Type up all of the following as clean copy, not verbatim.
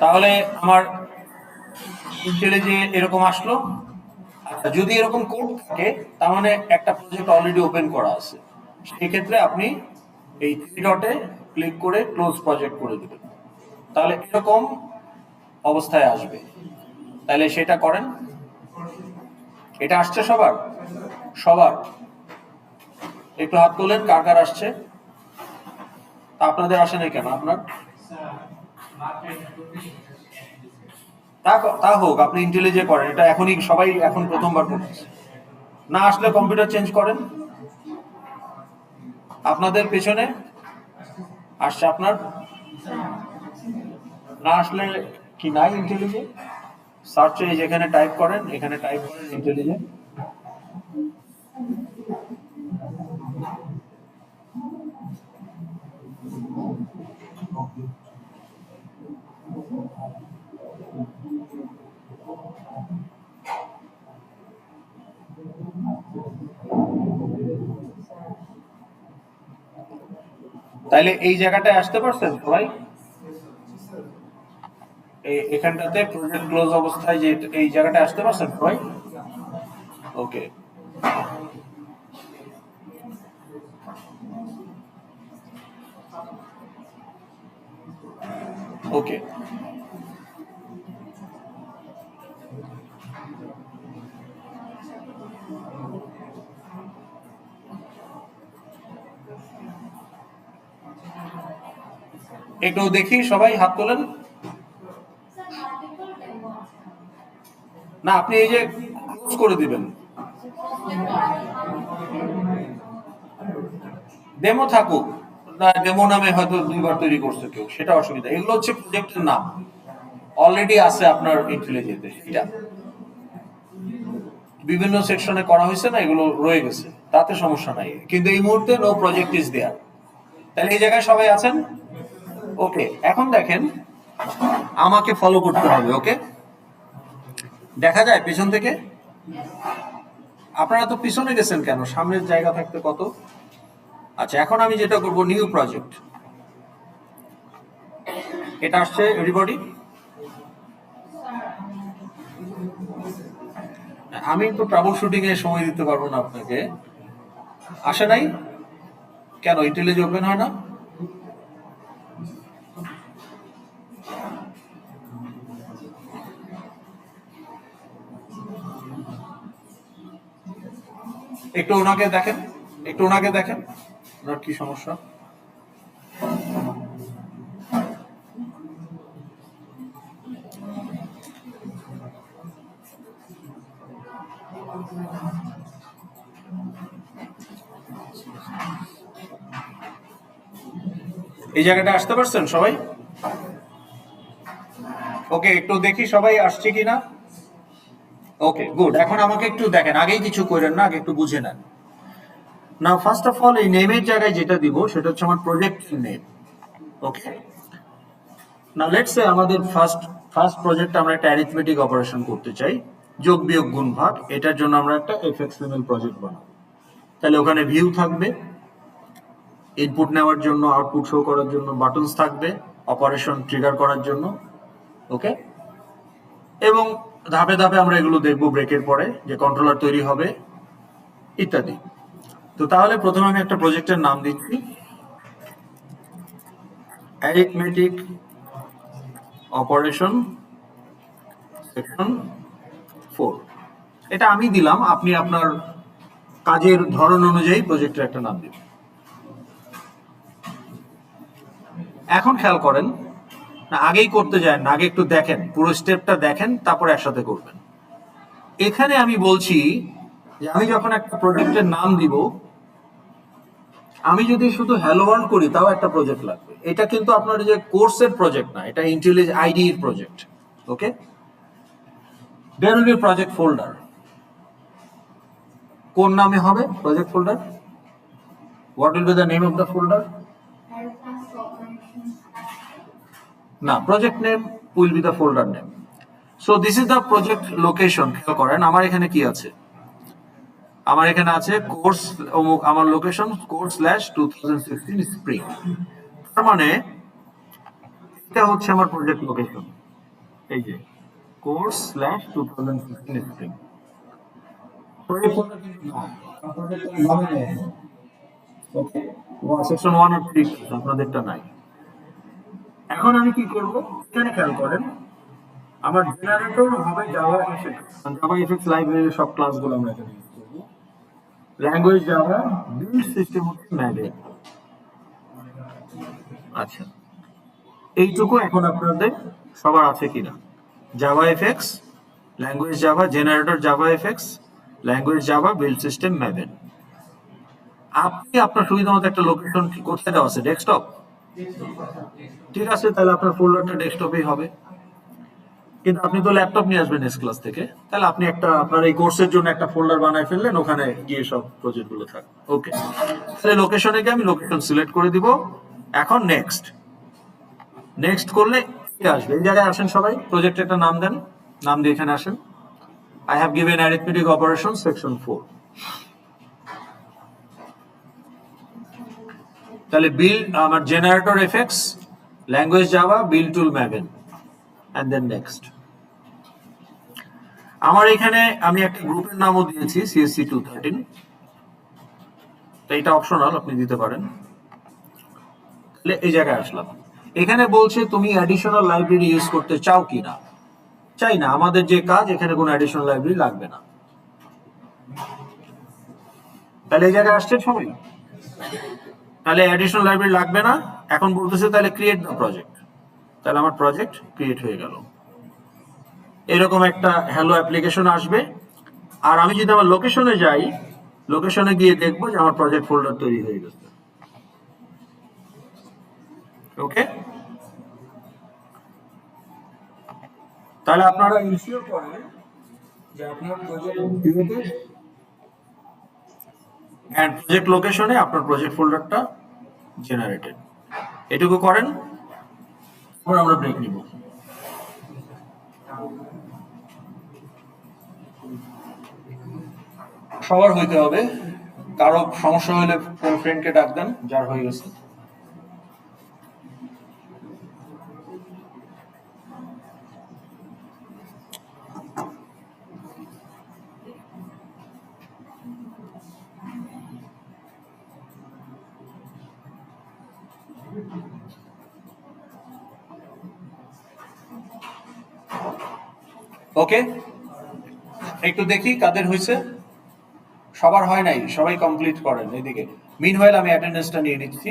তাহলে আমার ইন্টেলিজে এরকম আসলো। আচ্ছা, যদি এরকম কোড থাকে তার মানে একটা প্রজেক্ট অলরেডি ওপেন করা আছে, সেই ক্ষেত্রে আপনি এই থ্রি ডটে ক্লিক করে ক্লোজ প্রজেক্ট করে দেবেন, তাহলে এরকম অবস্থায় আসবে। তাহলে সেটা করেন। এটা আসছে সবার? সবার একটু হাত তোলেন, কার কার আসছে? আপনাদের আসে নাই কেন? আপনার তা হোক, আপনি ইন্টেলিজে করেন, এটা এখনই সবাই এখন প্রথমবার করতেছে। না আসলে কম্পিউটার চেঞ্জ করেন। আপনাদের পেছনে আসছে আপনার? না আসলে কি নাই ইন্টেলিজে? সার্চে যেখানে টাইপ করেন, এখানে টাইপ করেন ইন্টেলিজে। তাইলে এই জায়গাটায় আসতে পারছেন সবাই? এখানটাতে প্রজেক্ট ক্লোজ অবস্থায় যে এই জায়গাটায় আসতে পারছেন সবাই? ওকে, ওকে। একটু দেখি, সবাই হাত তোলেন। না, আপনি এই যে ক্লোজ করে দিবেন। ডেমো থাকুক, ডেমো নামে হয়তো দুইবার তৈরি করছে কেউ, সেটা অসুবিধা। এগুলো হচ্ছে প্রজেক্টের নাম, অলরেডি আছে আপনার ইন্টেলিজেন্টে, এটা বিভিন্ন সেকশনে করা হয়েছে না, এগুলো রয়ে গেছে, তাতে সমস্যা নাই। কিন্তু এই মুহূর্তে নো প্রজেক্ট ইজ দেয়ার। তাহলে এই জায়গায় সবাই আছেন? ওকে, এখন দেখেন, আমাকে ফলো করতে হবে। ওকে, দেখা যায় পিছন থেকে? আপনারা তো পিছনে গেছেন কেন, সামনের জায়গা থাকতে কত। আচ্ছা, এখন আমি যেটা করব, নিউ প্রজেক্ট, এটা আসছে এভরিবডি? আমি তো ট্রাবল শুটিং এ সময় দিতে পারবো না আপনাকে। আসে নাই কেন? ইন্টেলিজ ওপেন হয় না? একটু ওনাকে দেখেন, একটু ওনাকে দেখেন, ওনার কি সমস্যা। এই জায়গাটা আসতে পারছেন সবাই? ওকে, একটু দেখি সবাই আসছে কিনা। ওকে, গুড। এখন আমাকে একটু দেখেন, আগেই কিছু করেন না, আগে একটু বুঝে নেন। না, ফার্স্ট অফ অল এই নেমের জায়গায় যেটা দিব সেটা হচ্ছে আমার প্রজেক্ট নেম। ওকে, না লেটস সে আমাদের ফার্স্ট প্রজেক্ট আমরা একটা অ্যারিথমেটিক অপারেশন করতে চাই, যোগ বিয়োগ গুণ ভাগ। এটার জন্য আমরা একটা এফএক্সএমএল প্রজেক্ট বানাবো। তাহলে ওখানে ভিউ থাকবে, ইনপুট নেওয়ার জন্য, আউটপুট শো করার জন্য বাটনস থাকবে, অপারেশন ট্রিগার করার জন্য। ওকে, এবং ধাপে ধাপে আমরা এগুলো দেখবো ব্রেকের পরে, যে কন্ট্রোলার তৈরি হবে ইত্যাদি। তো তাহলে প্রথমে আমি একটা প্রজেক্টের নাম দিচ্ছি, অ্যারিথমেটিক অপারেশন সেকশন 4। এটা আমি দিলাম, আপনি আপনার কাজের ধরন অনুযায়ী প্রজেক্টের একটা নাম দিবেন। এখন খেয়াল করেন, না আগেই করতে যায় না, আগে একটু দেখেন, পুরো স্টেপটা দেখেন, তারপর একসাথে করবেন। এখানে আমি বলছি যে আমি যখন একটা প্রজেক্টের নাম দিব, আমি যদি শুধু হ্যালো ওয়ার্ল্ড করি তাও একটা প্রজেক্ট লাগবে। এটা কিন্তু আপনার যে কোর্সের প্রজেক্ট না, এটা ইন্টেলিজ আইডি এর project. Okay, there will be a project folder. কোন নামে হবে project folder? What will be the name of the folder? না, project name will be the folder name. So this is the project location. খেয়াল করেন আমার এখানে কি আছে, আমার এখানে আছে কোর্স, আমার লোকেশন course/2016 স্প্রিং। তার মানে এটা হচ্ছে আমার প্রজেক্ট লোকেশন। এই যে course/2015 স্প্রিং প্রজেক্ট ফোল্ডার কিন্তু না প্রজেক্টের নামে নেই ওকে সেকশন 1 আর 3 আপনাদেরটা নাই এখন আমি কি করব এখানে খেয়াল করেন আমার জেনারেটর হবে জাভা এফএক্স লাইব্রেরির সব ক্লাসগুলো আমরা এখানে ইউজ করব ল্যাঙ্গুয়েজ জাভা বিল্ড সিস্টেম হচ্ছে ম্যাডেন আচ্ছা এইটুকু এখন আপনাদের সবার আছে কিনা Java FX language Java generator Java FX language Java build system maiden আপনি আপনার সুবিধা মতো একটা লোকেশন কোথায় দেওয়া আছে ডেস্কটপ ঠিক আছে তাহলে আপনার ফোল্ডারটা ডেস্কটপেই হবে কিন্তু আপনি তো ল্যাপটপ নিয়ে আসবেন এস ক্লাস থেকে তাহলে আপনি একটা আপনার এই কোর্সের জন্য একটা ফোল্ডার বানায় ফেললেন ওখানে গিয়ে সব প্রজেক্টগুলো থাকবে ওকে তাহলে লোকেশনে গিয়ে আমি লোকেশন সিলেক্ট করে দিব এখন নেক্সট করলে কি আসবে এই জায়গায় আসেন সবাই প্রজেক্টের একটা নাম দেন নাম দিয়ে এখানে আসেন I have given arithmetic operation section 4 তাহলে বিল্ড আমার generator FX language Java build tool Maven and then next আমার এখানে আমি একটা গ্রুপের নামও দিয়েছি CSC 213 তো এটা অপশনাল আপনি দিতে পারেন তাহলে এই জায়গায় আসলাম এখানে বলছে তুমি অ্যাডিশনাল লাইব্রেরি ইউজ করতে চাও কিনা চাই না আমাদের যে কাজ এখানে কোনো অ্যাডিশনাল লাইব্রেরি লাগবে না তাহলে এই জায়গায় আসছে সবাই তাহলে অ্যাডিশনাল লাইব্রেরি লাগবে না এখন বলতেছে তাহলে ক্রিয়েট দ্য প্রজেক্ট তাহলে আমার প্রজেক্ট ক্রিয়েট হয়ে গেল এরকম একটা হ্যালো অ্যাপ্লিকেশন আসবে আর আমি যদি আমার লোকেশনে যাই লোকেশনে গিয়ে দেখবো যে আমার প্রজেক্ট ফোল্ডার তৈরি হয়ে গেছে ওকে তাহলে আপনারা ইনশিওর করেন যে আপনার প্রজেক্ট ক্রিয়েটেড এন্ড প্রজেক্ট লোকেশনে আপনার প্রজেক্ট ফোল্ডারটা জেনারেটেড এটুকু করেন তারপর আমরা ব্রেক নিব সবার হইতে হবে কারো সমস্যা হলে কোন ফ্রেন্ডকে ডাক দেন যার হয়ে গেছে ওকে একটু দেখি কাদের হয়েছে সবার হয় নাই সবাই কমপ্লিট করেন এদিকে মিনওয়াইল আমি অ্যাটেন্ডেন্সটা নিয়ে নিচ্ছি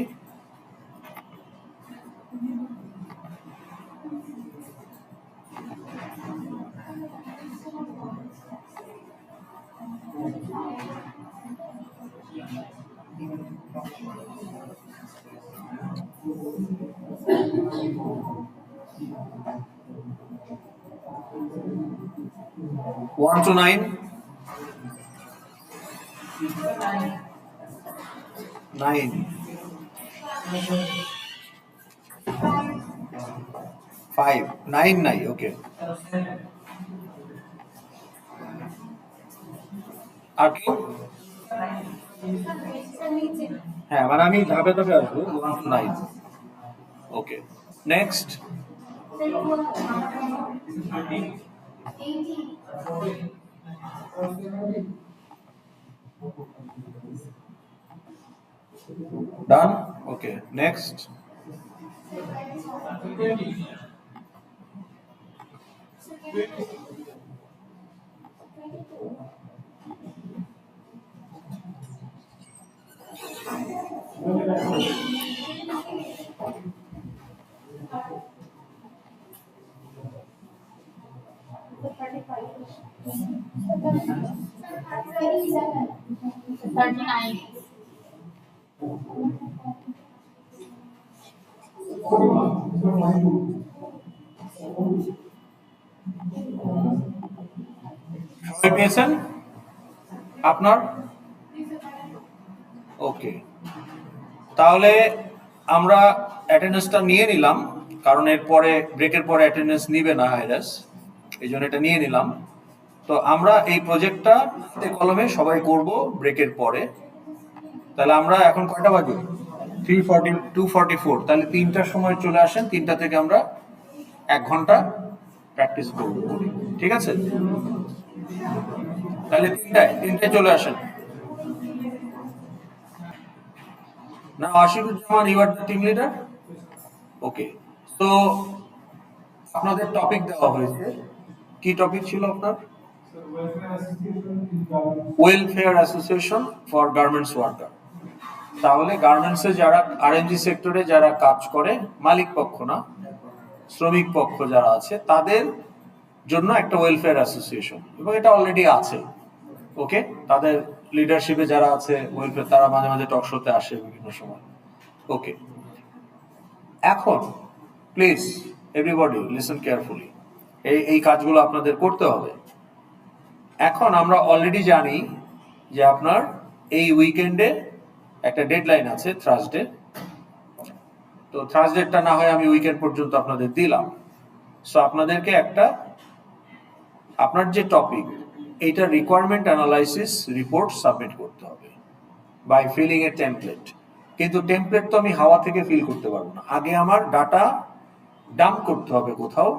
One to 9 9 5 9 নাই ওকে আর কি হ্যাঁ মানে আমি ধাপে ধাপে আসবো 1 to 9 okay next done okay next সবাই পেয়েছেন আপনার ওকে তাহলে আমরা অ্যাটেন্ডেন্সটা নিয়ে নিলাম কারণ এরপরে ব্রেকের পরে অ্যাটেন্ডেন্স নিবে না হাইরাস এই জন্য এটা নিয়ে নিলাম তো আমরা এই প্রজেক্টটা কলমে সবাই করব ব্রেকের পরে তাহলে আমরা এখন কয়টা বাজে 2:44 তাহলে 3টার সময় চলে আসেন 3টা থেকে আমরা 1 ঘন্টা প্র্যাকটিস করব, ঠিক আছে? তাহলে তিনটায় চলে আসেন না। Ashikuzzaman, you are the team leader. Okay, তো আপনাদের টপিক দেওয়া হয়েছে, কি টপিক ছিল আপনার? Welfare association for garments worker. তাহলে গার্মেন্টসে যারা আরএনজি সেক্টরে যারা কাজ করে, মালিক পক্ষ না, শ্রমিক পক্ষ যারা আছে, তাদের জন্য একটা ওয়েলফেয়ার অ্যাসোসিয়েশন, এবং এটা অলরেডি আছে। ওকে, তাদের লিডারশিপে যারা আছে ওয়েলফেয়ার, তারা মাঝে মাঝে টক শোতে আসে বিভিন্ন সময়। ওকে, এখন প্লিজ এভরিবডি লিসেন কেয়ারফুলি, এই কাজগুলো আপনাদের করতে হবে। এখন আমরা অলরেডি জানি যে আপনার এই উইকেন্ডে একটা ডেডলাইন আছে, থার্সডে। তো থার্সডেটা না হয় আমি উইকেন্ড পর্যন্ত আপনাদের দিলাম। সো আপনাদেরকে একটা, আপনার যে টপিক, এইটা রিকোয়ারমেন্ট অ্যানালাইসিস রিপোর্ট সাবমিট করতে হবে বাই ফিলিং এ টেমপ্লেট। কিন্তু টেমপ্লেট তো আমি হাওয়া থেকে ফিল করতে পারবো না, আগে আমার ডাটা ডাম্প করতে হবে কোথাও।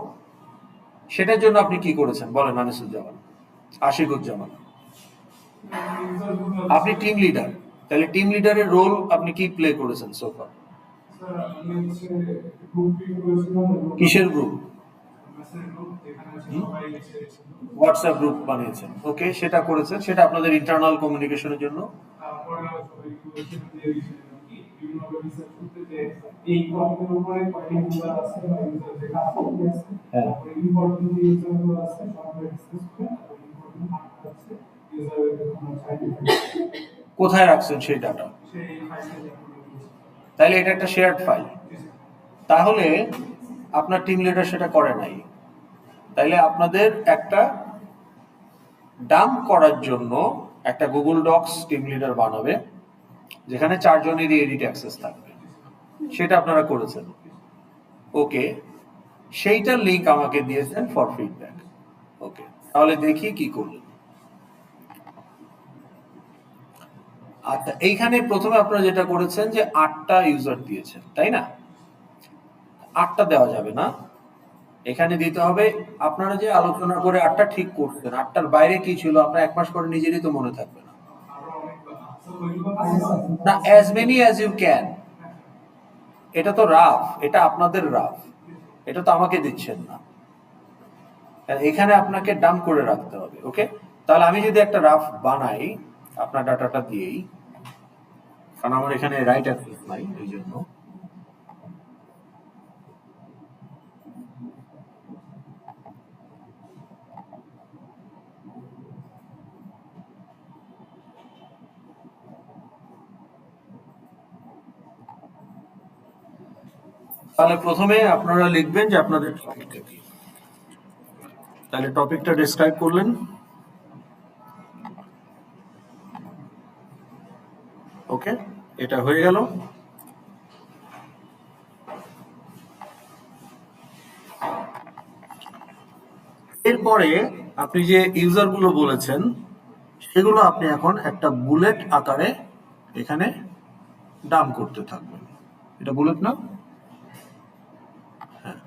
সেটার জন্য আপনি কি করেছেন বলেন আনিসুজ্জামান, আশিকুজ্জামান? আপনি টিম লিডার, তাহলে টিম লিডারের রোল আপনি কি প্লে করেছেন সোফার? কিসের গ্রুপ? হোয়াটসঅ্যাপ গ্রুপ বানিয়েছেন, ওকে, সেটা করেছেন, সেটা আপনাদের ইন্টারনাল কমিউনিকেশনের জন্য। কোথায় রাখছেন সেই ডাটা? তাহলে এটা একটা শেয়ার্ড ফাইল। তাহলে আপনার টিম লিডার সেটা করে নাই। তাইলে আপনাদের একটা ডাম্প করার জন্য একটা গুগল ডক্স টিম লিডার বানাবে, যেখানে 4 জনেরই এডিট অ্যাক্সেস থাকবে, সেটা আপনারা করেছেন। ওকে, সেইটার লিংক আমাকে দিয়েছেন ফর ফিডব্যাক। ওকে, তাহলে দেখি কি করলেন। আচ্ছা, এইখানে প্রথমে আপনারা যেটা করেছেন যে 8টা ইউজার দিয়েছেন, তাই না? 8টা দেওয়া যাবে না, এখানে দিতে হবে। আপনারা যে আলোচনা করে 8টা ঠিক করছেন, 8টার বাইরে কি ছিল আপনার 1 মাস পরে নিজেরই তো মনে থাকবে না। না, as many as you can, এটা তো রাফ, এটা আপনাদের রাফ, এটা তো আমাকে দিচ্ছেন না, এখানে আপনাকে ডাম্প করে রাখতে হবে। ওকে, তাহলে আমি যদি একটা রাফ বানাই আপনার ডাটাটা দিয়েই, কারণ আমার এখানে রাইট অ্যাক্সেস নাই, এই জন্য। তাহলে প্রথমে আপনারা লিখবেন যে আপনাদের টপিকটা কি। তাহলে টপিকটা ডেসক্রাইব করলেন। ওকে, এটা হয়ে গেল। এরপরে আপনি যে ইউজার গুলো বলেছেন সেগুলো আপনি এখন একটা বুলেট আকারে এখানে ডাম্প করতে থাকবেন। এটা বুলেট না? হ্যাঁ,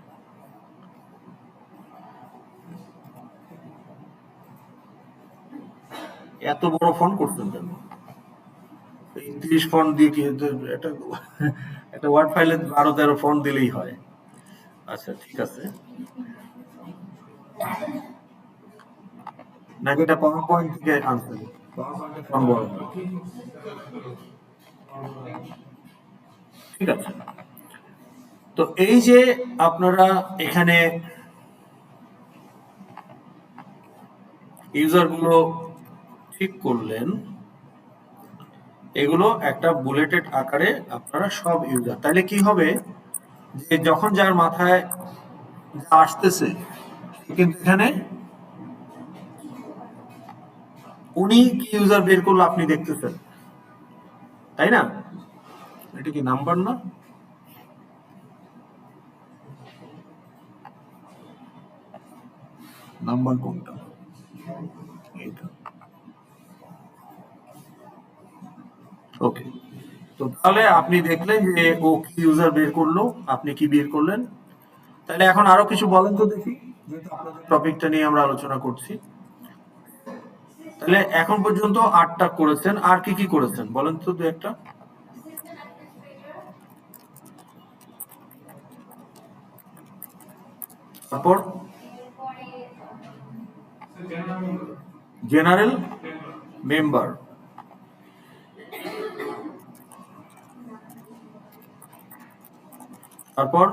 এত বড় ফন্ট করতেন কেন? 30 ফন্ট দিয়ে কি এটা একটা ওয়ার্ড ফাইলে 12-13 ফন্ট দিলেই হয়। আচ্ছা, ঠিক আছে, নাকি এটা পাওয়ার পয়েন্ট থেকে আনছেন? পাওয়ার পয়েন্টের ফন্ট বড়, ঠিক আছে। তো এই যে আপনারা এখানে ইউজার গুলো ঠিক করলেন, এগুলো একটা বুলেটেড আকারে আপনারা সব ইউজার, তাহলে কি হবে যে যখন যার মাথায় আসতেছে, কিন্তু এখানে উনি কি ইউজার বের করলো আপনি দেখতেছেন, তাই না? এটা কি নাম্বার না? নাম্বার কোনটা? এইটা। ওকে, তো তাহলে আপনি দেখলেন যে ও কি ইউজার বের করলো, আপনি কি বের করলেন। তাহলে এখন আরো কিছু বলেন তো দেখি। টপিকটা নিয়ে আমরা আলোচনা করছি, তাহলে এখন পর্যন্ত 8টা করেছেন, আর কি কি করেছেন বলেন তো দু একটা। তারপর জেনারেল মেম্বার, তারপর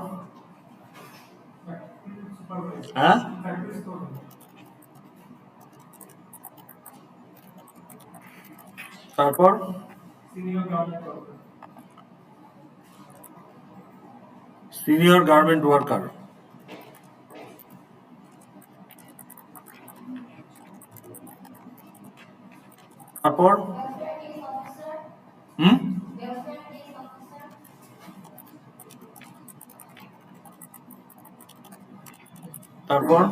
হ্যাঁ তারপর সিনিয়র গার্মেন্ট ওয়ার্কার, তারপর হুম তারপর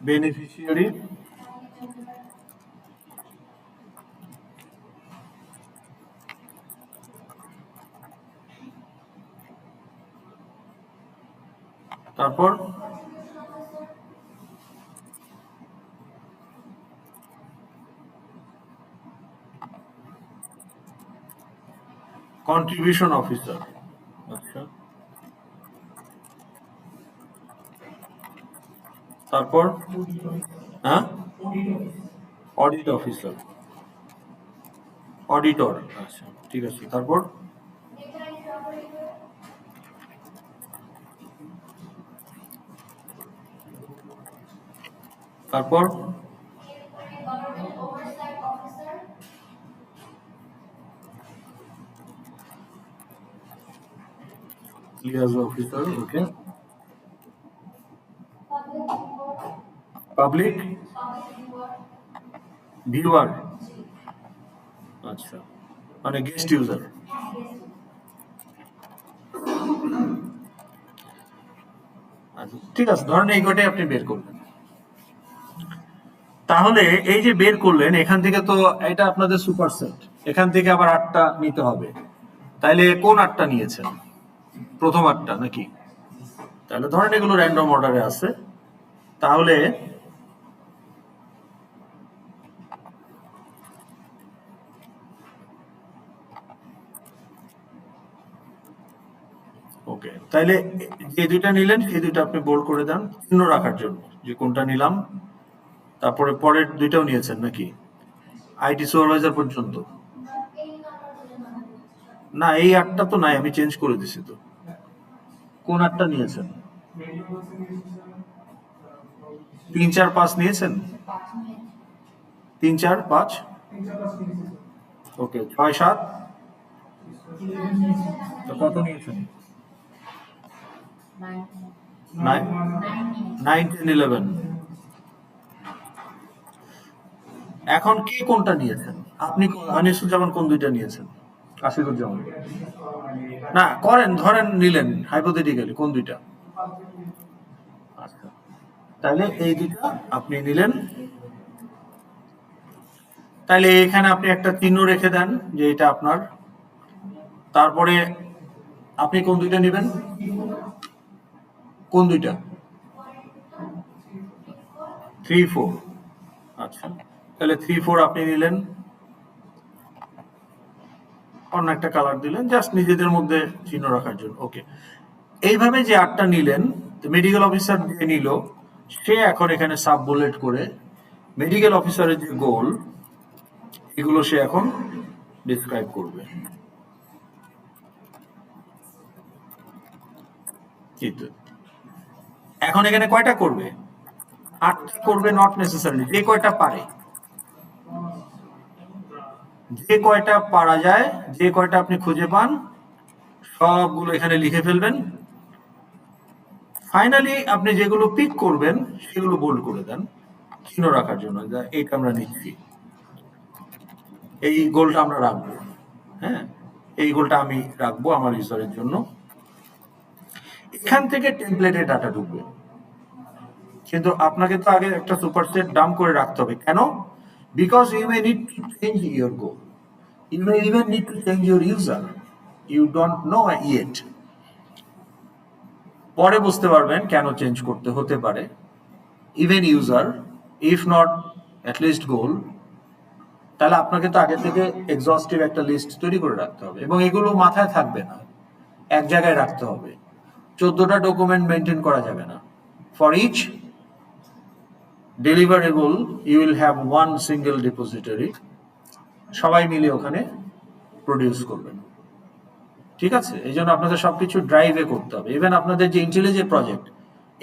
বেনিফিশিয়ারি, তারপর কন্ট্রিবিউশন অফিসার। আচ্ছা, তারপর হ্যাঁ অডিট অফিসার, অডিটর। আচ্ছা ঠিক আছে, তারপর তারপর লিয়াজো অফিসার, ওকে। পাবলিক ভিউয়ার, আচ্ছা মানে গেস্ট ইউজার। আচ্ছা ঠিক আছে, ধরেন এই কয়টাই আপনি বের করলেন। তাহলে এই যে বের করলেন এখান থেকে, তো এটা আপনাদের সুপার সেট, এখান থেকে আবার 8টা নিতে হবে, তাইলে কোন 8টা নিয়েছেন? প্রথম 8টা নাকি? তাহলে ধরেন এগুলো র্যান্ডম অর্ডারে আছে, তাহলে ওকে, তাইলে যে দুইটা নিলেন সেই দুইটা আপনি বোল্ড করে দেন চিহ্ন রাখার জন্য, যে কোনটা নিলাম। তারপরে পরের দুইটাও নিয়েছেন নাকি? আইটি সুপারভাইজার পর্যন্ত? না এই 8টা তো নাই, আমি চেঞ্জ করে দিছি তো। কোন 8টা নিয়েছেন? 3 4 5 নিয়েছেন? 3 4 5, ওকে 6 7, তো কত নিয়েছেন? 9 9 10 11। এখন কে কোনটা নিয়েছেন? আপনি আনিসুজ্জামান কোন দুইটা নিয়েছেন? আশিকুজ্জামান না, করেন ধরেন নিলেন হাইপোথেটিক্যালি কোন দুইটা? আচ্ছা, তাহলে এই দুইটা আপনি নিলেন, তাহলে এখানে আপনি একটা চিহ্ন রেখে দেন যে এটা আপনার। তারপরে আপনি কোন দুইটা নেবেন? কোন দুইটা? 3 4। আচ্ছা, তাহলে 3 4 আপনি নিলেন, অন্য একটা কালার দিলেন জাস্ট নিজেদের মধ্যে চিহ্ন রাখার জন্য, ওকে। এইভাবে যে 8টা নিলেন, মেডিকেল অফিসার যে নিল, সে এখন এখানে সাব বুলেট করে মেডিকেল অফিসারের যে গোল এগুলো সে এখন ডিসক্রাইব করবে। কিন্তু এখন এখানে কয়টা করবে? 8টা করবে, নট নেসেসারি, যে কয়টা পারে, যে কয়টা পারা যায়, যে কয়টা আপনি খুঁজে পান সবগুলো এখানে লিখে ফেলবেন। ফাইনালি আপনি যেগুলো পিক করবেন সেগুলো বোল্ড করে দেন চিহ্ন রাখার জন্য, এইটা আমরা নিচ্ছি, এই গোলটা আমরা রাখবো। হ্যাঁ, এই গোলটা আমি রাখবো আমার ইউজারের জন্য। এখান থেকে টেমপ্লেটে ডাটা ঢুকবে, কিন্তু আপনাকে তো আগে একটা সুপারসেট ডাম্প করে রাখতে হবে। কেন? Because you may need to change your goal. You may even need to change your user. You don't know yet. পরে বুঝতে পারবেন কেন চেঞ্জ করতে হতে পারে। Even user, if not at least goal, তাহলে আপনাকে তো আগে থেকে এক্সস্টিভ একটা লিস্ট তৈরি করে রাখতে হবে, এবং এগুলো মাথায় থাকবে না, এক জায়গায় রাখতে হবে। 14টা ডকুমেন্ট মেনটেন করা যাবে না। For each deliverable you will have one single depository, সবাই মিলে ওখানে প্রডিউস করবেন। ঠিক আছে, এই জন্য আপনাদের সবকিছু ড্রাইভে করতে হবে। ইভেন আপনাদের যে ইন্টেলিজে প্রজেক্ট,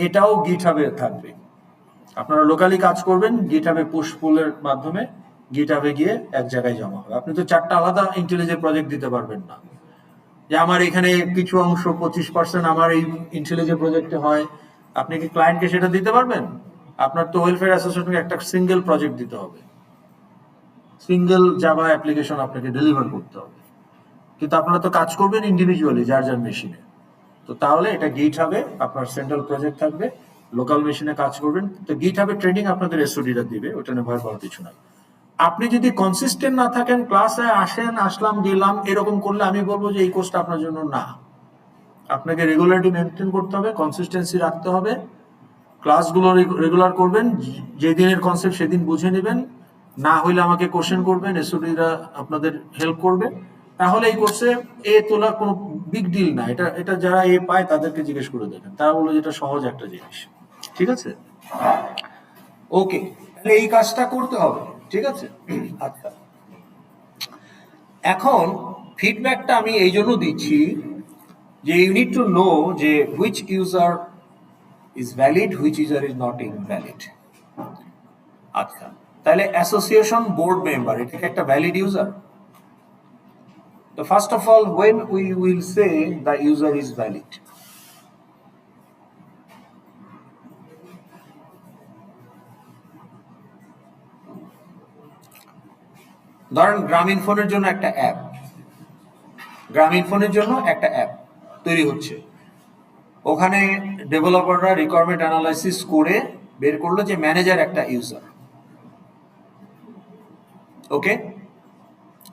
এটাও গিটহাবে থাকবে। আপনারা লোকালি কাজ করবেন, গিটহাবে পুশ পুলের মাধ্যমে গিটহাবে গিয়ে এক জায়গায় জমা হবে। আপনি তো 4টা আলাদা ইন্টেলিজে প্রজেক্ট দিতে পারবেন না, যে আমার এখানে কিছু অংশ 25% আমার এই ইন্টেলিজে প্রজেক্টে হয়। আপনি কি ক্লায়েন্টকে সেটা দিতে পারবেন? আপনার তো ওয়েলফেয়ার অ্যাসোসিয়েশনকে একটা সিঙ্গেল প্রজেক্ট দিতে হবে, সিঙ্গেল জাভা অ্যাপ্লিকেশন আপনাকে ডেলিভার করতে হবে। কিন্তু আপনারা তো কাজ করবেন ইন্ডিভিজুয়ালি, যার যার মেশিনে। তো তাহলে এটা গিটহাবে আপনার সেন্ট্রাল প্রজেক্ট থাকবে, লোকাল মেশিনে কাজ করবেন। তো গিটহাবে ট্রেনিং আপনাদের এসওডিটা দিবে, ওটা নিয়ে ভয় পাওয়ার কিছু নাই। আপনি যদি কনসিস্টেন্ট না থাকেন, ক্লাসে আসেন, আসলাম গেলাম এরকম করলে আমি বলবো যে এই কোর্সটা আপনার জন্য না। আপনাকে রেগুলারিটি মেনটেন করতে হবে, কনসিস্টেন্সি রাখতে হবে, ক্লাসগুলো রেগুলার করবেন, যে দিনের কনসেপ্ট সেদিন বুঝে নেবেন, না হইলে আমাকে কোশ্চেন করবেন, এসওডিরা আপনাদের হেল্প করবে। তাহলে এই কোর্সে এ তোলা কোনো বিগ ডিল না। এটা এটা যারা এ পায় তাদেরকে জিজ্ঞেস করে দেখেন, তারা বললো যে এটা সহজ একটা জিনিস। ঠিক আছে, ওকে, তাহলে এই কাজটা করতে হবে। ঠিক আছে, আচ্ছা, এখন ফিডব্যাকটা আমি এই জন্য দিচ্ছি যে ইউ নিড টু নো যে which user is valid, which user is not invalid. আচ্ছা, তাহলে অ্যাসোসিয়েশন বোর্ড মেম্বার এটা কি একটা ভ্যালিড ইউজার? তো first of all, when we will say the user is valid, ধরেন গ্রামীণ ফোনের জন্য একটা অ্যাপ, গ্রামীণ ফোনের জন্য একটা অ্যাপ তৈরি হচ্ছে। ওখানে ডেভেলপাররা রিকোয়ারমেন্ট অ্যানালাইসিস করে বের করলো যে ম্যানেজার একটা user. Okay,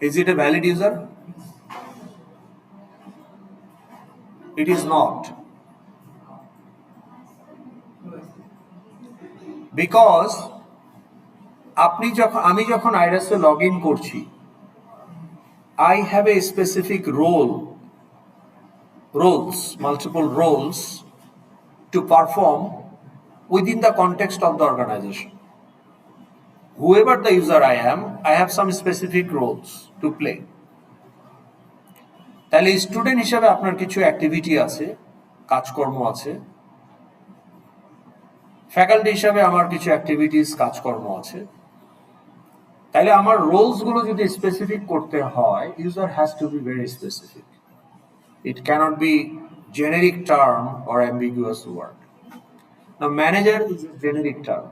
is it A valid user? It is not, because আমি যখন আইরাসে লগ ইন করছি, I have a specific multiple roles to perform within the context of the organization. Whoever the user I have some specific roles to play. তাহলে student হিসাবে আপনার কিছু activity আছে, কাজকর্ম আছে। ফ্যাকাল্টি হিসাবে আমার কিছু অ্যাক্টিভিটিস, কাজকর্ম আছে। তাহলে আমার রোলস গুলো যদি স্পেসিফিক করতে হয়, user has to be very specific. It cannot be generic term or ambiguous word. Now manager is a generic term.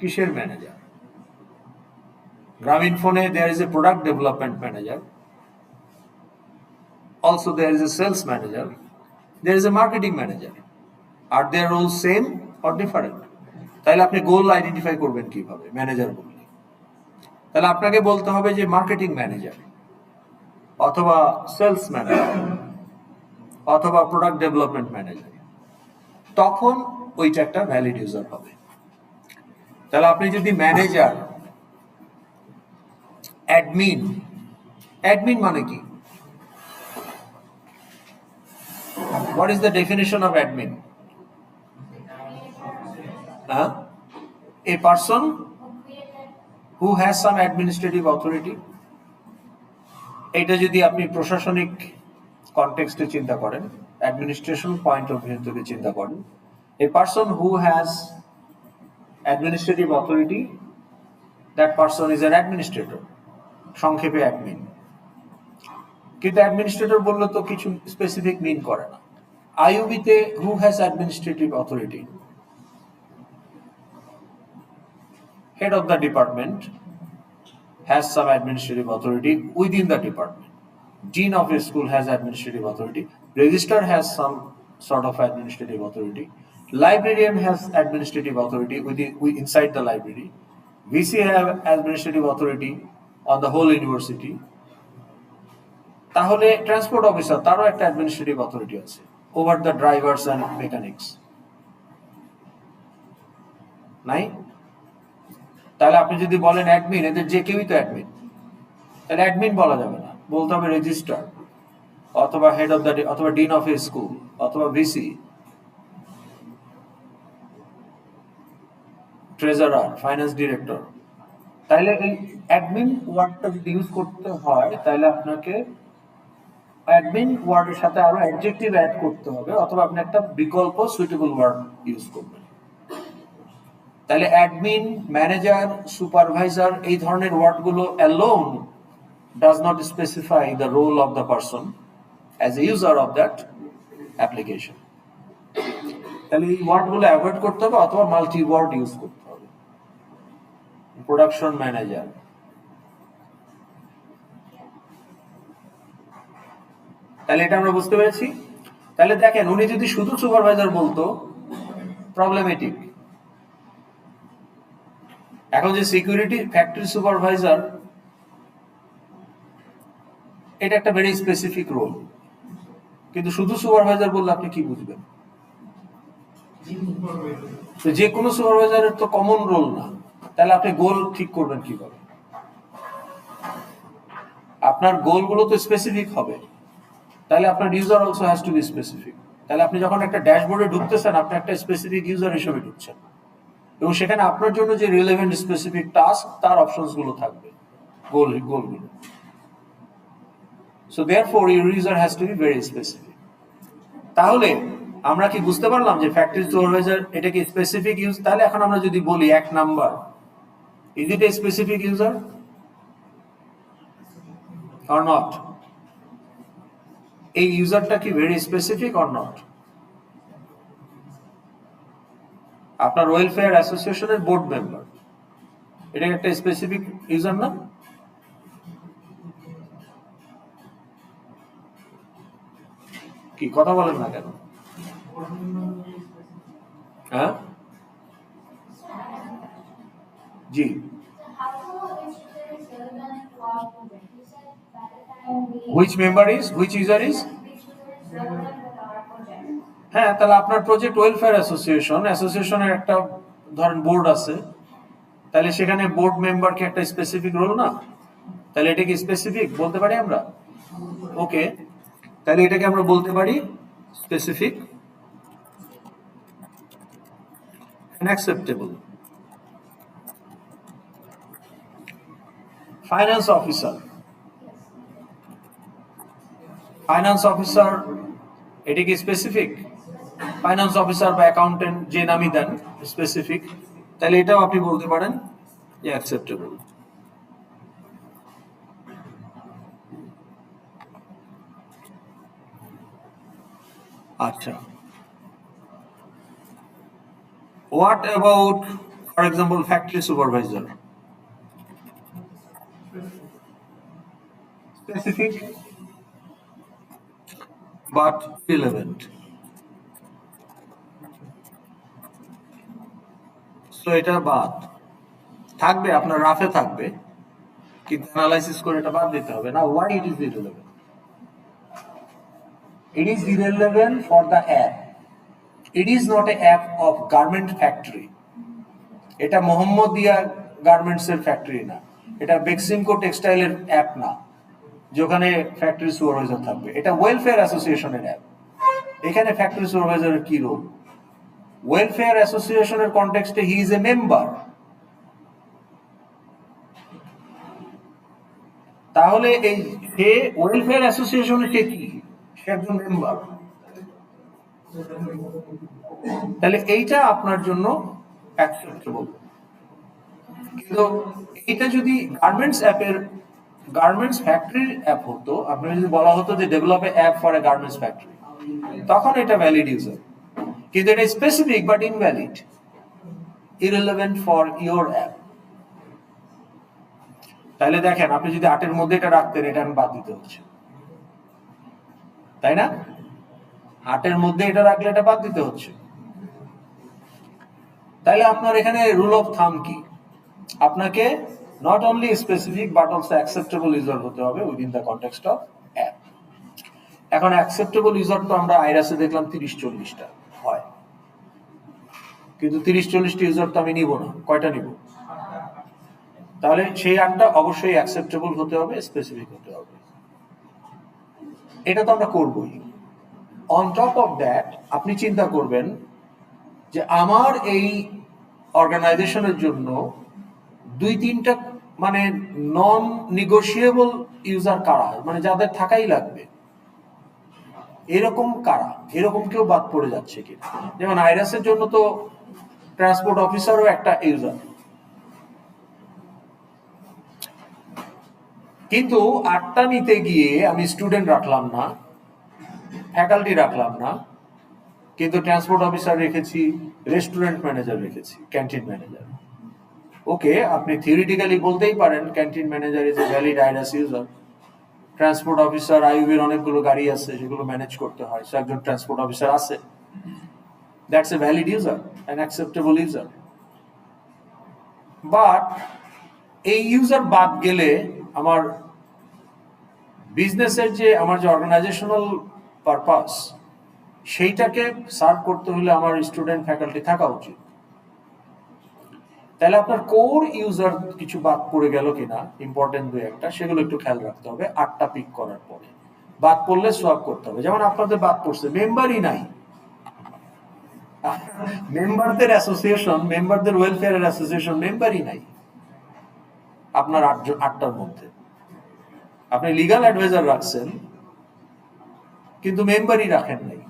কিসের ম্যানেজার? গ্রামীণ ফোনে there is a product development manager, also there is a sales manager, there is a marketing manager. Are their roles same or different? তাহলে আপনি গোল identify করবেন কিভাবে manager বললে? তাহলে আপনাকে বলতে হবে যে মার্কেটিং ম্যানেজার, অথবা সেলস ম্যানেজার, অথবা প্রোডাক্ট ডেভেলপমেন্ট ম্যানেজার। তখন ওইটা একটা ভ্যালিড ইউজার হবে। তাহলে আপনি যদি ম্যানেজার, অ্যাডমিন, অ্যাডমিন মানে কি? What is the definition of admin? A person who has some administrative authority. এটা যদি আপনি প্রশাসনিক কনটেক্সটে চিন্তা করেন, অ্যাডমিনিস্ট্রেশন পয়েন্ট অফ ভিউ থেকে চিন্তা করেন, a person who has administrative authority, that person is an administrator, সংক্ষেপে অ্যাডমিন। কিন্তু অ্যাডমিনিস্ট্রেটর বললে তো কিছু স্পেসিফিক মিন করে না। আইইউবিতে who has administrative authority? Head of the department has some administrative authority within the department. Dean of a school has administrative authority. Registrar has some sort of administrative authority. Librarian has administrative authority inside the library. VC have administrative authority on the whole university, তাহলে transport officer তারও একটা administrative authority আছে over the drivers and mechanics, নাই? তাহলে আপনি যদি বলেন admin, এদের যে কেউই তো অ্যাডমিন, তাহলে অ্যাডমিন বলা যাবে না, বলতে হবে রেজিস্ট্রার অথবা হেড অফ দ্য, অথবা ডিন অফ এ স্কুল, অথবা ভিসি, ট্রেজারার, ফাইন্যান্স ডিরেক্টর। তাইলে এই অ্যাডমিন ওয়ার্ডটা যদি ইউজ করতে হয়, তাহলে আপনাকে অ্যাডমিন ওয়ার্ডের সাথে আরো অ্যাডজেক্টিভ অ্যাড করতে হবে, অথবা আপনি একটা বিকল্প সুইটেবল ওয়ার্ড ইউজ করবেন। তাহলে অ্যাডমিন, ম্যানেজার, সুপারভাইজার, এই ধরনের ওয়ার্ডগুলো alone does not specify the role of the person as a user of that application. তাহলে এই ওয়ার্ডগুলো অ্যাভয়েড করতে হবে, অথবা মাল্টি ওয়ার্ড ইউজ করতে হবে। প্রোডাকশন ম্যানেজার, তাহলে এটা আমরা বুঝতে পেরেছি। তাহলে দেখেন, উনি যদি শুধু সুপারভাইজার বলতো প্রবলেমেটিক। এখন যে সিকিউরিটি ফ্যাক্টরি সুপারভাইজার, এটা একটা ভেরি স্পেসিফিক রোল, কিন্তু শুধু সুপারভাইজার বললে আপনি কি বুঝবেন? যে কোনো সুপারভাইজারের তো কমন রোল না, তাহলে আপনি গোল ঠিক করবেন কিভাবে? আপনার গোলগুলো তো স্পেসিফিক হবে, তাহলে আপনার user also has to B specific. তাহলে আপনি যখন একটা ড্যাশবোর্ডে ঢুকতেছেন, আপনি একটা স্পেসিফিক ইউজার হিসেবে ঢুকছেন, এবং সেখানে আপনার জন্য যে রিলেভেন্ট স্পেসিফিক টাস্ক, তার অপশনস গুলো থাকবে, গোলগুলো। So therefore your user has to be very specific. তাহলে আমরা কি বুঝতে পারলাম যে ফ্যাক্টরি সুপারভাইজার এটা কি স্পেসিফিক ইউজ? তাহলে এখন আমরা যদি বলি 1 number, is it a specific user or not? এই ইউজারটা কি ভেরি স্পেসিফিক অর নট? আপনার ওয়েলফেয়ার অ্যাসোসিয়েশনের বোর্ড মেম্বার, এটা একটা স্পেসিফিক ইউজার না? কি কথা বলেন না কেন? হ্যাঁ, জি। Which member is, which user is? হ্যাঁ, তাহলে আপনার প্রজেক্ট ওয়েলফেয়ার অ্যাসোসিয়েশনের একটা ধরেন বোর্ড আছে, তাহলে সেখানে বোর্ড মেম্বারকে একটা স্পেসিফিক রোল না? তাহলে এটা কি স্পেসিফিক বলতে পারি আমরা? ওকে, তাহলে এটাকে আমরা বলতে পারি specific and acceptable. Finance officer, এটা কি স্পেসিফিক? ফাইন্যান্স অফিসার বা অ্যাকাউন্টেন্ট যে নামই দেন স্পেসিফিক, তাহলে এটাও আপনি বলতে পারেন যে অ্যাকসেপ্টেবল। আচ্ছা, what about for example factory supervisor? Specific but relevant. So এটা বাদ থাকবে, আপনার রাফে থাকবে, কিন্তু অ্যানালাইসিস করে এটা বাদ দিতে হবে না। Why it is irrelevant? It is irrelevant for the app. It is not a app of garment factory. এটা মোহাম্মদিয়া গার্মেন্টস এর ফ্যাক্টরি না, এটা বেক্সিমকো টেক্সটাইলের অ্যাপ না যেখানে ফ্যাক্টরি সুপারভাইজার থাকবে। এটা ওয়েলফেয়ার অ্যাসোসিয়েশনের অ্যাপ। এখানে ফ্যাক্টরি সুপারভাইজারের কি রোল? ওয়েলফেয়ার অ্যাসোসিয়েশনের কনটেক্সটে হি ইজ এ মেম্বার। তাহলে এই যে ওয়েলফেয়ার অ্যাসোসিয়েশনে কে কি? সে একজন মেম্বার। তাহলে এইটা আপনার জন্য অ্যাকসেপ্টেবল। কিন্তু এটা যদি গার্মেন্টস ফ্যাক্টরির অ্যাপ হতো, আপনার যদি বলা হতো যে develop a app for a garments factory, তখন এটা ভ্যালিড ইউজার। কিন্তু এটা specific but invalid, irrelevant for your app. তাহলে দেখেন, আপনি যদি 8 এর মধ্যে এটা রাখতেন, এটা আমি বাদ দিতে হচ্ছে, তাই না? 8 এর মধ্যে এটা রাখলে এটা বাদ দিতে হচ্ছে। তাহলে আপনার এখানে রুল অফ থাম কি? আপনাকে not only specific but also acceptable user হতে হবে within the context of app. এখন অ্যাকসেপ্টেবল ইউজার তো আমরা আইরাসে দেখলাম 30-40টা হয়, কিন্তু 30-40টা ইউজার তো আমি নিব না, কয়টা নিব? তাহলে সেই 8টা অবশ্যই অ্যাকসেপ্টেবল হতে হবে, স্পেসিফিক হতে হবে। এটা তো আমরা করবই। অন টপ অফ দ্যাট আপনি চিন্তা করবেন যে আমার এই অর্গানাইজেশনের জন্য 2-3টা মানে নন নিগোশিয়েবল ইউজার কারা, মানে যাদের থাকাই লাগবে, এরকম কারা, এরকম কেউ বাদ পড়ে যাচ্ছে কিনা? যেমন আইরাসের জন্য তো ট্রান্সপোর্ট অফিসারও একটা ইউজার, কিন্তু 8টা নিতে গিয়ে আমি স্টুডেন্ট রাখলাম না, ফ্যাকাল্টি রাখলাম না, কিন্তু ট্রান্সপোর্ট অফিসার রেখেছি, রেস্টুরেন্ট ম্যানেজার রেখেছি, ক্যান্টিন ম্যানেজার। ওকে, আপনি থিওরিটিক্যালি বলতেই পারেন canteen manager is a valid IRAS user. Transport officer, আইইউবির অনেকগুলো গাড়ি আছে, সেগুলো ম্যানেজ করতে হয়, সো একজন ট্রান্সপোর্ট অফিসার আছে, that's a valid user, an acceptable user. But এই ইউজার বাদ গেলে আমার বিজনেসের যে আমার যে অর্গানাইজেশনাল পারপাস, সেইটাকে সার্ভ করতে হলে আমার স্টুডেন্ট ফ্যাকাল্টি থাকা উচিত। তাহলে আপনার কোর ইউজার কিছু বাদ পড়ে গেল কিনা, ইম্পর্টেন্ট 2-1টা, সেগুলো একটু খেয়াল রাখতে হবে 8টা পিক করার পরে। বাদ পড়লে সোয়াপ করতে হবে। যেমন আপনাদের বাদ পড়ছে, মেম্বারই নাই, মেম্বারদের অ্যাসোসিয়েশন, মেম্বারদের ওয়েলফেয়ার অ্যাসোসিয়েশন মেম্বারই নাই আপনার 8টার মধ্যে। আপনি লিগ্যাল অ্যাডভাইজার রাখছেন কিন্তু মেম্বারই রাখেন নাই।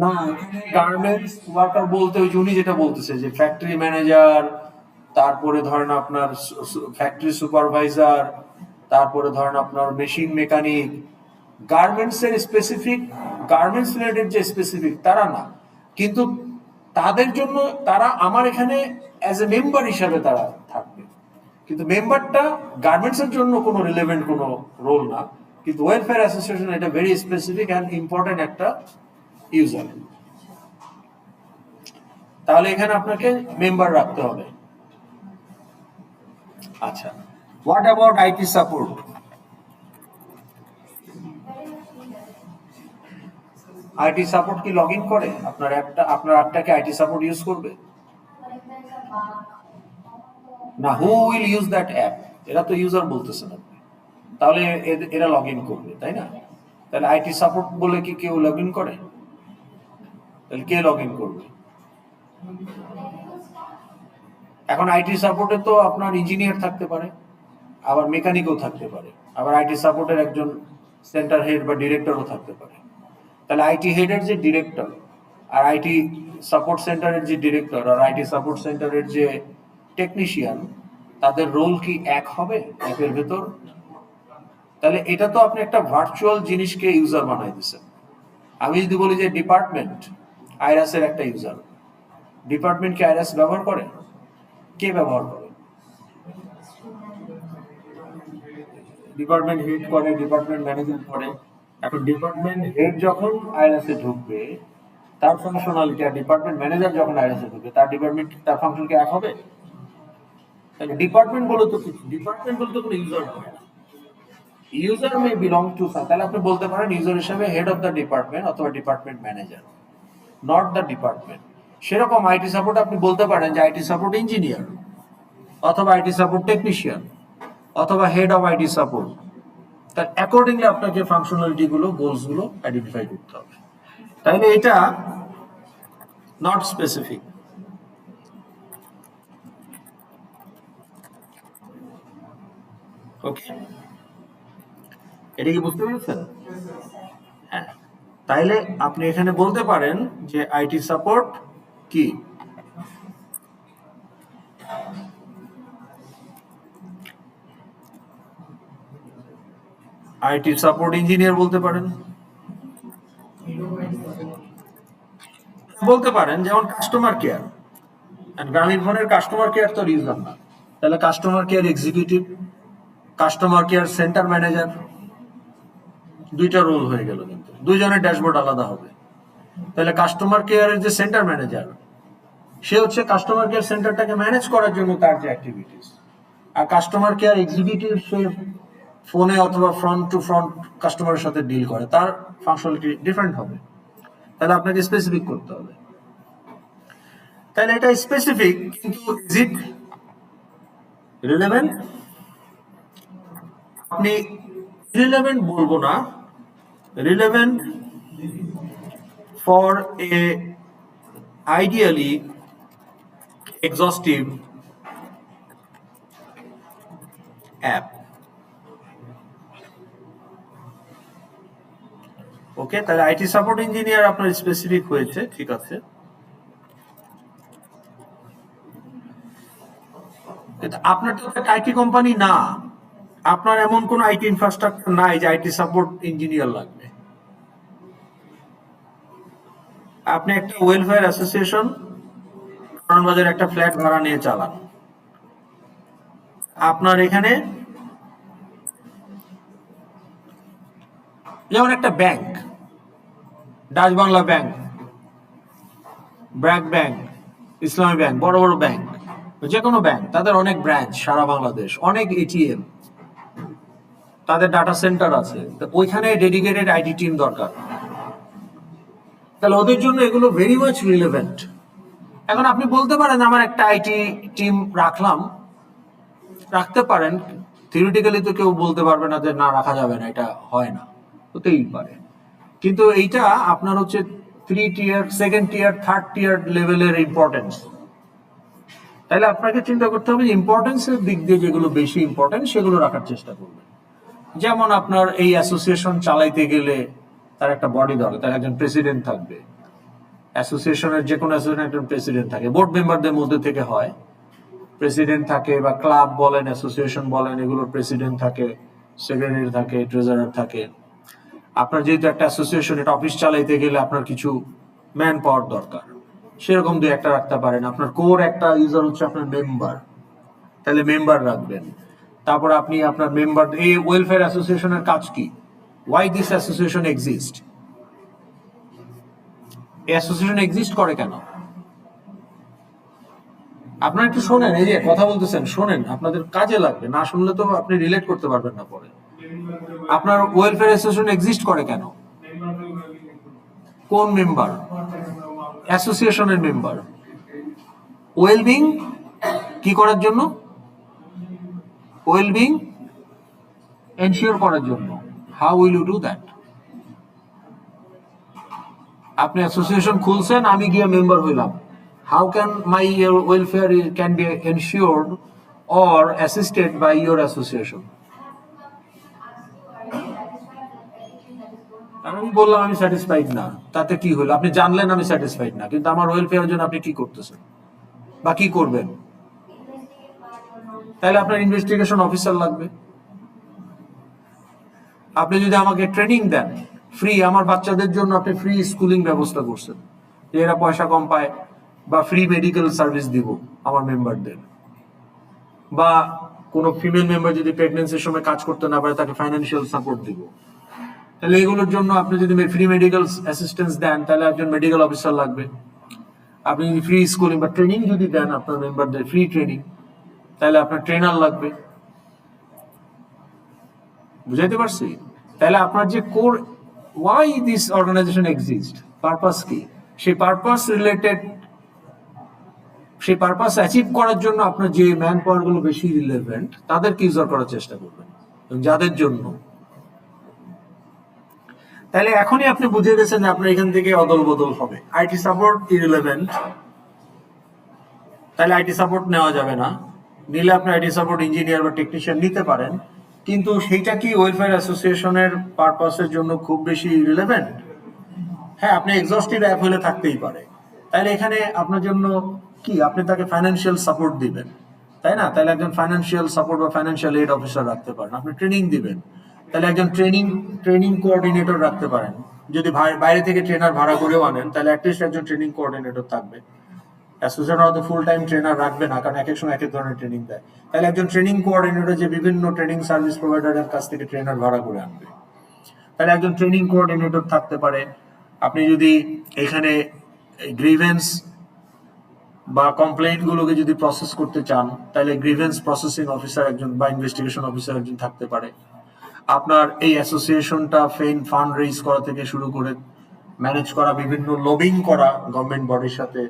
না, গার্মেন্টস ওয়ার্কার বলতে ওই উনি যেটা বলতেছে যে ফ্যাক্টরি ম্যানেজার, তারপরে ধরেন আপনার ফ্যাক্টরি সুপারভাইজার, তারপরে ধরেন আপনার মেশিন মেকানিক, গার্মেন্টস এর স্পেসিফিক, গার্মেন্টস রিলেটেড যে স্পেসিফিক তারা না, কিন্তু তাদের জন্য তারা আমার এখানে অ্যাজ এ মেম্বার হিসাবে তারা থাকবে, কিন্তু মেম্বারটা গার্মেন্টস এর জন্য কোনো রিলেভেন্ট কোনো রোল না, কিন্তু ওয়েলফেয়ার অ্যাসোসিয়েশন এটা ভেরি স্পেসিফিক অ্যান্ড ইম্পর্টেন্ট একটা ইউজার। তাহলে এখানে আপনাকে মেম্বার রাখতে হবে। আচ্ছা, what about IT support? IT support কি লগ ইন করে আপনার অ্যাপটা? আপনার অ্যাপটাকে আইটি সাপোর্ট ইউজ করবে না? Who will use that app? এরা তো ইউজার বলতেছেন আপনি, তাহলে এরা লগ ইন করবে, তাই না? তাহলে আইটি সাপোর্ট বলে কি কেউ লগ ইন করে? তাহলে কে লগ ইন করবে? এখন আইটি সাপোর্টে তো আপনার ইঞ্জিনিয়ার থাকতে পারে, আবার মেকানিকও থাকতে পারে, আবার আইটি সাপোর্টের একজন সেন্টার হেড বা ডিরেক্টরও থাকতে পারে। তাহলে আইটি হেডের যে ডিরেক্টর আর আইটি সাপোর্ট সেন্টারের যে ডিরেক্টর আর আইটি সাপোর্ট সেন্টারের যে টেকনিশিয়ান, তাদের রোল কি এক হবে অ্যাপের ভেতর? তাহলে এটা তো আপনি একটা ভার্চুয়াল জিনিসকে ইউজার বানাই দিচ্ছেন। আমি যদি বলি যে ডিপার্টমেন্ট আইরাসের একটা ইউজার, ডিপার্টমেন্ট কি আইরাস ব্যবহার করে? কে ব্যবহার করে? ডিপার্টমেন্ট হেড করে, ডিপার্টমেন্ট ম্যানেজার করে। এখন ডিপার্টমেন্ট হেড যখন আইরাসে ঢুকবে তার ফাংশনালিটি, আর ডিপার্টমেন্ট ম্যানেজার যখন আইরাসে ঢুকবে তার ডিপার্টমেন্ট, তার ফাংশন কি এক হবে? তাহলে ডিপার্টমেন্ট বলে তো কিছু, ডিপার্টমেন্ট বলতে কোনো ইউজার হয় না। ইউজার মে বিলং টু, তাহলে আপনি বলতে পারেন ইউজার হিসেবে হেড অফ দ্য ডিপার্টমেন্ট অথবা department manager, not the department. সেরকম আইটি সাপোর্ট আপনি বলতে পারেন যে আইটি সাপোর্ট ইঞ্জিনিয়ার অথবা আইটি সাপোর্ট টেকনিশিয়ান অথবা হেড অফ আইটি সাপোর্ট। তার অ্যাকর্ডিংলি আপনাকে ফাংশনালিটি গুলো, গোলস গুলো আইডেন্টিফাই করতে হবে। তাইলে এটা নট স্পেসিফিক। ওকে, এটা কি বুঝতে পেরেছেন? হ্যাঁ, তাইলে আপনি এখানে বলতে পারেন যে আইটি সাপোর্ট কি? আইটি সাপোর্ট ইঞ্জিনিয়ার বলতে পারেন, বলতে পারেন যেমন কাস্টমার কেয়ার। গ্রামীণ ফোনের কাস্টমার কেয়ার তো ইউজার না, তাহলে customer care executive, customer care centre manager, দুইটা রোল হয়ে গেল, কিন্তু দুইজনের ড্যাশবোর্ড আলাদা হবে। তাহলে কাস্টমার কেয়ারের যে সেন্টার ম্যানেজার, সে হচ্ছে কাস্টমার কেয়ার সেন্টারটাকে ম্যানেজ করার জন্য তার যে অ্যাক্টিভিটিস। আর কাস্টমার কেয়ার এক্সিকিউটিভ সে ফোনে অথবা ফ্রন্ট টু ফ্রন্ট কাস্টমারের সাথে ডিল করে, তার ফাংশনালিটি ডিফারেন্ট হবে। তাহলে আপনাকে স্পেসিফিক করতে হবে। তাহলে এটা স্পেসিফিক, কিন্তু ইজ ইট রিলেভেন্ট? আপনি রিলেভেন্ট বলবো না, relevant for a ideally exhaustive app. Okay, তাহলে আইটি সাপোর্ট ইঞ্জিনিয়ার আপনার স্পেসিফিক হয়েছে, ঠিক আছে। আপনার তো একটা আইটি কোম্পানি না, আপনার এমন কোন আইটি ইনফ্রাস্ট্রাকচার নাই যে আইটি সাপোর্ট ইঞ্জিনিয়ার লাগবে। আপনি একটা ওয়েলফেয়ার অ্যাসোসিয়েশন বাজারে একটা ফ্ল্যাট ভাড়া নিয়ে চালান। আপনার এখানে যেমন একটা bank, Dutch Bangla bank, BRAC bank, ইসলামী ব্যাংক, বড় বড় ব্যাংক, যে কোনো ব্যাংক, তাদের অনেক ব্রাঞ্চ সারা বাংলাদেশ, অনেক এটিএম, তাদের ডাটা সেন্টার আছে, ওইখানে ডেডিকেটেড আইটি টিম দরকার। তাহলে ওদের জন্য এগুলো ভেরি মাচ রিলেভেন্ট। এখন আপনি বলতে পারেন আমার একটা আইটি টিম রাখলাম, রাখতে পারেন, থিওরিটিক্যালি তো কেউ বলতে পারবে না যে না রাখা যাবে না, এটা হয় না, হতেই পারে। কিন্তু এইটা আপনার হচ্ছে 3 টিয়ার, 2nd টিয়ার, 3rd টিয়ার লেভেলের ইম্পর্টেন্স। তাহলে আপনাকে চিন্তা করতে হবে ইম্পর্টেন্সের দিক দিয়ে যেগুলো বেশি ইম্পর্টেন্ট সেগুলো রাখার চেষ্টা করবেন। যেমন আপনার এই অ্যাসোসিয়েশন চালাইতে গেলে তার একটা বডি দরকার, তার একজন প্রেসিডেন্ট থাকবে। অ্যাসোসিয়েশনের যে কোনো অ্যাসোসিয়েশন একজন প্রেসিডেন্ট থাকে, বোর্ড মেম্বারদের মধ্যে থেকে হয়, প্রেসিডেন্ট থাকে, বা ক্লাব বলেন, অ্যাসোসিয়েশন বলেন, এগুলোর প্রেসিডেন্ট থাকে, সেক্রেটারি থাকে, ট্রেজারার থাকে। আপনার যেহেতু একটা অ্যাসোসিয়েশন, এটা অফিস চালাইতে গেলে আপনার কিছু ম্যান পাওয়ার দরকার, সেরকম দুই একটা রাখতে পারেন। আপনার কোর একটা ইউজার হচ্ছে আপনার মেম্বার, তাহলে মেম্বার রাখবেন। তারপর আপনি আপনার মেম্বার, এই ওয়েলফেয়ার অ্যাসোসিয়েশনের কাজ কি, ওয়াই দিস অ্যাসোসিয়েশন এক্সিস্ট, এই অ্যাসোসিয়েশন এক্সিস্ট করে কেন। আপনারা একটু শোনেন, এই যে কথা বলতেছেন শোনেন, আপনাদের কাজে লাগবে, না শুনলে তো আপনি রিলেট করতে পারবেন না পরে। আপনার ওয়েলফেয়ার অ্যাসোসিয়েশন এক্সিস্ট করে কেন, কোন মেম্বার, অ্যাসোসিয়েশনের মেম্বার, ওয়েলবিং কি করার জন্য, ওয়েলবিং এনশিওর করার জন্য। How will you do that? আপনি অ্যাসোসিয়েশন খুলছেন, আমি গিয়ে মেম্বার হইলাম, how can my welfare can be ensured or assisted by your association? আমি বললাম আমি স্যাটিসফাইড না, তাতে কি হলো? আপনি জানলেন আমি স্যাটিসফাইড না, কিন্তু আমার ওয়েলফেয়ারের জন্য আপনি কি করতেছেন বা কি করবেন? তাহলে আপনার ইনভেস্টিগেশন অফিসার লাগবে। আপনি যদি আমাকে ট্রেনিং দেন ফ্রি, আমার বাচ্চাদের জন্য আপনি ফ্রি স্কুলিং ব্যবস্থা করছেন, যে এরা পয়সা কম পায়, বা ফ্রি মেডিকেল সার্ভিস দিব আমার মেম্বারদের, বা কোনো ফিমেল মেম্বার যদি প্রেগনেন্সির সময় কাজ করতে না পারে তাকে ফাইন্যান্সিয়াল সাপোর্ট দিব। তাহলে এগুলোর জন্য আপনি যদি ফ্রি মেডিকেল অ্যাসিস্ট্যান্স দেন, তাহলে একজন মেডিকেল অফিসার লাগবে। আপনি যদি ফ্রি স্কুলিং বা ট্রেনিং যদি দেন আপনার মেম্বারদের, ফ্রি ট্রেনিং, তাহলে আপনার ট্রেনার লাগবে। বুঝাইতে পারছি? তাহলে আপনার যে core, why this organization exist, purpose কি, সেই পারপাস রিলেটেড, সেই পারপাস অ্যাচিভ করার জন্য আপনার যে ম্যান পাওয়ার গুলো বেশি রিলেভেন্ট তাদেরকে ইউজার করার চেষ্টা করবেন, যাদের জন্য। তাহলে এখনই আপনি বুঝে গেছেন যে আপনার এখান থেকে অদল বদল হবে। আইটি সাপোর্ট ইরিলেভেন্ট, তাহলে আইটি সাপোর্ট নেওয়া যাবে না। নিলে আপনি আইটি সাপোর্ট ইঞ্জিনিয়ার বা টেকনিশিয়ান নিতে পারেন, কিন্তু সেইটা কি ওয়েলফেয়ার অ্যাসোসিয়েশনের পারপাসের জন্য খুব বেশি রিলেভেন্ট? হ্যাঁ, আপনি এক্সস্টিভ অ্যাপ হলে থাকতেই পারে। তাহলে এখানে আপনার জন্য কি, আপনি তাকে ফাইন্যান্সিয়াল সাপোর্ট দিবেন, তাই না? তাহলে একজন ফাইন্যান্সিয়াল সাপোর্ট বা ফাইন্যান্সিয়াল এইড অফিসার রাখতে পারেন। আপনি ট্রেনিং দিবেন, তাহলে একজন ট্রেনিং কোঅর্ডিনেটর রাখতে পারেন। যদি বাইরে থেকে ট্রেনার ভাড়া করেও আনেন, তাহলে অ্যাটলিস্ট একজন ট্রেনিং কোঅর্ডিনেটর থাকবে। অ্যাসোসিয়েশন হয়তো ফুল টাইম ট্রেনার রাখবে না, কারণ এক এক সময় এক এক ধরনের ট্রেনিং দেয়। তাহলে একজন ট্রেনিং কোঅর্ডিনেটর যে বিভিন্ন ট্রেনিং সার্ভিস প্রোভাইডারের কাছ থেকে ট্রেনার ভাড়া করে আনবে, তাহলে একজন ট্রেনিং কোঅর্ডিনেটর থাকতে পারে। আপনি যদি এখানে গ্রিভেন্স বা কমপ্লেইন গুলোকে যদি প্রসেস করতে চান, তাহলে গ্রিভেন্স প্রসেসিং অফিসার একজন বা ইনভেস্টিগেশন অফিসার একজন থাকতে পারে। আপনার এই অ্যাসোসিয়েশনটা ফান্ড রেইজ করা থেকে শুরু করে ম্যানেজ করা, বিভিন্ন লবিং করা গভর্নমেন্ট বডির সাথে,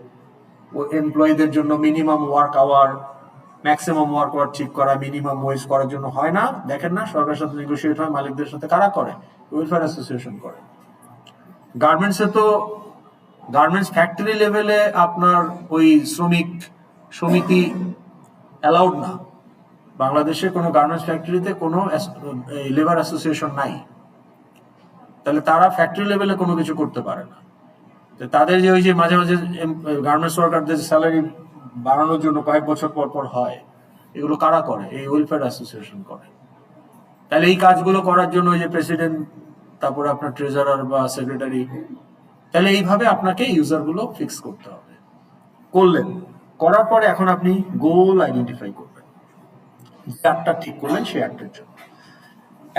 ও এমপ্লয়ীদের জন্য minimum work hour, maximum work hour ঠিক করা, মিনিমাম ওয়েজ করার জন্য হয় না, দেখেন না সরকারের সাথে নেগোসিয়েট হয়, মালিকদের সাথে কারা করে? ওয়েলফেয়ার অ্যাসোসিয়েশন করে। গার্মেন্টসে তো গার্মেন্টস ফ্যাক্টরি লেভেলে আপনার ওই শ্রমিক সমিতি অ্যালাউড না। বাংলাদেশে কোনো গার্মেন্টস ফ্যাক্টরিতে কোনো লেবার অ্যাসোসিয়েশন নাই, তাহলে তারা ফ্যাক্টরি লেভেলে কোনো কিছু করতে পারে না। তাদের যে ওই যে মাঝে মাঝে গার্মেন্টস ওয়ার্কারদের স্যালারি বাড়ানোর জন্য কয়েক বছর পর পর হয়, এগুলো কারা করে? এই ওয়েলফেয়ার অ্যাসোসিয়েশন করে। তাহলে এই কাজগুলো করার জন্য ওই যে প্রেসিডেন্ট, তারপরে আপনার ট্রেজারার বা সেক্রেটারি, তাহলে এইভাবে আপনাকে ইউজারগুলো ফিক্স করতে হবে। করলেন, করার পরে এখন আপনি গোল আইডেন্টিফাই করবেন, যে আটটা ঠিক করলেন সেই আটটার জন্য।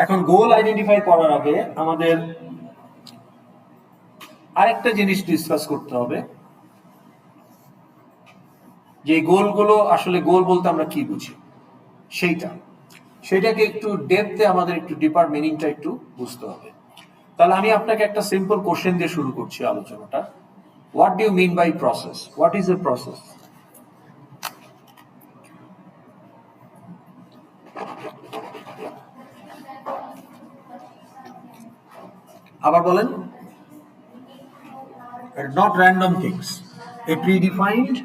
এখন গোল আইডেন্টিফাই করার আগে আমাদের আরেকটা জিনিস ডিসকাস করতে হবে, যে গোলগুলো আসলে গোল বলতে আমরা কি বুঝি, সেটাকে একটু ডেপথে আমাদের একটু ডিপার মিনিংটা একটু বুঝতে হবে। তাহলে আমি আপনাকে একটা সিম্পল কোশ্চেন দিয়ে শুরু করছি আলোচনাটা। What do you mean by process? What is a process? আবার বলেন। Not random things, a predefined,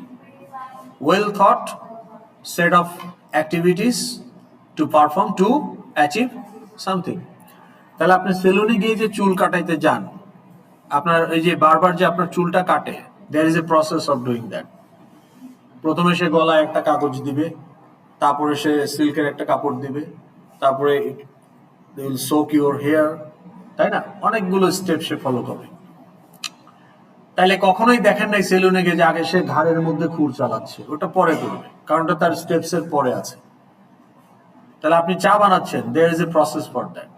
well thought set of activities to perform to achieve something. তাহলে আপনি সেলুনে গিয়ে যে চুল কাটাইতে যান, আপনার এই যে বারবার যে আপনার চুলটা কাটে, there is a process of doing that. প্রথমে সে গলায় একটা কাগজ দিবে, তারপরে সে সিল্কের একটা কাপড় দিবে, তারপরে they will soak your hair, তাই না? অনেকগুলো স্টেপ সে ফলো করে। তাইলে কখনোই দেখেন নাই সেলুনে গিয়ে যে আগে সে ঘাড়ের মধ্যে খুর চালাচ্ছে, ওটা পরে করবে, কারণটা তার স্টেপস এর পরে আছে। তাহলে আপনি চা বানাচ্ছেন, there is a process for that.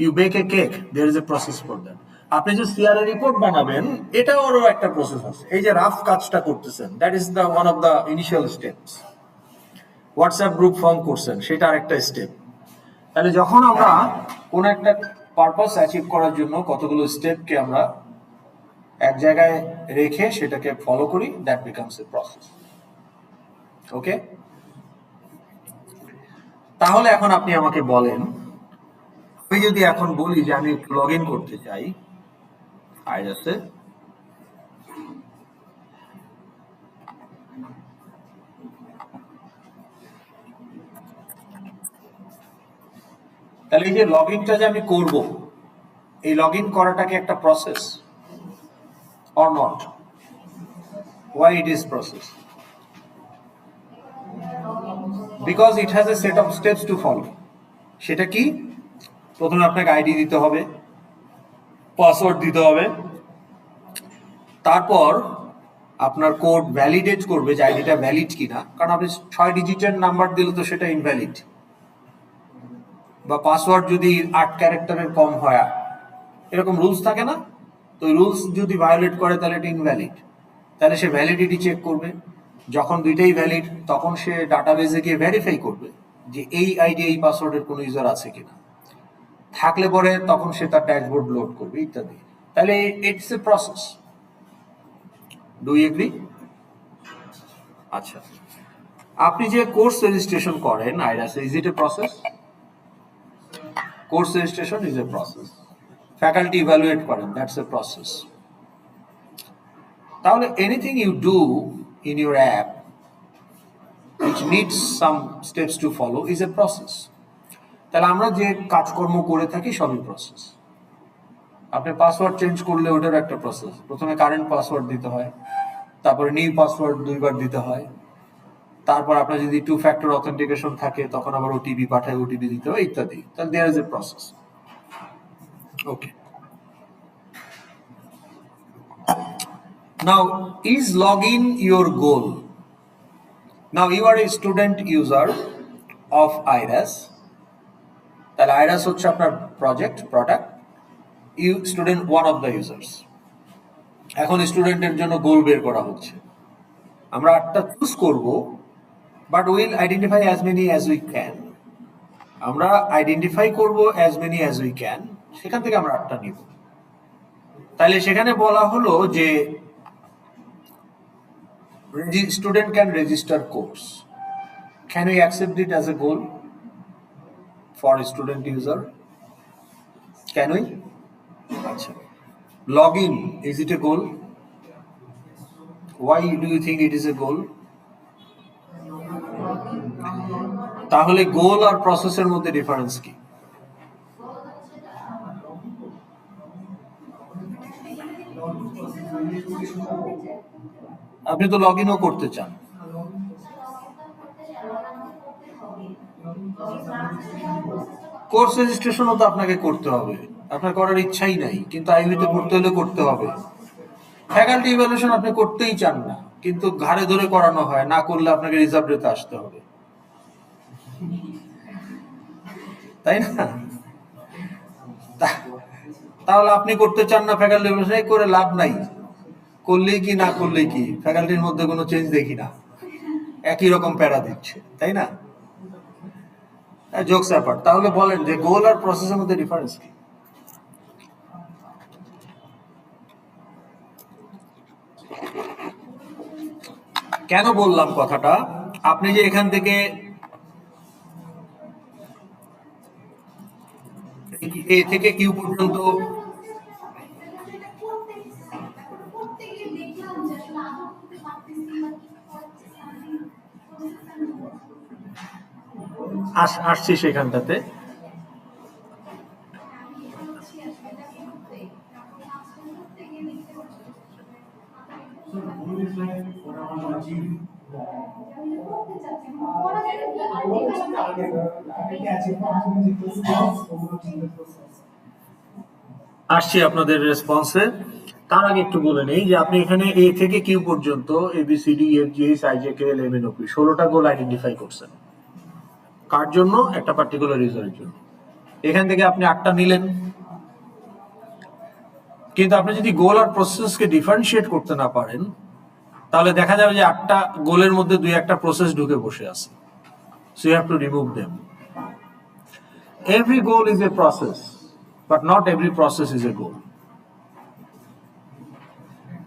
You bake a cake, there is a process for that. আপনি যে সিআরএ রিপোর্ট বানাবেন, এটারও একটা প্রসেস আছে। এই যে রাফ কাজটা করতেছেন, that is the one of the initial steps. WhatsApp group form করছেন, সেটা আরেকটা স্টেপ। তাহলে যখন আমরা কোন একটা পারপাস অ্যাচিভ করার জন্য কতগুলো স্টেপকে আমরা এক জায়গায় রেখে সেটাকে ফলো করি, দ্যাট বিকামস এ প্রসেস। ওকে, তাহলে এখন আপনি আমাকে বলেন, আমি যদি এখন বলি যে আমি লগ ইন করতে চাই আইরাসে, তাহলে এই যে লগ ইনটা যে আমি করব, এই লগ ইন করাটা কি একটা process or not? Why it is process? Because it has a set of steps to follow. সেটা কি? প্রথমে আপনাকে আইডি দিতে হবে, পাসওয়ার্ড দিতে হবে, তারপর আপনার কোড ভ্যালিডেট করবে যে আইডিটা ভ্যালিড কিনা, কারণ আপনি 6 ডিজিটের নাম্বার দিলে তো সেটা ইনভ্যালিড, বা পাসওয়ার্ড যদি 8 ক্যারেক্টারের কম হয়, এরকম রুলস থাকে না? তো রুলস যদি ভায়োলেট করে তাহলে এটা ইনভ্যালিড। তাহলে সে ভ্যালিডিটি চেক করবে, যখন দুইটাই ভ্যালিড তখন সে ডাটাবেজে গিয়ে ভেরিফাই করবে যে এই আইডি এই পাসওয়ার্ডের কোনো ইউজার আছে কিনা, থাকলে পরে তখন সে তার ড্যাশবোর্ড লোড করবে ইত্যাদি। তাহলে it's a process. Do you agree? আচ্ছা, আপনি যে কোর্স রেজিস্ট্রেশন করেন আইরাসে, is it a process? Course registration is a process. Faculty evaluate করেন, দ্যাটস এ প্রসেস। তাহলে anything you do in your app which needs some steps to follow is a process. তাহলে আমরা যে কাজকর্ম করে থাকি সবই প্রসেস। আপনি পাসওয়ার্ড চেঞ্জ করলে ওটার একটা প্রসেস, প্রথমে কারেন্ট পাসওয়ার্ড দিতে হয়, তারপরে নিউ পাসওয়ার্ড 2বার দিতে হয়, তারপর আপনার যদি 2 ফ্যাক্টর অথেন্টিকেশন থাকে তখন আবার ওটিপি পাঠায়, ওটিপি দিতে হয় ইত্যাদি। তাহলে there is a process. Okay, now is log in your goal? Now you are a student user of IRAS. তাহলে IRAS হচ্ছে আপনার project, product, you student one of the users. এখন স্টুডেন্টের জন্য গোল বের করা হচ্ছে, আমরা 8টা চুজ করব, but will identify as many as we can. আমরা আইডেন্টিফাই করব as many as we can, সেখান থেকে আমরা 8টা নিব। তাহলে সেখানে বলা হলো যে student can register course. Can we accept it as a goal for a student user? Can we? Achha. Login, is it a goal? Why do you think it is a goal? তাহলে গোল আর প্রসেসের মধ্যে difference কি? আপনি তো log ইনও করতে চান, course রেজিস্ট্রেশনও তো আপনাকে করতে হবে, আপনার করার ইচ্ছাই নাই, কিন্তু আইভিতে পড়তে হলে করতে হবে। ফ্যাকাল্টি ইভ্যালুয়েশন আপনি করতেই চান না, কিন্তু ঘাড়ে ধরে করানো হয়, না করলে আপনাকে রিজার্ভ রেতে আসতে হবে, তাই না? তাহলে আপনি করতে চান না ফ্যাকাল্টি ইভ্যালুয়েশন, করে লাভ নাই, করলেই কি না করলেই কি, ফ্যাকাল্টির মধ্যে কোনো চেঞ্জ দেখি না, একই রকম প্যারা দিচ্ছে, তাই না? জোকস অ্যাপার্ট, তাহলে বলেন যে গোল আর প্রসেসের মধ্যে ডিফারেন্স কি? কেন বললাম কথাটা? আপনি যে এখান থেকে এ থেকে কিউ পর্যন্ত আসছি সেখানটাতে। আসছি আপনাদের রেসপন্সে। তার আগে একটু বলে নেই যে আপনি এখানে এ থেকে কিউ পর্যন্ত A B C D F G H I J K L M N O P 16টা গোল আইডেন্টিফাই করছেন, কার জন্য? একটা পার্টিকুলার ইউজারের জন্য। এখান থেকে আপনি 8টা নিলেন, কিন্তু আপনি যদি গোল আর প্রসেসকে ডিফারেন্সিয়েট করতে না পারেন, তাহলে দেখা যাবে যে 8টা গোলের মধ্যে 2-1টা প্রসেস ঢুকে বসে আছে। So you have to remove them. Every goal is a process, but not every process is a goal.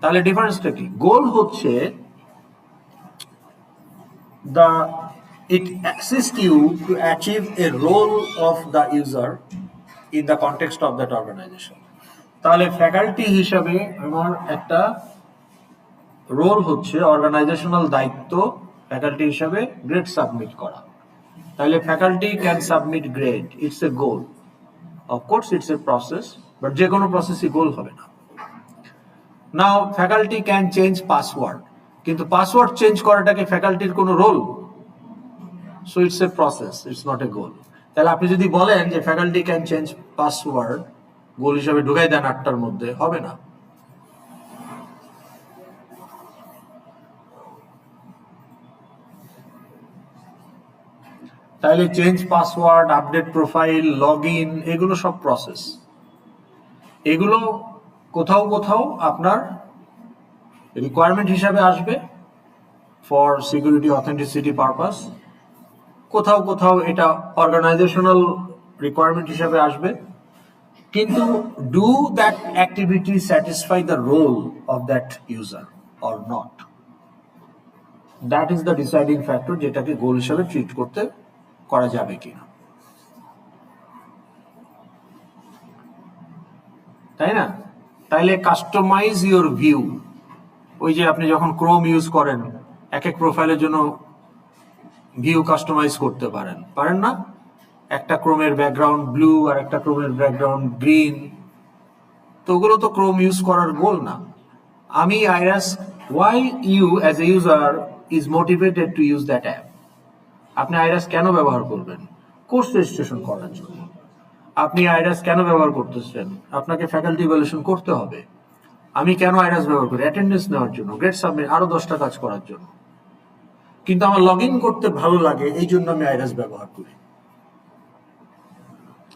তাহলে ডিফারেন্সটা কি? গোল হচ্ছে it assists you to achieve a role of the user in the context of that organization. তাহলে faculty হিসাবে আমার একটা role হচ্ছে, organisational দায়িত্ব ফ্যাকাল্টি হিসাবে গ্রেড সাবমিট করা। তাহলে faculty can submit grade, it's a goal. Of course it's a process, but যে কোনো প্রসেসই গোল হবে না। Now faculty can change password, কিন্তু পাসওয়ার্ড চেঞ্জ করাটাকে ফ্যাকাল্টির কোনো role? So it's a process, it's not a goal. তাহলে আপনি যদি বলেন যে faculty can change password, goal হিসাবে ঢুকাই দেন 8টার মধ্যে, হবে না। তাহলে change password, update profile, log in, এগুলো সব প্রসেস। এগুলো কোথাও কোথাও আপনার রিকোয়ারমেন্ট হিসাবে আসবে ফর সিকিউরিটি অথেন্টিসিটি পারপাস, কোথাও কোথাও এটা অর্গানাইজেশনাল রিকোয়ারমেন্ট হিসাবে আসবে। কিন্তু do that activity satisfy the role of that user or not, that is the deciding factor, যেটাকে গোল হিসাবে ট্রিট করতে করা যাবে কিনা, তাই না? তাইলে কাস্টমাইজ ইউর ভিউ, ওই যে আপনি যখন ক্রোম ইউজ করেন, এক এক প্রোফাইলের জন্য ভিউ কাস্টমাইজ করতে পারেন না? একটা ক্রোমের ব্যাকগ্রাউন্ড ব্লু আর একটা ক্রোমের ব্যাকগ্রাউন্ড গ্রিন, তো ওগুলো তো ক্রোম ইউজ করার গোল না। আমি IRAS, why you as a user is motivated to use that app? আপনি আইরাস কেন ব্যবহার করবেন? কোর্স রেজিস্ট্রেশন করার জন্য। আপনি আইরাস কেন ব্যবহার করতেছেন? আপনাকে ফ্যাকাল্টি ইভ্যালুয়েশন করতে হবে। আমি কেন আইরাস ব্যবহার করি? অ্যাটেন্ডেন্স নেওয়ার জন্য, গ্রেড সাবমিট, আরো 10টা কাজ করার জন্য। কিন্তু আমার লগ ইন করতে ভালো লাগে, এই জন্য আমি আইরাস ব্যবহার করি।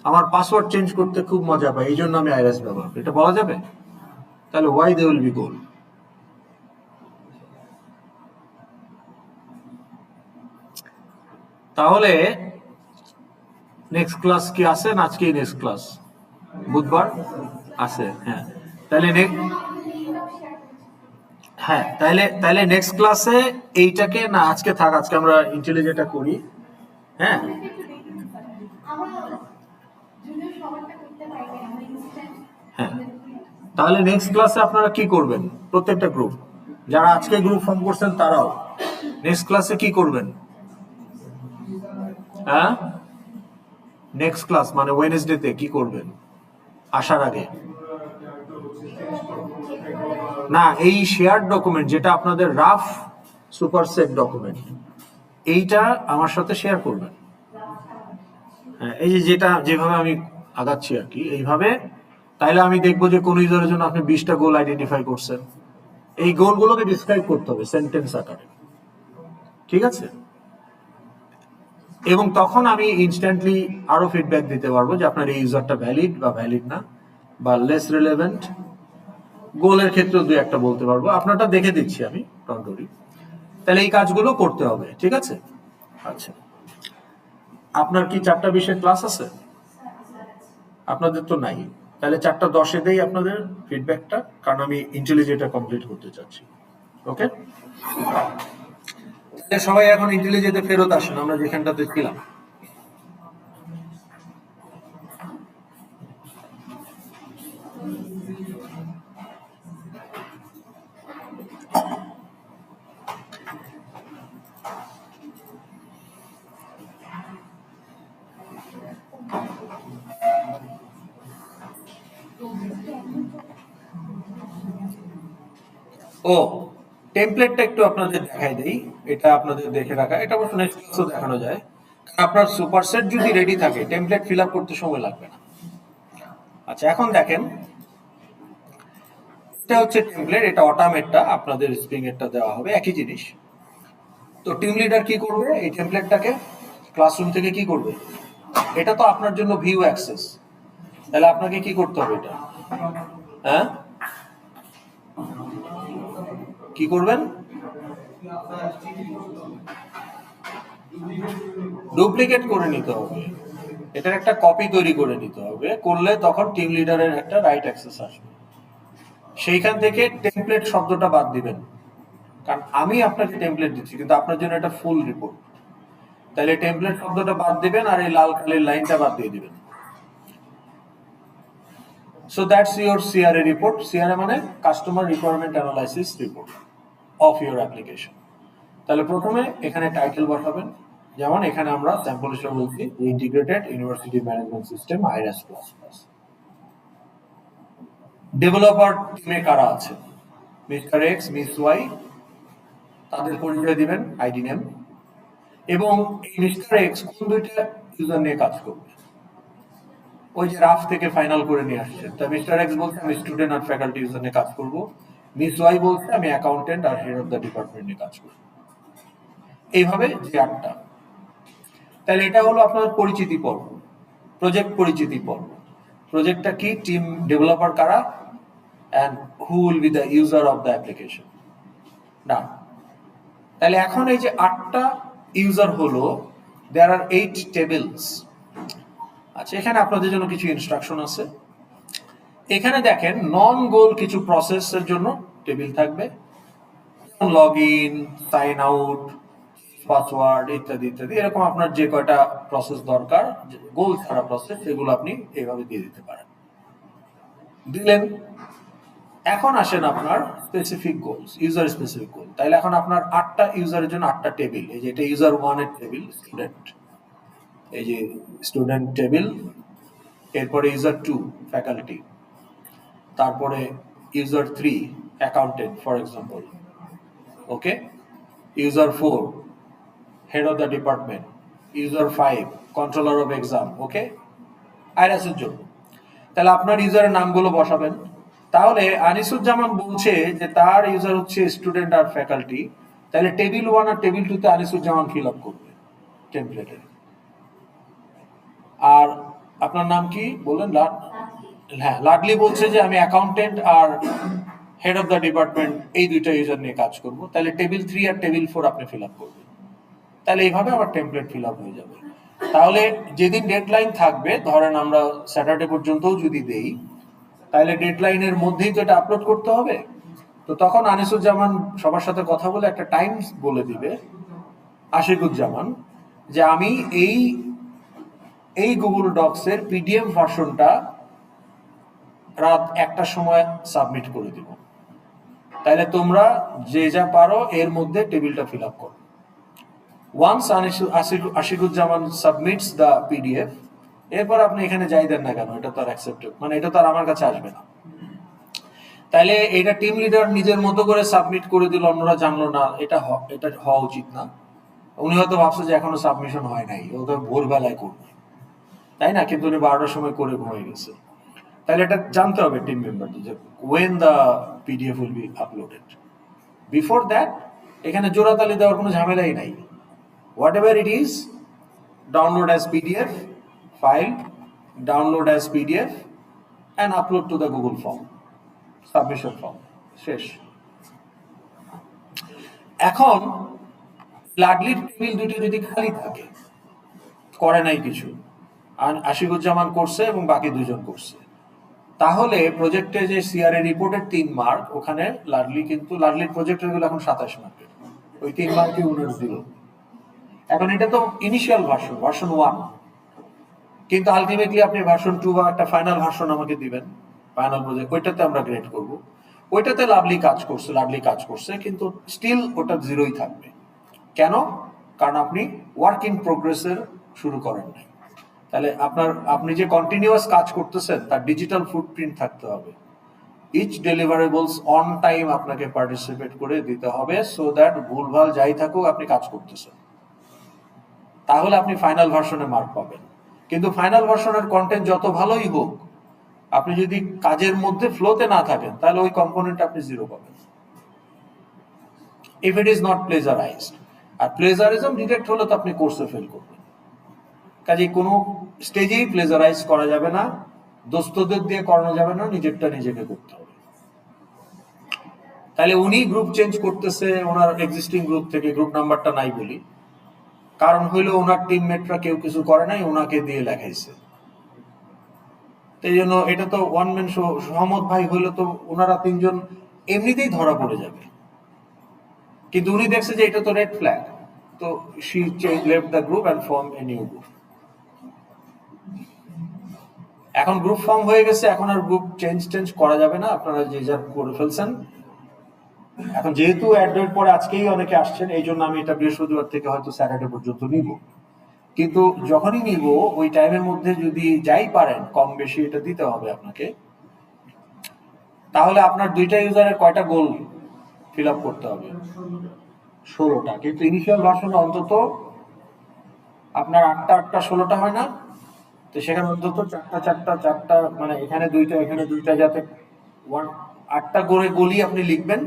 আমার পাসওয়ার্ড চেঞ্জ করতে খুব মজা পাই, এই জন্য আমি আইরাস ব্যবহার করি। এটা বলা যাবে? তাহলে why they will be goal? তাহলে নেক্সট ক্লাস কি আছে না আজকে নেক্সট ক্লাস বুধবার আছে হ্যাঁ তাহলে হ্যাঁ তাহলে তাহলে নেক্সট ক্লাসে এইটাকে না আজকে থাক আজকে আমরা ইন্টেলিজেন্টটা করি হ্যাঁ হ্যাঁ তাহলে নেক্সট ক্লাসে আপনারা কি করবেন প্রত্যেকটা গ্রুপ যারা আজকে গ্রুপ ফর্ম করছেন তারাও নেক্সট ক্লাসে কি করবেন হ্যাঁ নেক্সট ক্লাস মানে ওয়েডনেসডেতে কি করবেন আসার আগে না এই শেয়ার ডকুমেন্ট যেটা আপনাদের রাফ সুপারসেট ডকুমেন্ট এইটা আমার সাথে শেয়ার করবেন হ্যাঁ এই যে যেটা যেভাবে আমি আগাচ্ছি আর কি এইভাবে তাইলে আমি দেখবো যে কোন ইউজারের জন্য আপনি 20টা গোল আইডেন্টিফাই করছেন এই গোলগুলোকে ডিসক্রাইব করতে হবে সেন্টেন্স আকারে ঠিক আছে এবং তখন আমি ইনস্ট্যান্টলি আরো ফিডব্যাক দিতে পারবো যে আপনার এই ইউজারটা ভ্যালিড বা ভ্যালিড না বা লেস রিলেভেন্ট গোলের ক্ষেত্রে দুই একটা বলতে পারবো আপনারটা দেখে দিচ্ছি আমি টন্টরি তাহলে এই কাজগুলো করতে হবে ঠিক আছে আচ্ছা আপনার কি 4টা বিষয়ের ক্লাস আছে আপনাদের তো নাই তাহলে 4:10 দেই আপনাদের ফিডব্যাকটা কারণ আমি ইন্টেলিজেন্টটা কমপ্লিট করতে চাচ্ছি ওকে সবাই এখন ইন্টেলিজেন্টে ফেরত আসেন আমরা যেখানটাতে ছিলাম ও টেমপ্লেটটা একটু আপনাদের দেখাই দেই এটা আপনাদের দেখে রাখা এটা অবশ্য নেক্সট ক্লাসে দেখানো যায় আপনার সুপারসেট যদি রেডি থাকে টেমপ্লেট ফিল আপ করতে সময় লাগবে না আচ্ছা এখন দেখেন এটা হচ্ছে টেমপ্লেট এটা অটোমেটটা আপনাদের স্প্রিং এরটা দেওয়া হবে একই জিনিস তো টিম লিডার কি করবে এই টেমপ্লেটটাকে ক্লাসরুম থেকে কি করবে এটা তো আপনার জন্য ভিউ অ্যাক্সেস তাহলে আপনাকে কি করতে হবে এটা হ্যাঁ কি করবেন ডুপ্লিকেট করে নিতে হবে এটার একটা কপি তৈরি করে নিতে হবে করলে তখন টিম লিডারের একটা রাইট অ্যাক্সেস আসবে সেইখান থেকে টেমপ্লেট শব্দটা বাদ দিবেন কারণ আমি আপনাকে টেমপ্লেট দিচ্ছি কিন্তু আপনার জন্য এটা ফুল রিপোর্ট তাহলে টেমপ্লেট শব্দটা বাদ দিবেন আর এই লাল কালির লাইনটা বাদ দিয়ে দিবেন so that's your C R A report C R A মানে customer requirement analysis report of your application তাহলে প্রথমে এখানে টাইটেল বসাবেন যেমন এখানে আমরা স্যাম্পল হিসেবে বলছি integrated university management system IRAS plus plus developer টিমে কারা আছে মিস্টার এক্স মিস ওয়াই তাদের পরিচয় দিবেন আইডি নেম এবং এই মিস্টার এক্স কোন দুইটা ইউজার নিয়ে কাজ করবে ওই যে রাফ থেকে ফাইনাল করে নিয়ে আসছেন তা মিস্টার এক্স বলছে আমি স্টুডেন্ট আর ফ্যাকাল্টি ইউজার নিয়ে কাজ করবো মিস ওয়াই বলছে আমি অ্যাকাউন্টেন্ট আর হেড অফ দ্য ডিপার্টমেন্ট নিয়ে কাজ করবো এইভাবে যে 8টা তাহলে এটা হলো আপনার পরিচিতি পর্ব প্রজেক্ট পরিচিতি পর্ব প্রজেক্টটা কি টিম ডেভেলপার কারা and who will be the user of the application done তাহলে এখন এই যে 8টা ইউজার হলো there are 8 tables আচ্ছা এখানে আপনাদের জন্য কিছু ইনস্ট্রাকশন আছে এখানে দেখেন নন গোল কিছু প্রসেসের জন্য টেবিল থাকবে লগইন সাইন আউট পাসওয়ার্ড ইত্যাদি ইত্যাদি এরকম আপনার যে কয়টা প্রসেস দরকার গোল ছাড়া প্রসেস সেগুলো আপনি এইভাবে দিয়ে দিতে পারেন দিলেন এখন আসেন আপনার স্পেসিফিক গোলস ইউজার স্পেসিফিক গোল তাইলে এখন আপনার 8টা ইউজারের জন্য 8টা টেবিল এই যে এটা ইউজার 1 এর টেবিল স্টুডেন্ট এই যে স্টুডেন্ট টেবিল এরপরে ইউজার 2 ফ্যাকাল্টি তারপরে user 3 accountant for example okay user 4 head of the department user 5 controller of exam okay আইরাসের জন্য তাহলে আপনার ইউজারের নামগুলো বসাবেন তাহলে আনিসুজ্জামান বলছে যে তার ইউজার হচ্ছে স্টুডেন্ট আর ফ্যাকাল্টি তাহলে টেবিল 1 আর টেবিল 2 তে আনিসুজ্জামান ফিল আপ করবে টেমপ্লেটে আর আপনার নাম কি বললেন হ্যাঁ লাডলি বলছে যে আমি অ্যাকাউন্টেন্ট আর হেড অফ দ্য ডিপার্টমেন্ট, এই দুইটা ইউজার নিয়ে কাজ করব, তাহলে টেবিল 3 আর টেবিল 4 আপনি ফিল আপ করবেন। তাহলে এইভাবে আমার টেমপ্লেট ফিল আপ হয়ে যাবে। তাহলে যেদিন ডেডলাইন থাকবে, ধরেন আমরা স্যাটারডে পর্যন্তও যদি দেই, তাহলে ডেডলাইনের মধ্যেই তো এটা আপলোড করতে হবে। তো তখন আনিসুজ্জামান সবার সাথে কথা বলে একটা টাইম বলে দিবে, আশিকুজ্জামান, যে আমি এই এই গুগল ডক্সের পিডিএফ ভার্সনটা রাত 1টার সময় সাবমিট করে দিব। তাহলে তোমরা যে যা পারো এর মধ্যে টেবিলটা ফিল আপ করো। Once Ashikuzzaman submits the PDF, এরপর আপনি এখানে যাই দেন না কেন, এটা তো আর অ্যাকসেপ্টেড, মানে এটা তো আর আমার কাছে আসবে না। তাইলে এটা টিম লিডার নিজের মতো করে সাবমিট করে দিল, অন্যরা জানলো না, এটা হওয়া উচিত না। উনি হয়তো ভাবছে যে এখনো সাবমিশন হয় নাই, ও তো ভোরবেলায় করবে, তাই না? কিন্তু উনি 12টার সময় করে ঘুমিয়ে গেছে। তাহলে এটা জানতে হবে টিম মেম্বারটি যে when the PDF will be uploaded. Before that এখানে জোড়াতালি দেওয়ার কোনো ঝামেলাই নাই। Whatever it is, download as PDF file, download as PDF and upload to the Google form, submission form, শেষ। এখন লাডলির টেবিল দুটি যদি খালি থাকে, করে নাই কিছু, আর আশিকুজ্জামান করছে এবং বাকি দুজন করছে, তাহলে প্রজেক্টে যে সিআরএ রিপোর্টের 3 মার্ক, ওখানে লাডলি কিন্তু লাডলির প্রজেক্টের গুলো এখন 27 মার্কের, ওই 3 মার্কই উনার দিল। এখন এটা তো ইনিশিয়াল ভার্সন 1, কিন্তু আলটিমেটলি আপনি ভার্সন 2 বা একটা ফাইনাল ভার্সন আমাকে দিবেন, ফাইনাল প্রজেক্ট, ওইটাতে আমরা গ্রেড করব। ওইটাতে লাডলি কাজ করছে, কিন্তু স্টিল ওটা 0ই থাকবে। কেন? কারণ আপনি ওয়ার্ক ইন প্রোগ্রেসের শুরু করেন নাই। তাহলে আপনি যে কন্টিনিউয়াস কাজ করতেছেন তার ডিজিটাল ফুটপ্রিন্ট থাকতে হবে। ইচ ডেলিভারেবলস অন টাইম আপনাকে পার্টিসিপেট করে দিতে হবে, সো দ্যাট ভুলভাল যাই থাকুক আপনি কাজ করতেছেন। তাহলে আপনি ফাইনাল ভার্সনে মার্ক পাবেন। কিন্তু ফাইনাল ভার্সনের কন্টেন্ট যত ভালোই হোক, আপনি যদি কাজের মধ্যে ফ্লোতে না থাকেন, তাহলে ওই কম্পোনেন্ট আপনি 0 পাবেন, if it is not plagiarized. আর প্লেজারিজম ডিটেক্ট হলে তো আপনি কোর্সে ফেল করবেন। কাজে কোনো স্টেজেই প্লেজারাইজ করা যাবে না, দোস্তদের দিয়ে করানো যাবে না, নিজেরটা নিজেকে করতে হবে। তাহলে উনি গ্রুপ চেঞ্জ করতেছে ওনার এক্সিস্টিং গ্রুপ থেকে, গ্রুপ নাম্বারটা নাই বলি, কারণ হইলো ওনার টিমমেটরা কেউ কিছু করে নাই, ওনাকে দিয়ে লেখাইছে। এই জন্য এটা তো ওয়ান ম্যান শো। সহমত ভাই হইলো তো ওনারা 3 জন এমনিতেই ধরা পড়ে যাবে, কিন্তু উনি দেখছে যে এটা তো রেড ফ্ল্যাগ, তো she left the group and form a new group. এখন গ্রুপ ফর্ম হয়ে গেছে, এখন আর গ্রুপ চেঞ্জ করা যাবে না, আপনারা যে যা করে ফেলছেন। এখন যেহেতু অ্যাডমিট পরে আজকেই অনেকে আসছেন, এই জন্য আমি এটা বৃহস্পতিবার থেকে হয়তো স্যাটারডে পর্যন্ত নিব, কিন্তু যখনই নিব ওই টাইমের মধ্যে যদি যাই পারেন কম বেশি এটা দিতে হবে আপনাকে। তাহলে আপনার 2টা ইউজারের কয়টা গোল ফিল আপ করতে হবে? 16টা। কিন্তু ইনিশিয়াল ভার্সনে অন্তত আপনার 8টা 16টা হয় না? তো সেখানে অন্তত 4টা, মানে এখানে 2টা এখানে 2টা, যাতে 8টা করে গোলই আপনি লিখবেন।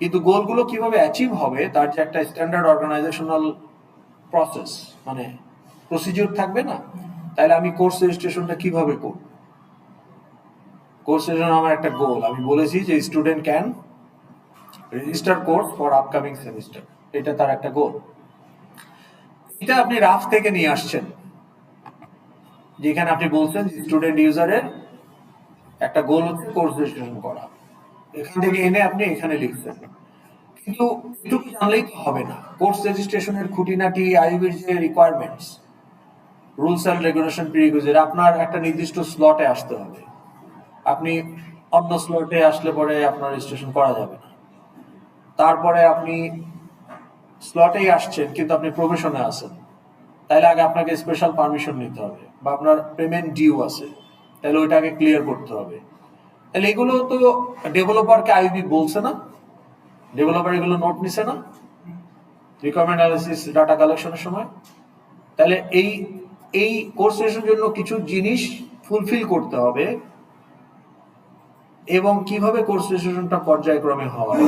কিন্তু গোলগুলো কিভাবে অ্যাচিভ হবে তার যে একটা স্ট্যান্ডার্ড অর্গানাইজেশনাল প্রসেস, মানে প্রসিডিউর থাকবে না? তাহলে আমি কোর্স রেজিস্ট্রেশনটা কিভাবে করব? কোর্স রেজিস্ট্রেশন আমার একটা গোল, আমি বলেছি যে student can register course for upcoming semester, এটা তার একটা গোল। এটা আপনি রাফ থেকে নিয়ে আসছেন, যেখানে আপনি বলছেন স্টুডেন্ট ইউজারের একটা গোল হচ্ছে কোর্স রেজিস্ট্রেশন করা, এখান থেকে এনে আপনি এখানে লিখছেন। কিন্তু এটুকু জানলেই তো হবে না, কোর্স রেজিস্ট্রেশনের খুঁটিনাটি, আইবির যে requirements, rules and regulation, prerequisite, আপনার একটা নির্দিষ্ট স্লটে আসতে হবে। আপনি অন্য স্লটে আসলে পরে আপনার রেজিস্ট্রেশন করা যাবে না। তারপরে আপনি স্লটেই আসছেন কিন্তু আপনি প্রবেশনে আছেন, তাহলে আগে আপনাকে স্পেশাল পারমিশন নিতে হবে, বা আপনার পেমেন্ট ডিউ আছে, তাহলে ওইটাকে ক্লিয়ার করতে হবে। তাহলে এগুলো তো ডেভেলপারকে আইবি বলছে না, ডেভেলপার এগুলো নোট নিছে না রিকোয়ারমেন্ট অ্যানালিসিস ডাটা কালেকশনের সময়। তাহলে এই কোর্স রেজিস্ট্রেশনের জন্য কিছু জিনিস ফুলফিল করতে হবে, এবং কিভাবে কোর্স রেজিস্ট্রেশনটা পর্যায়ক্রমে হয়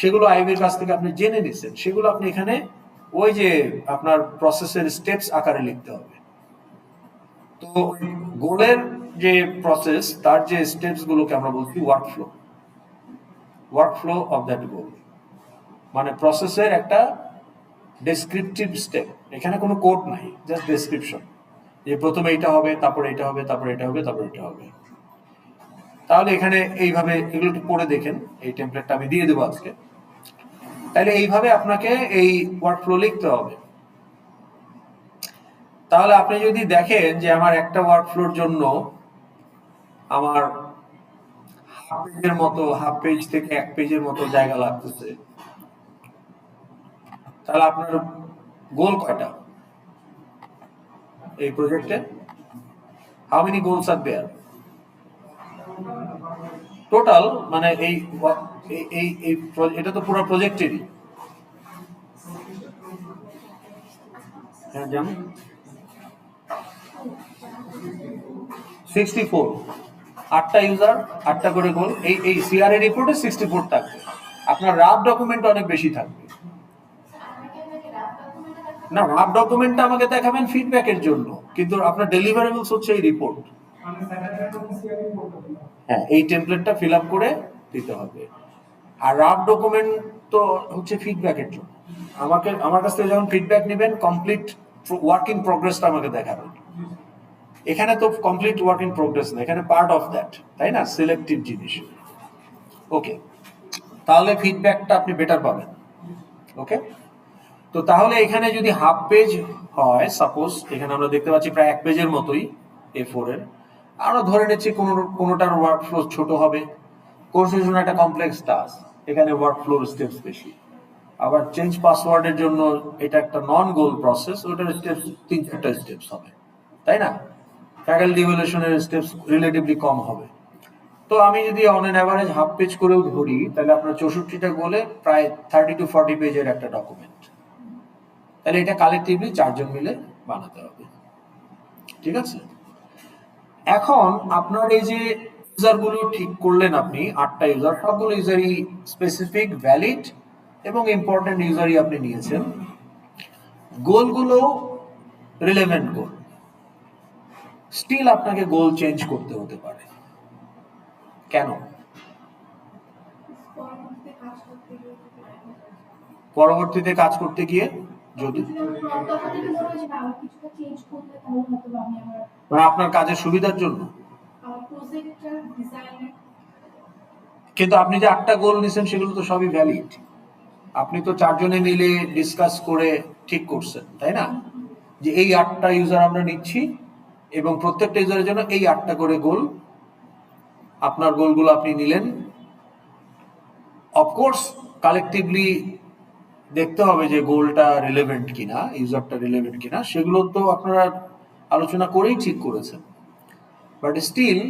সেগুলো আইবির কাছ থেকে আপনি জেনে নিছেন, সেগুলো আপনি এখানে ওই যে আপনার প্রসেসের স্টেপস আকারে লিখতে হবে। তো গোলের যে প্রসেস, তার যে স্টেপস গুলোকে আমরা বলছি ওয়ার্কফ্লো, ওয়ার্কফ্লো অফ দ্যাট গোল, মানে প্রসেসের একটা ডেসক্রিপটিভ স্টেপ। এখানে কোনো কোড নাই, জাস্ট ডেসক্রিপশন, যে প্রথমে এইটা হবে, তারপরে এটা হবে, তারপরে এটা হবে, তারপরে এটা হবে। তাহলে এখানে এইভাবে এগুলো একটু পড়ে দেখেন, এই টেমপ্লেটটা আমি দিয়ে দেবো আজকে। তাহলে এইভাবে আপনাকে এই ওয়ার্কফ্লো লিখতে হবে। তাহলে আপনি যদি দেখেন যে আমার একটা ওয়ার্কফ্লোর জন্য আমার হাফ পেজ থেকে 1 পেজের মতো জায়গা লাগতেছে, তাহলে আপনার গোল কয়টা এই প্রজেক্টে? How many goals are there total? মানে এটা তো পুরো প্রজেক্টেরই। হ্যাঁ, জান 64, 8টা ইউজার, 8টা করে গোল। এই সিআরএ রিপোর্টে 64 থাকবে। আপনার রাফ ডকুমেন্ট অনেক বেশি থাকবে। না, রাফ ডকুমেন্টটা আমাকে দেখাবেন ফিডব্যাকের জন্য, কিন্তু আপনার ডেলিভারেবলস হচ্ছে এই রিপোর্ট। হ্যাঁ, এই টেমপ্লেটটা ফিল আপ করে দিতে হবে। আর রাফ ডকুমেন্ট তো হচ্ছে ফিডব্যাকের জন্য। আমার কাছ থেকে যখন ফিডব্যাক নেবেন, কমপ্লিট ওয়ার্ক ইন প্রোগ্রেসটা আমাকে দেখাবেন। এখানে তো কমপ্লিট ওয়ার্ক ইন প্রোগ্রেস না, এখানে পার্ট অফ দ্যাট, তাই না? সিলেক্টিভ জিনিস। ওকে, তাহলে ফিডব্যাকটা আপনি বেটার পাবেন। ওকে, তো তাহলে এখানে যদি হাফ পেজ হয়, সাপোজ এখানে আমরা দেখতে পাচ্ছি প্রায় 1 পেজের মতোই A4 এর। আমরা ধরে নিচ্ছি কোনোটার ওয়ার্কফ্লো ছোট হবে, কোর্সের জন্য একটা কমপ্লেক্স টাস্ক, এখানে ওয়ার্কফ্লোর স্টেপস বেশি। আবার চেঞ্জ পাসওয়ার্ডের জন্য এটা একটা নন গোল প্রসেস, ওটার স্টেপস 3-4টা স্টেপস হবে, তাই না? ফ্যাকাল্টি ইভ্যালুয়েশনের স্টেপস রিলেটিভলি কম হবে। তো আমি যদি on an average half page করেও ধরি, তাহলে আপনার 64টা গোলে প্রায় 30 to 40 পেজের একটা ডকুমেন্ট। তাহলে এটা কালেক্টিভলি 4 জন মিলে বানাতে হবে, ঠিক আছে? এখন আপনার এই যে ইউজার গুলো ঠিক করলেন আপনি, 8টা ইউজার, সবগুলো ইউজারই স্পেসিফিক, ভ্যালিড এবং ইম্পর্টেন্ট ইউজারই আপনি নিয়েছেন। গোলগুলো রিলেভেন্ট গোল, স্টিল আপনাকে গোল চেঞ্জ করতে হতে পারে। কেন? পরবর্তীতে কাজ করতে গিয়ে যদি মানে আপনার কাজের সুবিধার জন্য, কিন্তু আপনি যে 8টা গোল নিছেন সেগুলো তো সবই ভ্যালিড। আপনি তো 4 জনে মিলে ডিসকাস করে ঠিক করছেন, তাই না? যে এই 8টা ইউজার আমরা নিচ্ছি এবং প্রত্যেকটা ইউজারের জন্য এই 8টা করে গোল। আপনার গোলগুলো আপনি নিলেন। অফকোর্স কালেকটিভলি দেখতে হবে যে গোলটা রিলেভেন্ট কিনা, ইউজারটা রিলেভেন্ট কিনা, সেগুলো তো আপনারা আলোচনা করেই ঠিক করেছেন। বাট স্টিল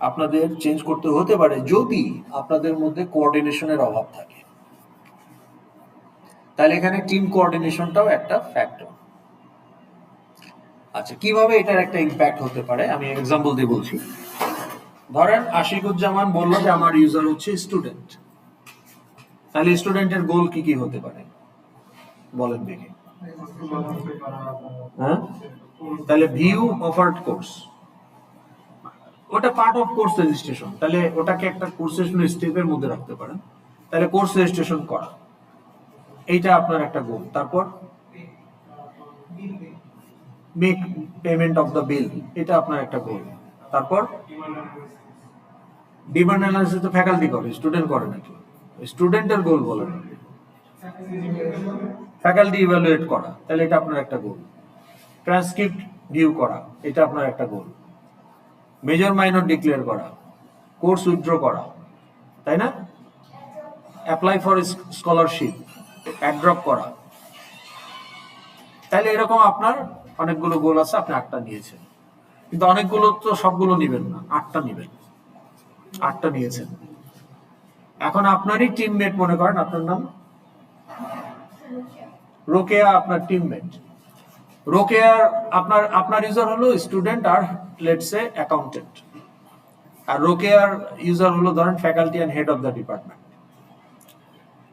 আপনাদের চেঞ্জ করতে হতে পারে যদি আপনাদের মধ্যে কোঅর্ডিনেশনের অভাব থাকে। তাহলে এখানে টিম কোঅর্ডিনেশনটাও একটা ফ্যাক্টর। আচ্ছা, কিভাবে এটার একটা ইম্প্যাক্ট হতে পারে আমি এক্সাম্পল দিয়ে বলছি। ধরেন আশিকুজ্জামান বলল যে আমার ইউজার হচ্ছে স্টুডেন্ট, তাহলে স্টুডেন্টের গোল কি কি হতে পারে বলেন দেখি। হ্যাঁ, তাহলে ভিউ অফার্ড কোর্স, ওটা পার্ট অফ কোর্স রেজিস্ট্রেশন, তাহলে ওটাকে একটা কোর্স রেজিস্ট্রেশন স্টেপের মধ্যে রাখতে পারেন। তাহলে কোর্স রেজিস্ট্রেশন করা, এইটা আপনার একটা গোল। তারপর মেক পেমেন্ট অফ দ্য বিল, এটা আপনার একটা গোল। তারপর ডিমান্ড অ্যানালিসিস তো ফ্যাকাল্টি করে, স্টুডেন্ট করে নাকি? স্টুডেন্টের গোল বলেন। ফ্যাকাল্টি ইভ্যালুয়েট করা, তাহলে এটা আপনার একটা গোল। ট্রান্সক্রিপ্ট ভিউ করা, এটা আপনার একটা গোল। মেজর মাইনর ডিক্লেয়ার করা, কোর্স উইথড্র করা, তাই না? অ্যাপ্লাই ফর স্কলারশিপ, অ্যাড্রপ করা। তাহলে এরকম আপনার অনেকগুলো গোল আছে, আপনি 8টা নিয়েছেন। কিন্তু অনেকগুলো তো সবগুলো নিবেন না, 8টা নিবেন। 8টা নিয়েছেন। এখন আপনারই টিমমেট, মনে করেন আপনার নাম রোকেয়া, আপনার টিমমেট রোকেয়ার, আপনার ইউজার হলো স্টুডেন্ট আর লেটস সে অ্যাকাউন্টেন্ট, আর রোকেয়ার ইউজার হলো ধরেন faculty and head of the department.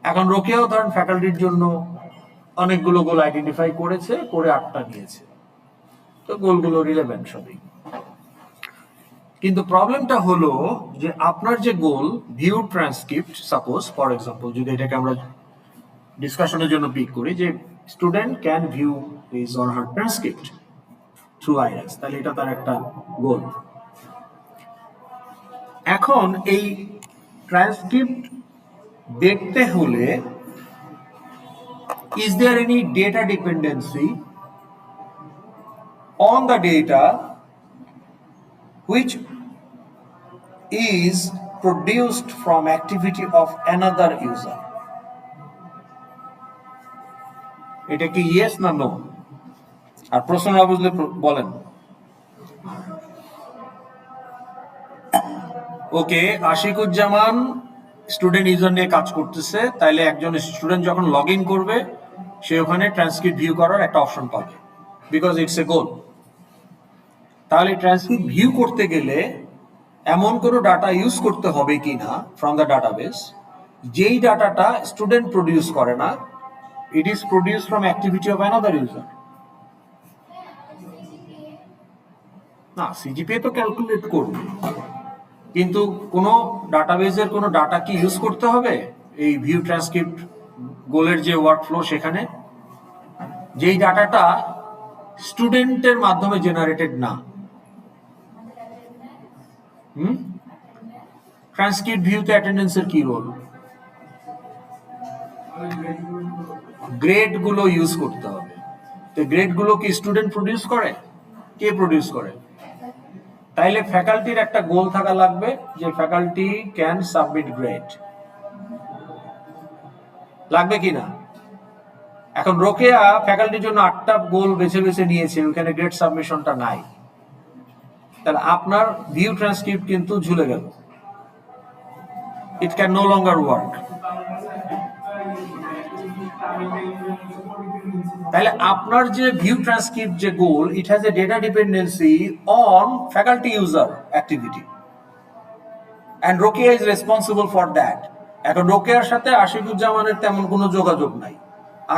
এখন রোকেয়াও ধরেন ফ্যাকাল্টির জন্য অনেকগুলো গোল আইডেন্টিফাই করেছে, করে 8টা নিয়েছে। তো গোলগুলো রিলেভেন্ট সবই। কিন্তু প্রবলেমটা হলো যে আপনার যে goal view transcript, suppose for example যদি এটাকে আমরা ডিসকাশনের জন্য পিক করি যে student can view his or her transcript through I S, তাহলে এটা তার একটা গোল। এখন এই ট্রান্সক্রিপ্ট দেখতে হলে is there any data dependency on the data which is produced from activity of another user? এটা কি yes না no? আর প্রশ্ন না বুঝলে বলেন। ওকে, আশিকুজ্জামান স্টুডেন্ট ইউজার নিয়ে কাজ করতেছে, তাইলে একজন স্টুডেন্ট যখন লগ ইন করবে সে ওখানে ট্রান্সক্রিপ্ট ভিউ করার একটা অপশন পাবে, বিকজ ইটস এ গোল। তাহলে ট্রান্সক্রিপ্ট ভিউ করতে গেলে এমন কোনো ডাটা ইউজ করতে হবে কিনা ফ্রম দ্য ডাটাবেস, যেই ডাটাটা স্টুডেন্ট প্রডিউস করে না, it is produce from activity of another user. না, সিজিপিএ তো ক্যালকুলেট করবে, কিন্তু কোনো ডাটাবেজের কোনো ডাটা কি ইউজ করতে হবে এই ভিউ ট্রান্সক্রিপ্ট গোলের যে ওয়ার্কফ্লো সেখানে, যেই ডাটাটা স্টুডেন্টের মাধ্যমে জেনারেটেড না। ট্রান্সক্রিপ্ট ভিউতে অ্যাটেন্ডেন্সের কি রোল? গ্রেড গুলো ইউজ করতে হবে। তো গ্রেড গুলো কি স্টুডেন্ট প্রডিউস করে? কে প্রডিউস করে? তাইলে ফ্যাকাল্টির একটা গোল থাকা লাগবে যে ফ্যাকাল্টি ক্যান সাবমিট গ্রেড, লাগবে কিনা? এখন রোকেয়া ফ্যাকাল্টির জন্য 8টা গোল বেছে বেছে নিয়েছে, ওখানে গ্রেড সাবমিশনটা নাই, তাহলে আপনার ভিউ ট্রান্সক্রিপ্ট কিন্তু ঝুলে গেল, it can no longer work. তাহলে আপনার যে ভিউ ট্রান্সক্রিপ্ট যে goal, it has a data dependency on faculty user activity, and Rokeya is responsible for that. এখন রোকেয়ার সাথে আশিকুজ্জামানের তেমন কোনো যোগাযোগ নাই।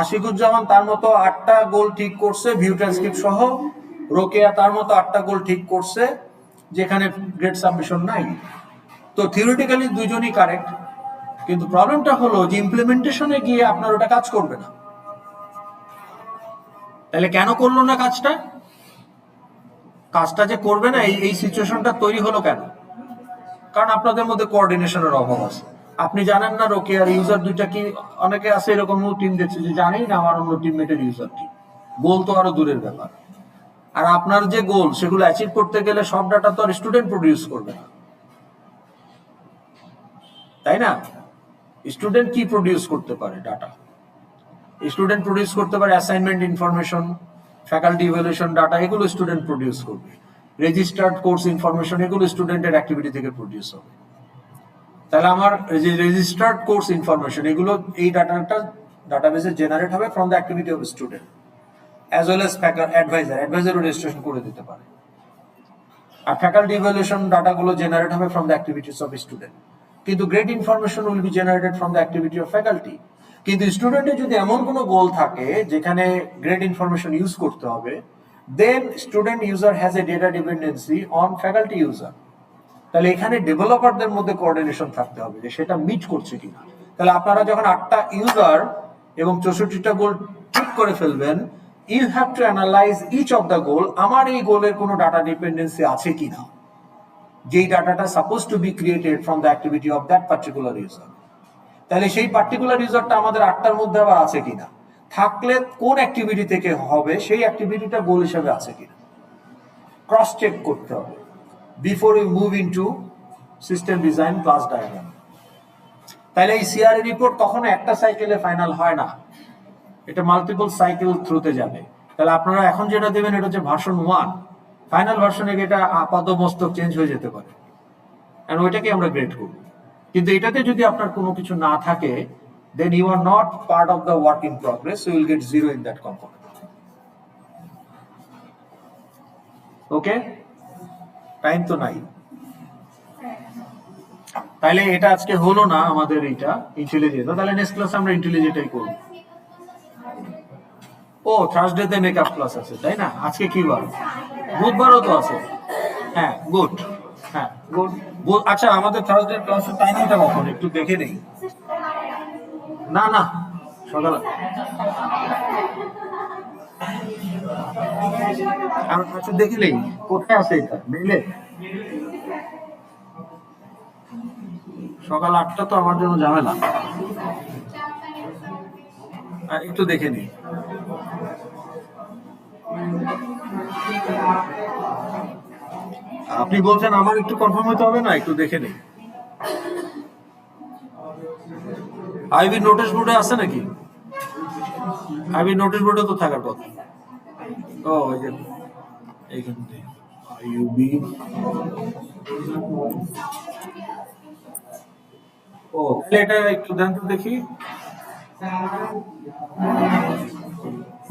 আশিকুজ্জামান তার মতো 8টা গোল ঠিক করছে ভিউ ট্রান্সক্রিপ্ট সহ, রোকেয়া তার মতো 8টা গোল ঠিক করছে যেখানে গ্রেড সাবমিশন নাই। তো থিওরিটিক্যালি দুইজনই কারেক্ট, কিন্তু প্রবলেমটা হলো যে ইমপ্লিমেন্টেশনে গিয়ে আপনার ওটা কাজ করবে না। তাহলে কেন করলো না কাজটা? কাজটা যে করবে না এই সিচুয়েশনটা তৈরি হলো কেন? কারণ আপনাদের মধ্যে কোঅর্ডিনেশনের অভাব আছে। আপনি জানেন না রোকেয়ার ইউজার দুইটা কি, অনেকে আছে এরকম টিম দেখছে যে জানেই না আমার অন্য টিমমেটের ইউজার কি, গোল তো আরো দূরের ব্যাপার। আর আপনার যে গোল সেগুলো অ্যাচিভ করতে গেলে সব ডাটা তো আর স্টুডেন্ট প্রডিউস করবে না, তাই না? স্টুডেন্ট কি প্রডিউস করতে পারে? ডাটা। স্টুডেন্ট প্রডিউস করতে পারে assignment information, faculty evaluation data, এগুলো স্টুডেন্ট প্রডিউস করবে। রেজিস্টার্ড কোর্স ইনফরমেশন, এগুলো স্টুডেন্টের অ্যাক্টিভিটি থেকে প্রডিউস হবে। তাহলে আমার যে রেজিস্টার্ড কোর্স ইনফরমেশন, এগুলো এই ডাটাটা ডাটাবেসে জেনারেট হবে from the activity of student as well as অ্যাডভাইজারও রেজিস্ট্রেশন করে দিতে পারে। আর ফ্যাকাল্টি ইভ্যালুয়েশন ডাটাগুলো জেনারেট হবে from the activities of student, কিন্তু grade information will be generated from the activity of faculty. কিন্তু স্টুডেন্টের যদি এমন কোনো গোল থাকে যেখানে গ্রেড ইনফরমেশন ইউজ করতে হবে, then student user has a data dependency on faculty user. তাহলে এখানে ডেভেলপারদের মধ্যে কোঅর্ডিনেশন থাকতে হবে যে সেটা মিট করছে কিনা। তাহলে আপনারা যখন 8টা ইউজার এবং 64টা গোল ঠিক করে ফেলবেন, you have to analyse each of the goal, আমার এই গোলের কোনো ডাটা ডিপেন্ডেন্সি আছে কিনা, যেই ডাটাটা suppose two B created from the activity of that particular user. তাহলে সেই পার্টিকুলার ইউজারটা আমাদের 8টার মধ্যে আবার আছে কিনা, থাকলে কোন অ্যাক্টিভিটি থেকে হবে সেই অ্যাক্টিভিটিটা গোল হিসেবে আছে কিনা ক্রস চেক করতে হবে before you move into system design class diagram. তাহলে এই সিআরএ রিপোর্ট কখনো একটা সাইকেলে ফাইনাল হয় না, এটা মাল্টিপল সাইকেল থ্রুতে যাবে। তাহলে আপনারা এখন যেটা দেবেন এটা হচ্ছে ভার্সন 1, ফাইনাল ভার্সনে এটা আপাত মস্তক চেঞ্জ হয়ে যেতে পারে, এন্ড ওইটাকে আমরা গ্রেড করব। কিন্তু এটাতে যদি আপনার কোনো কিছু না থাকে, then you are not part of the work in progress, so you will get 0 in that component. Okay, time তো নাই, তাহলে এটা আজকে হলো না আমাদের এটা ইন্টেলিজেন্স। তাহলে নেক্সট ক্লাসে আমরা ইন্টেলিজেন্টই করব। ও থার্সডেতে মেকআপ ক্লাস আছে তাই না? আজকে কি বার? বুধবারও তো আছে। হ্যাঁ, গুড। হ্যাঁ গুড। আচ্ছা আমাদের থার্সডে ক্লাসের টাইমিংটা কখন একটু দেখে নেই। না না, সকালে। আচ্ছা দেখে নেই কোথায় আছে এটা মেলে। সকাল 8টা তো আমার জন্য ঝামেলা। একটু দেখে নিই। আপনি বলছেন আমার একটু কনফার্ম হতে হবে না, একটু দেখে নিই। আইবি নোটিশ বোর্ডে আছে নাকি? আইবি নোটিশ বোর্ডে তো থাকার কথা। ও ওই যে এইখান থেকে আইইউবি। ও তাহলে এটা একটু দেন তো দেখি।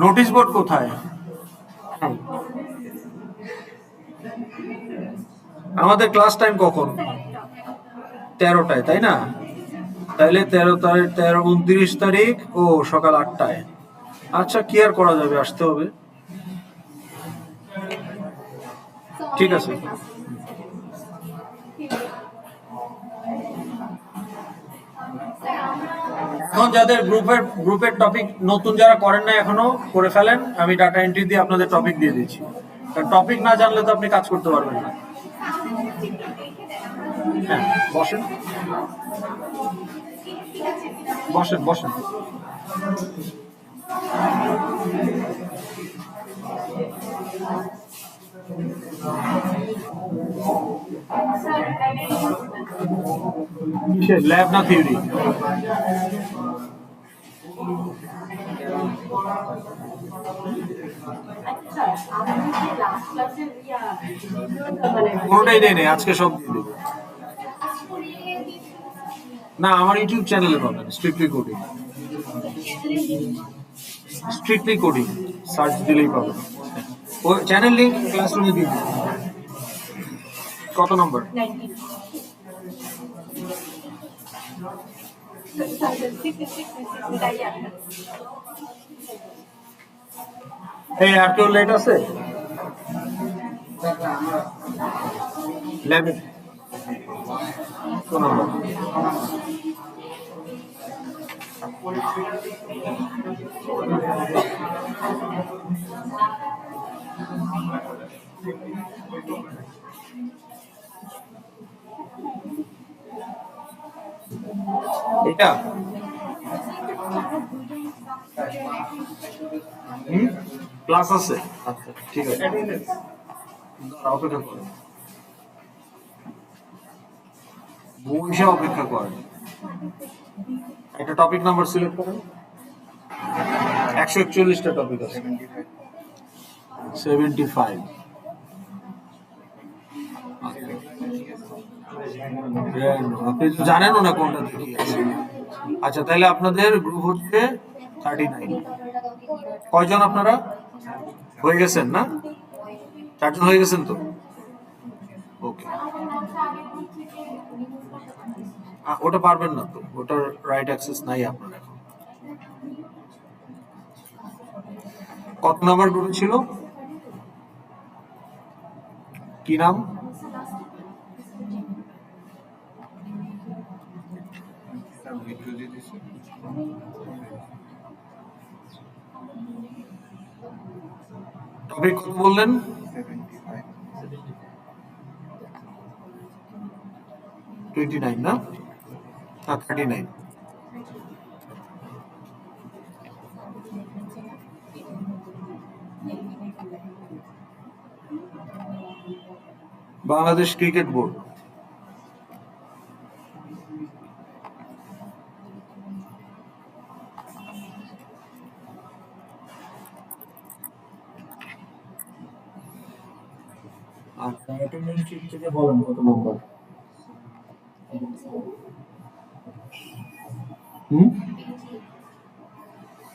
নোটিশ বোর্ড কোথায়? আমাদের ক্লাস টাইম কখন? 13টায়, তাই না? তাইলে 13 তারিখ, 29 তারিখ ও সকাল 8টায়। আচ্ছা কি আর করা যাবে, আসতে হবে। ঠিক আছে। এখন যাদের গ্রুপের টপিক নতুন যারা করেন না এখনো করে ফেলেন, আমি ডাটা এন্ট্রি দিয়ে আপনাদের টপিক দিয়ে দিচ্ছি। কারণ টপিক না জানলে তো আপনি কাজ করতে পারবেন না। হ্যাঁ বসেন বসেন বসেন। কিসের ল্যাব না থিওরি? কোনোটাই দেয় নেই, আজকে সব দিয়ে দেবো। না আমার ইউটিউব চ্যানেলে পাবেন, strictly coding. Strictly coding search দিলেই পাবেন। ওই চ্যানেল লিংক ক্লাসরুমে দিয়ে দিন। কত নম্বর? এই আর কেউ লেট আছে ল্যাবে? কত নম্বর? এটা ক্লাস আছে? আচ্ছা ঠিক আছে, অপেক্ষা করেন, বসে অপেক্ষা করেন। একটা টপিক নাম্বার সিলেক্ট করেন। 141টা টপিক আছে। 75। আপনি তো জানেনও না কোনটা কি আছে। আচ্ছা তাহলে আপনাদের গ্রুপ হচ্ছে 39। কয়জন আপনারা হয়ে গেছেন? না 4জন হয়ে গেছেন তো? ওকে। ওটা পারবেন না তো, ওটার রাইট অ্যাক্সেস নাই আপনার এখন। কত নাম্বার গ্রুপে ছিল? কি নাম? টপিক কত বললেন? 29 না? 39। Bangladesh cricket board. আচ্ছা অ্যাটেন্ডেন্স শিট থেকে বলেন কত নম্বর?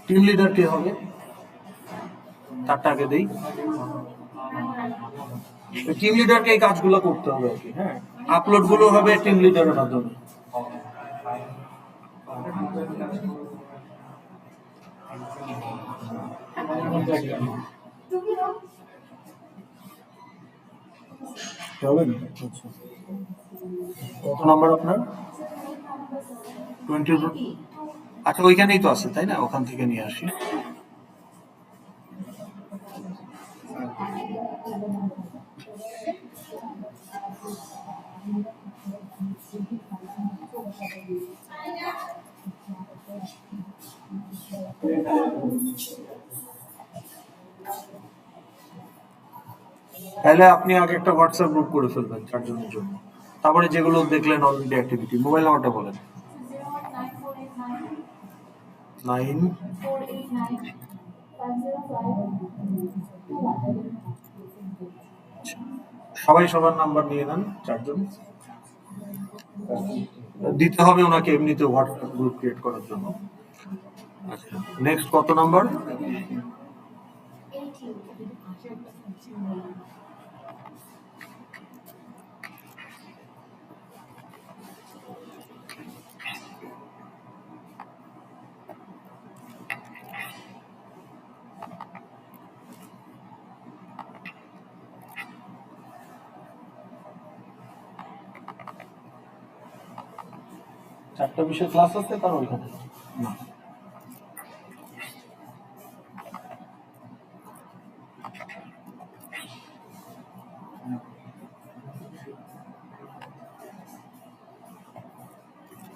টিম লিডার কে হবে? তারটা আগে দেই। টিম লিডারকে এই কাজগুলো করতে হবে আর কি। হ্যাঁ আপলোড গুলো হবে টিম লিডারের মাধ্যমে। হবে না? আচ্ছা, কত নাম্বার আপনার? 20। আচ্ছা, ওইখানেই তো আছে তাই না? ওখান থেকে নিয়ে আসি। তাহলে আপনি আগে একটা হোয়াটসঅ্যাপ গ্রুপ করে ফেলবেন 4 জনের জন্য। তারপরে যেগুলো দেখলেন অলরেডি অ্যাক্টিভিটি, মোবাইল নাম্বারটা বলেন। 9। সবাই সবার নাম্বার নিয়ে নেন, 4 জন। দিতে হবে ওনাকে এমনিতে হোয়াটসঅ্যাপ গ্রুপ ক্রিয়েট করার জন্য। আচ্ছা, নেক্সট কত নাম্বার? চারটা বিষয় ক্লাস আছে তার ওইখানে না।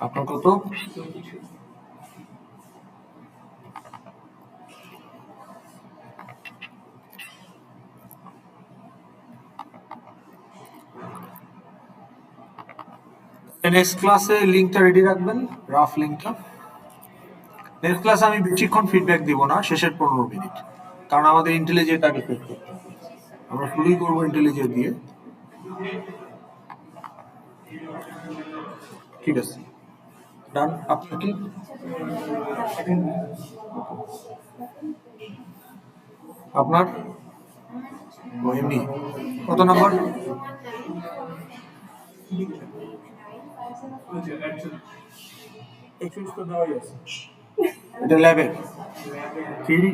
আপনার কত? নেক্সট ক্লাসে লিঙ্কটা রেডি রাখবেন, রাফ লিঙ্কটা। নেক্সট ক্লাসে আমি বেশিক্ষণ ফিডব্যাক দিব না, শেষের 15 মিনিট, কারণ আমাদের ইন্টেলিজেন্ট আগে শেষ করতে হবে। আমরা শুরুই করবো ইন্টেলিজেন্ট দিয়ে। ঠিক আছে, ডান। আপনার কি? আপনার এমনি কত নাম্বার? এটা ল্যাবে থিওরি।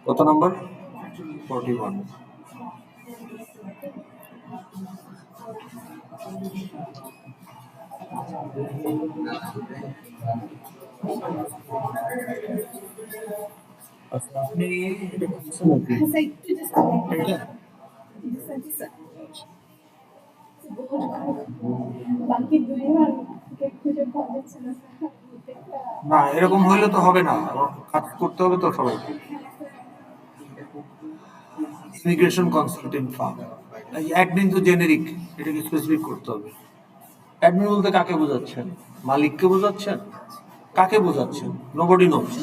কত নাম্বার? 41। আপনি এটা করছেন নাকি? এটা? না, এরকম হইলে তো হবে না, কাজ করতে হবে তো সবাইকে। ইমিগ্রেশন কনসালটেন্ট ফার্ম, অ্যাডমিন তো জেনেরিক, এটাকে স্পেসিফিক করতে হবে। অ্যাডমিন বলতে কাকে বোঝাচ্ছেন? মালিককে বোঝাচ্ছেন? কাকে বোঝাচ্ছেন? Nobody knows.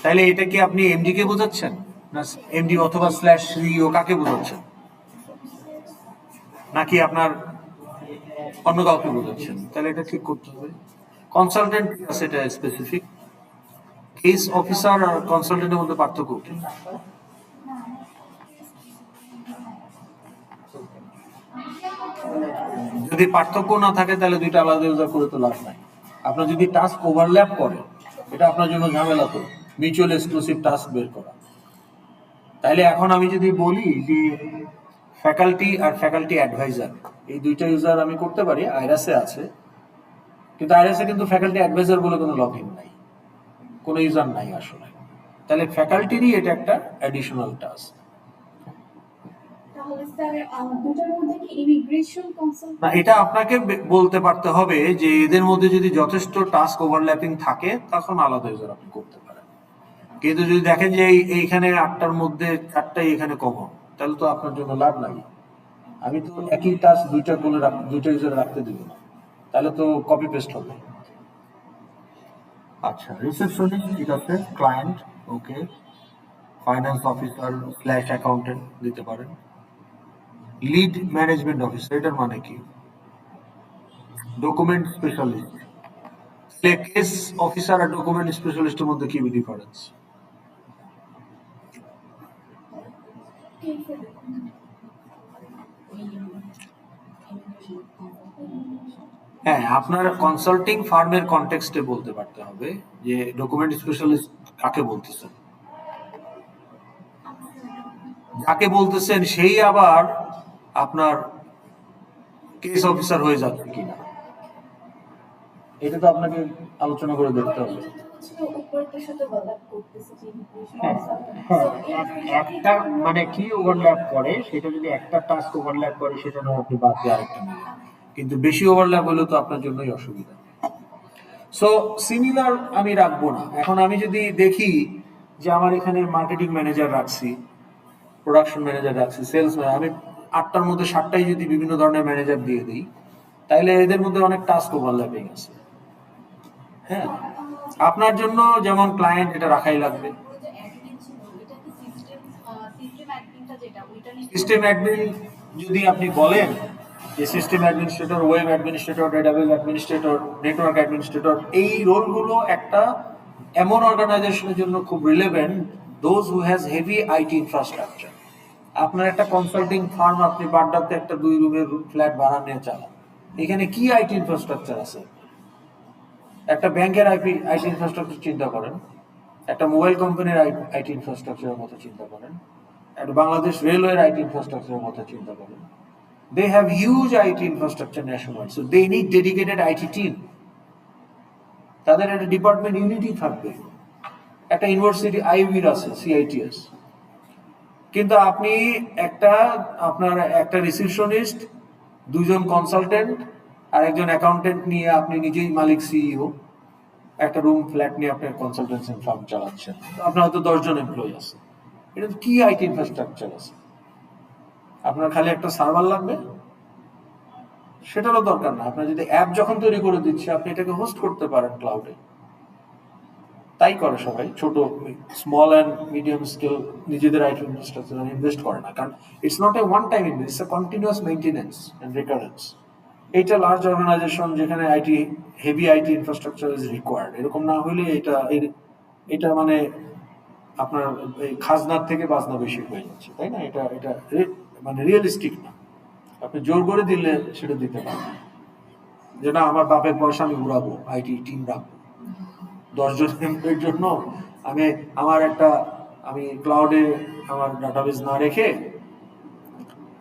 তাহলে এটা কি আপনি এমডি কে বোঝাচ্ছেন, না এমডি অথবা স্ল্যাশ সিইও, কাকে বোঝাচ্ছেন? নাকি আপনার অন্য কাউকে বোঝাচ্ছেন? তাহলে এটা ঠিক করতে হবে। কনসালটেন্ট সেটা স্পেসিফিক। কেস অফিসার আর কনসালটেন্টের মধ্যে পার্থক্য কি? যদি পার্থক্য না থাকে তাহলে দুইটা আলাদা ইউজার করে তো লাভ নাই। আপনার যদি টাস্ক ওভারল্যাপ করে, এটা আপনার জন্য ঝামেলা, তো মিউচুয়াল এক্সক্লুসিভ টাস্ক বের করা। তাইলে এখন আমি যদি বলি যে ফ্যাকাল্টি আর ফ্যাকাল্টি অ্যাডভাইজার, এই দুইটা ইউজার আমি করতে পারি, আইরাসে আছে, কিন্তু আইরাসে কিন্তু ফ্যাকাল্টি অ্যাডভাইজার বলে কোনো লগ ইন নাই, কোনো ইউজার নাই আসলে। তাহলে ফ্যাকাল্টিরই এটা একটা অ্যাডিশনাল টাস্ক। না, এটা আপনাকে বলতে পারতে হবে যে এদের মধ্যে যদি যথেষ্ট টাস্ক ওভারল্যাপিং থাকে তখন আলাদা ইউজার আপনি করতে পারেন। কিন্তু যদি দেখেন যে এইখানে 8টার মধ্যে 4টাই এখানে কমন, তাহলে তো আপনার জন্য লাভ নাই। আমি তো একই টাস্ক দুইটা ইউজার রাখতে দিব না, তাহলে তো কপি পেস্ট হবে। আচ্ছা, রিসেপশনিস্ট ঠিক আছে, ক্লায়েন্ট ওকে, ফাইন্যান্স অফিসার স্ল্যাশ অ্যাকাউন্টেন্ট দিতে পারেন। লিড ম্যানেজমেন্ট অফিসার, এটার মানে কি? Document specialist. কেস অফিসার আর ডকুমেন্ট স্পেশালিস্টের মধ্যে কি ডিফারেন্স? হ্যাঁ, আপনার কনসাল্টিং ফার্মের কনটেক্সটে বলতে পারতে হবে যে ডকুমেন্ট স্পেশালিস্ট কাকে বলতেছেন। যাকে বলতেছেন সেই আবার আপনার কেস অফিসার হয়ে যাচ্ছে কিনা, এটা তো আপনাকে আলোচনা করে দেখতে হবে। হ্যাঁ, হ্যাঁ, একটা মানে কি ওভারল্যাপ করে, সেটা যদি একটা টাস্ক ওভারল্যাপ করে সেটা নয় আপনি বাদ দিয়ে আরেকটা নেবেন, কিন্তু বেশি ওভারল্যাপ হলে তো আপনার জন্যই অসুবিধা। সো সিমিলার আমি রাখবো না। এখন আমি যদি দেখি যে আমার এখানে মার্কেটিং ম্যানেজার রাখছি, প্রোডাকশন ম্যানেজার রাখছি, সেলস ম্যানেজার, আমি 8টার মধ্যে 7টাই যদি বিভিন্ন ধরনের ম্যানেজার দিয়ে দিই, তাইলে এদের মধ্যে অনেক টাস্ক ওভারল্যাপিং আছে। হ্যাঁ, আপনার জন্য যেমন ক্লায়েন্ট এটা রাখাই লাগবে। সিস্টেম অ্যাডমিন যদি আপনি বলেন যে system administrator, web administrator, database administrator, network administrator, এই রোলগুলো একটা এমন অর্গানাইজেশনের জন্য খুব relevant those who has heavy IT infrastructure. আপনার একটা কনসাল্টিং ফার্ম, আপনি বাড্ডাতে একটা 2 রুমের ফ্ল্যাট ভাড়া নিয়ে চালান, এখানে কি আইটি ইনফ্রাস্ট্রাকচার আছে? একটা ব্যাংকের আইটি ইনফ্রাস্ট্রাকচার চিন্তা করেন, একটা মোবাইল কোম্পানির আইটি ইনফ্রাস্ট্রাকচারের মতো চিন্তা করেন, একটা বাংলাদেশ রেলওয়ের আইটি ইনফ্রাস্ট্রাকচারের মতো চিন্তা করেন। They have huge IT infrastructure nationwide, so they need dedicated IT team. তাদের একটা ডিপার্টমেন্ট ইউনিটি থাকবে, একটা ইউনিভার্সিটি আইবির আছে, সিআইটিএস। কিন্তু আপনি একটা আপনার একটা রিসিপশনিস্ট, 2জন কনসালটেন্ট আর একজন অ্যাকাউন্টেন্ট নিয়ে আপনি নিজেই মালিক, সিইও, একটা রুম ফ্ল্যাট নিয়ে আপনার কনসালটেন্সি ফার্ম চালাচ্ছেন, আপনার হয়তো 10জন এমপ্লয়ি আছে। এটা কি আইটি ইনফ্রাস্ট্রাকচার আছে? আপনার খালি একটা সার্ভার লাগবে, সেটারও দরকার না। আপনার যদি অ্যাপ যখন তৈরি করে দিচ্ছে, আপনি এটাকে হোস্ট করতে পারেন ক্লাউডে। তাই করে সবাই, ছোট স্মল অ্যান্ড মিডিয়াম স্কেল নিজেদের আইটি ইনফ্রাস্ট্রাকচার ইনভেস্ট করে না, কারণ it's not a one time invest, it's a continuous maintenance and recurrence. এইটা লার্জ অর্গানাইজেশন যেখানে heavy IT infrastructure is required, এরকম না হলে এটা মানে আপনার এই খাজনার থেকে বাজনা বেশি হয়ে যাচ্ছে, তাই না? এটা এটা মানে রিয়েলিস্টিক না। আপনি জোর করে দিলে সেটা দিতে পারবেন, যে না আমার বাপের পয়সা আমি উড়াবো, আইটি টিম রাখবো 10জন এমপ্লয়ির জন্য, আমি আমি ক্লাউডে আমার ডাটাবেস না রেখে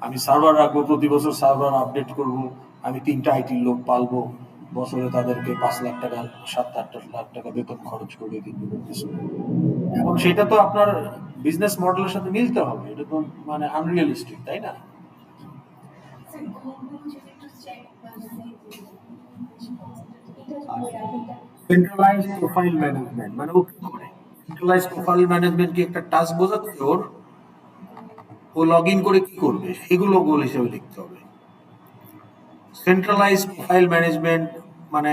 আমি সার্ভার রাখবো, প্রতি বছর সার্ভার আপডেট করব, আমি 3টা আইটির লোক পালবো, বছরে তাদেরকে 5 লাখ টাকা 7-8 লাখ টাকা বেতন খরচ করে কিন্তু করতেছে। এখন সেটা তো আপনার বিজনেস মডেলের সাথে মিলতে হবে, এটা তো মানে আনরিয়ালিস্টিক, তাই না? সেন্ট্রালাইজ প্রোফাইল ম্যানেজমেন্ট মানে ও কি করে? সেন্ট্রালাইজ প্রোফাইল ম্যানেজমেন্ট কি একটা টাস্ক বোঝাচ্ছে ওর? ও লগ ইন করে কি করবে সেগুলো গোল হিসেবে লিখতে হবে। সেন্ট্রালাইজ প্রোফাইল ম্যানেজমেন্ট মানে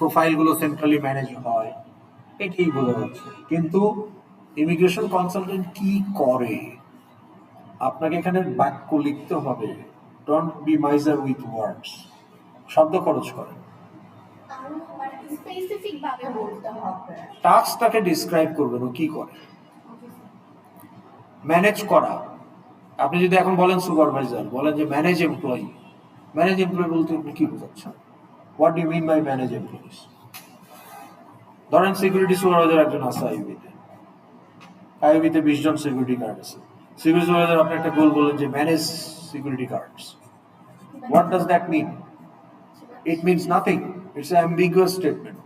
প্রোফাইলগুলো সেন্ট্রালি ম্যানেজ হয়, এটাই বোঝা যাচ্ছে। কিন্তু ইমিগ্রেশন কনসালটেন্ট কি করে আপনাকে এখানে বাক্য লিখতে হবে। Don't be miser with words, শব্দ খরচ করেন। টাস্কটাকে ডিসক্রাইব করবেন ও কি করে। ম্যানেজ করা, আপনি যদি এখন বলেন সুপারভাইজার, বলেন যে ম্যানেজ এমপ্লয়ি, ম্যানেজ এমপ্লয়ি বলতে আপনি কি বোঝাচ্ছেন? What do mean by manage employees? ধরেন সিকিউরিটি সুপারভাইজার একজন আছে আইবিতে 20জন সিকিউরিটি গার্ড আছে। সিকিউরিটি সুপারভাইজার আপনি একটা গোল বলেন যে manage security guards. What does that mean? It means nothing, it's a ambiguous statement.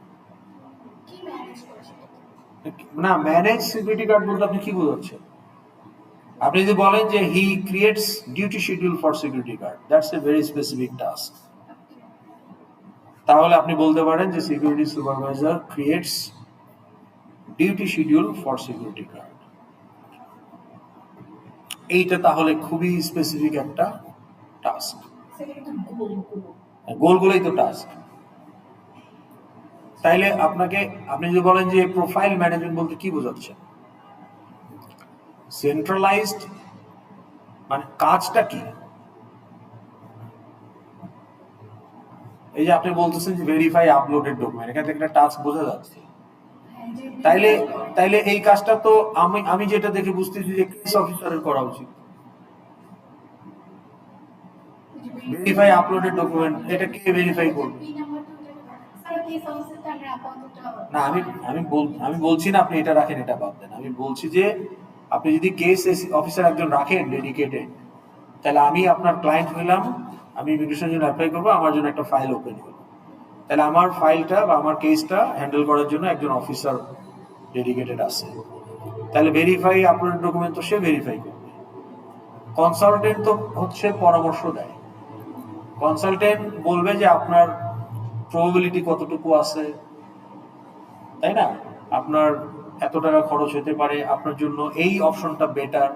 না, ম্যানেজ সিকিউরিটি গার্ড বলতে আপনি কি বোঝাচ্ছেন? আপনি যদি বলেন যে he creates duty schedule for security guard, that's a very specific task, তাহলে আপনি বলতে পারেন যে security supervisor creates duty schedule for security guard. এইটা তাহলে খুবই স্পেসিফিক একটা টাস্ক। গোলগুলোই তো টাস্ক। তাইলে আপনি যদি বলেন যে প্রোফাইল ম্যানেজমেন্ট বলতে কি বোঝাচ্ছেন? সেন্ট্রালাইজড মানে কাজটা কি? এই যে আপনি বলতেছেন যে ভেরিফাই আপলোডেড ডকুমেন্ট, এখান থেকে একটা টাস্ক বোঝা যাচ্ছে। তাইলে এই কাজটা তো আমি যেটা দেখে বুঝতেছি যে কেস অফিসারের করা উচিত। ভেরিফাই আপলোডেড ডকুমেন্ট, এটা কে ভেরিফাই করবে? না, আমি বলছি না আপনি এটা রাখেন, এটা বাদ দেন। আমি বলছি যে আপনি যদি কেস অফিসার একজন রাখেন ডেডিকেটেড, তাহলে আমি আপনার ক্লায়েন্ট হইলাম, আমি ইমিগ্রেশনের জন্য অ্যাপ্লাই করবো, আমার জন্য একটা ফাইল ওপেন হলো, তাহলে আমার ফাইলটা বা আমার কেসটা হ্যান্ডেল করার জন্য একজন অফিসার ডেডিকেটেড আছে, তাহলে ভেরিফাই আপলোডেড ডকুমেন্ট তো সে ভেরিফাই করবে। কনসালটেন্ট তো হচ্ছে পরামর্শ দেয়, কনসালটেন্ট বলবে যে আপনার প্রবাবিলিটি কতটুকু আছে, তাই না, আপনার এত টাকা খরচ হতে পারে, আপনার জন্য এই অপশনটা বেটার,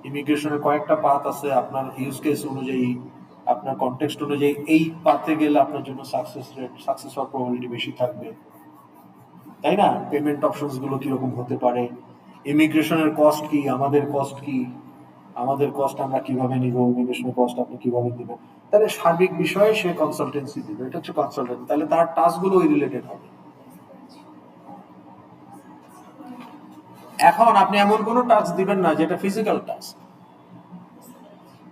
ইমিগ্রেশনের কয়েকটা পাথ আছে, আপনার ইউজ কেস অনুযায়ী, আপনার কনটেক্সট অনুযায়ী এই পাথে গেলে আপনার জন্য সাকসেস হওয়ার প্রবাবিলিটি বেশি থাকবে, তাই না, পেমেন্ট অপশনস গুলো কিরকম হতে পারে, ইমিগ্রেশনের কস্ট কি, আমাদের কস্ট কি, আমাদের কস্ট আমরা কিভাবে নিব, ইমিগ্রেশনের কস্ট আপনি কিভাবে দিবেন, তাহলে সার্বিক বিষয়ে সে কনসালটেন্সি দিবে, এটা হচ্ছে কনসালটেন্ট, তাহলে তার টাস্ক গুলো ওই রিলেটেড হবে। এখন আপনি এমন কোনো টাস্ক দিবেন না যেটা ফিজিক্যাল টাস্ক।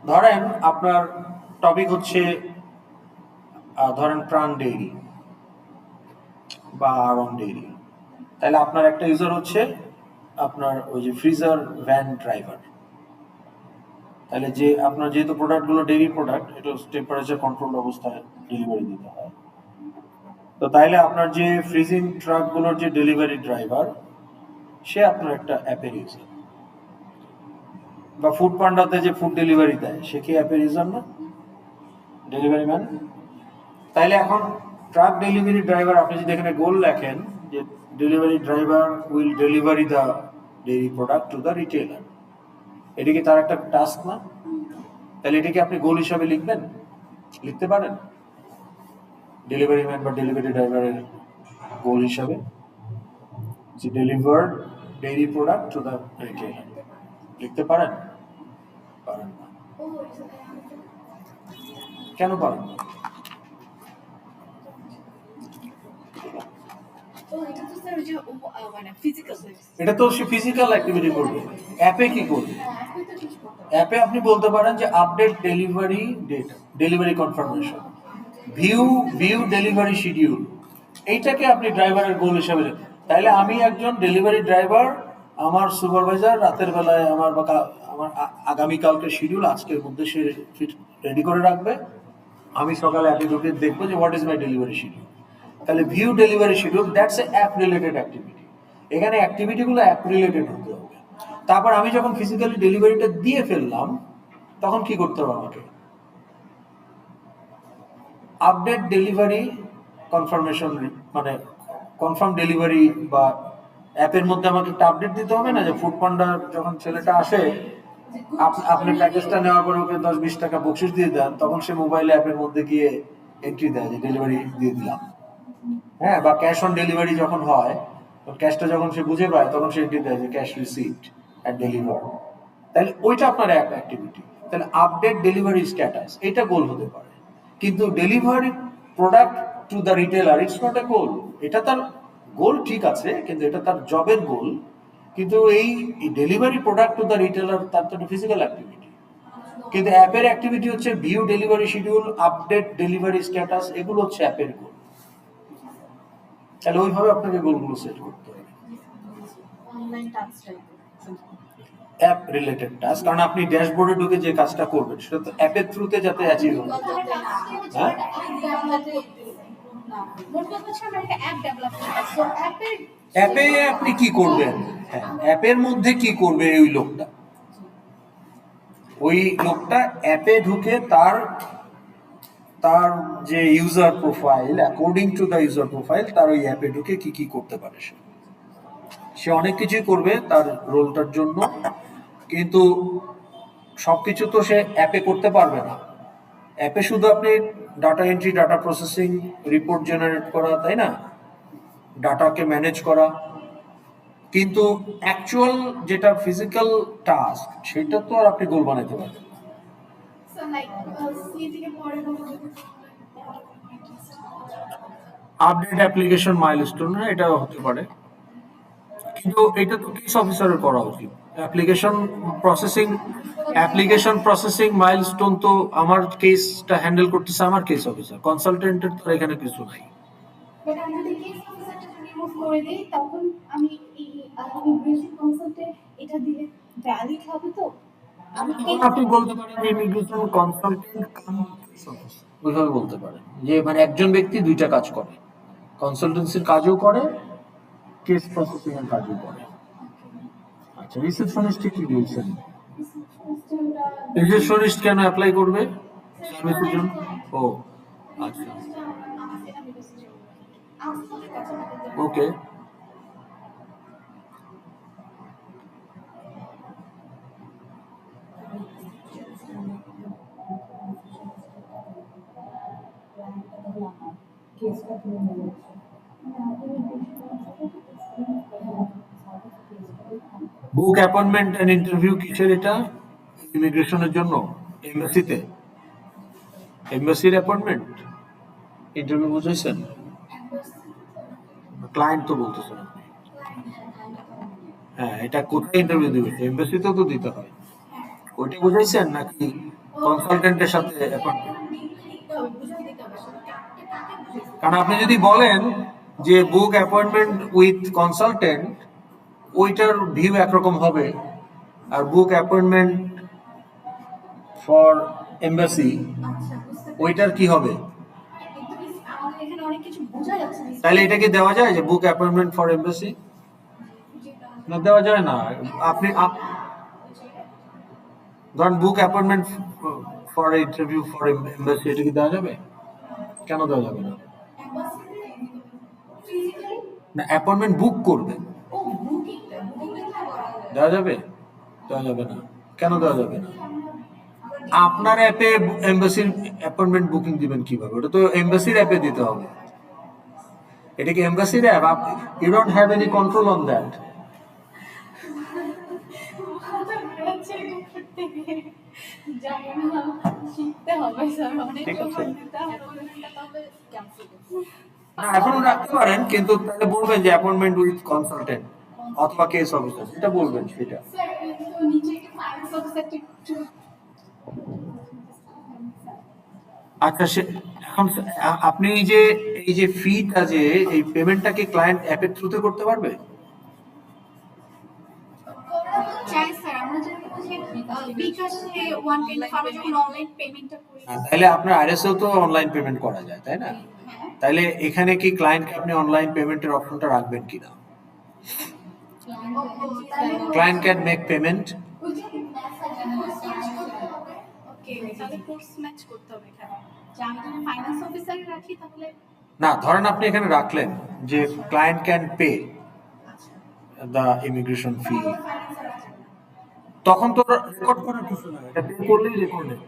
ধরেন আপনার টপিক হচ্ছে ধরেন প্রাণ ডেইরি বা আরং ডেইরি, তাহলে আপনার একটা ইউজার হচ্ছে আপনার ওই যে ফ্রিজার ভ্যান ড্রাইভার, তাহলে যে আপনার যেহেতু প্রোডাক্টগুলো ডেইরি প্রোডাক্ট, এটা টেম্পারেচার কন্ট্রোল অবস্থায় ডেলিভারি দিতে হয়, তো তাইলে আপনার যে ফ্রিজিং ট্রাকগুলোর যে ডেলিভারি ড্রাইভার, সে আপনার একটা অ্যাপের ইউজার, বা ফুড পান্ডাতে যে ফুড ডেলিভারি দেয় সে কি অ্যাপের ইউজার না, ডেলিভারি ম্যান। তাইলে এখন ট্রাক ডেলিভারি ড্রাইভার, আপনি যদি এখানে গোল লেখেন যে delivery driver will delivery the dairy product to the retailer, এটা কি তার একটা টাস্ক না? তাহলে এটাকে আপনি গোল হিসাবে লিখবেন, লিখতে পারেন ডেলিভারি ম্যান বা ডেলিভারি ড্রাইভারের গোল হিসাবে, যে delivered dairy product to the retailer, লিখতে পারেন? পারেন না। কেন পারেন না? এটা তো সে ফিজিক্যাল অ্যাক্টিভিটি করবে, অ্যাপে কি করবে? অ্যাপে আপনি বলতে পারেন যে update delivery date, delivery confirmation, view delivery schedule, এইটাকে আপনি ড্রাইভারের গোল হিসাবে, তাইলে আমি একজন ডেলিভারি ড্রাইভার, আমার সুপারভাইজার রাতের বেলায় আমার আমার আগামীকালকে শিডিউল আজকের মধ্যে সে রেডি করে রাখবে, আমি সকালে অ্যাপে ঢুকে দেখবো যে what is my delivery schedule, তাহলে view delivery schedule, that's a app related activity, এখানে অ্যাক্টিভিটিগুলো অ্যাপ রিলেটেড হতে হবে। তারপর আমি যখন ফিজিক্যালি ডেলিভারিটা দিয়ে ফেললাম, তখন কি করতে হবে আমাকে? আপডেট ডেলিভারি কনফার্মেশন, মানে কনফার্ম ডেলিভারি, বা অ্যাপের মধ্যে আমাকে একটা আপডেট দিতে হবে না, যে ফুড পান্ডা যখন ছেলেটা আসে, আপনি প্যাকেজটা নেওয়ার পরে ওকে 10-20 টাকা বকশিস দিয়ে দেন, তখন সে মোবাইলে অ্যাপের মধ্যে গিয়ে এন্ট্রি দেয় যে ডেলিভারি দিয়ে দিলাম, হ্যাঁ, বা ক্যাশ অন ডেলিভারি যখন হয়, ক্যাশটা যখন সে বুঝে পায় তখন সে এন্ট্রি দেয় যে ক্যাশ রিসিভড অ্যান্ড ডেলিভার, তাহলে ওইটা আপনার অ্যাপ অ্যাক্টিভিটি। তাহলে আপডেট ডেলিভারি স্ট্যাটাস, এটা গোল হতে পারে, কিন্তু delivery product to the retailer, it's not a goal. এটা তার গোল ঠিক আছে, কিন্তু এটা তার জবের গোল, কিন্তু এই delivery product to the retailer তার তো ফিজিক্যাল অ্যাক্টিভিটি, কিন্তু অ্যাপের অ্যাক্টিভিটি হচ্ছে view delivery schedule, update delivery status, এগুলো হচ্ছে অ্যাপের গোল। তাহলে ওইভাবে আপনাকে গোলগুলো সেট করতে হবে, অ্যাপ রিলেটেড টাস্ক, কারণ আপনি ড্যাশবোর্ডে ঢুকে যে কাজটা করবেন সেটা তো অ্যাপের থ্রুতে যাতে অ্যাচিভ হয়। হ্যাঁ, অ্যাপে আপনি কি করবেন? হ্যাঁ, অ্যাপের মধ্যে কি করবে ওই লোকটা? ওই লোকটা অ্যাপে ঢুকে তার তার যে user profile, according to the user profile, তার ওই অ্যাপে ঢুকে কি কি করতে পারে, সে অনেক কিছুই করবে তার রোলটার জন্য, কিন্তু সবকিছু তো সে অ্যাপে করতে পারবে না। অ্যাপে শুধু আপনি data entry, data processing, report generate করা, তাই না, ডাটাকে ম্যানেজ করা, কিন্তু অ্যাকচুয়াল যেটা ফিজিক্যাল টাস্ক সেটা তো আর আপনি গোল বানাতে পারবেন না। আপডেট অ্যাপ্লিকেশন মাইলস্টোন, এটাও হতে পারে, কিন্তু এটা তো কেস অফিসারের করা উচিত। অ্যাপ্লিকেশন প্রসেসিং মাইলস্টোন তো আমার কেসটা হ্যান্ডেল করতেছে আমার কেস অফিসার, কনসালটেন্টের তো এখানে কিছু নাই। বাট আমি যদি কেস অফিসারটা রিমুভ করে দিই তখন আমি এই ইমিগ্রেশন কনসালটে এটা দিলে ভ্যালিড হবে তো? আমি আপনি বলতে পারেন ইমিগ্রেশন কনসালটেন্ট কাম কেস অফিসার, ওইভাবে বলতে পারেন যে মানে একজন ব্যক্তি দুইটা কাজ করে, কনসালটেন্সির কাজও করে, কেস প্রসেসিং এর কাজও করে। আচ্ছা, রিসেপশনিস্ট কি বলছেন? রিসেপশনিস্ট কেন অ্যাপ্লাই করবে সার্ভিসের জন্য? ও আচ্ছা, ওকে। বুক অ্যাপয়েন্টমেন্ট এন্ড ইন্টারভিউ কিসের এটা? ইমিগ্রেশনের জন্য, এমবাসিতে, এমবাসির অ্যাপয়েন্টমেন্ট ইন্টারভিউ বুঝাইছেন? ক্লায়েন্ট তো বলতেছেন আপনি। হ্যাঁ, এটা কোথায় ইন্টারভিউ দিবে? এমবাসিতেও তো দিতে হয়, ওইটা বুঝাইছেন নাকি কনসালটেন্টের সাথে অ্যাপয়েন্টমেন্ট? কারণ আপনি যদি বলেন যে বুক অ্যাপয়েন্টমেন্ট উইথ কনসালটেন্ট, ওইটার ভিউ একরকম হবে, আর বুক অ্যাপয়েন্টমেন্ট ফর এমবাসি ওইটার কি হবে? তাহলে এটা কি দেওয়া যায় যে বুক অ্যাপয়েন্টমেন্ট ফর এমবাসি? না, দেওয়া যায় না। আপনি ধরেন book appointment for interview for embassy, এটা কি দেওয়া যাবে? কেন দেওয়া যাবে না? না, অ্যাপয়েন্টমেন্ট বুক করবেন, দেওয়া যাবে? দেওয়া যাবে না। কেন দেওয়া যাবে না? আপনার অ্যাপে এমবাসির অ্যাপয়েন্টমেন্ট বুকিং দিবেন কিভাবে? ওটা তো এমবাসির অ্যাপে দিতে হবে। এটা কি এমবাসির app? You don't have any control on that. ঠিক আছে, না এখন রাখতে পারেন, কিন্তু তাহলে বলবেন যে অ্যাপয়েন্টমেন্ট উইথ কনসালটেন্ট অথবা কেস অফিসার, যেটা বলবেন সেটা। আচ্ছা, সে এখন আপনি এই যে ফিটা, যে এই পেমেন্টটা কি ক্লায়েন্ট অ্যাপের থ্রুতে করতে পারবে? তাহলে আপনার আরএসও তো অনলাইন পেমেন্ট করা যায়, তাই না? তাহলে এখানে কি ক্লায়েন্টকে আপনি অনলাইন পেমেন্টের অপশনটা রাখবেন কিনা? Client can make payment. না, ধরেন আপনি এখানে রাখলেন যে client can pay the immigration fee, তখন তো রেকর্ড করার কিছু না, এটা পে করলেই রেকর্ডেড।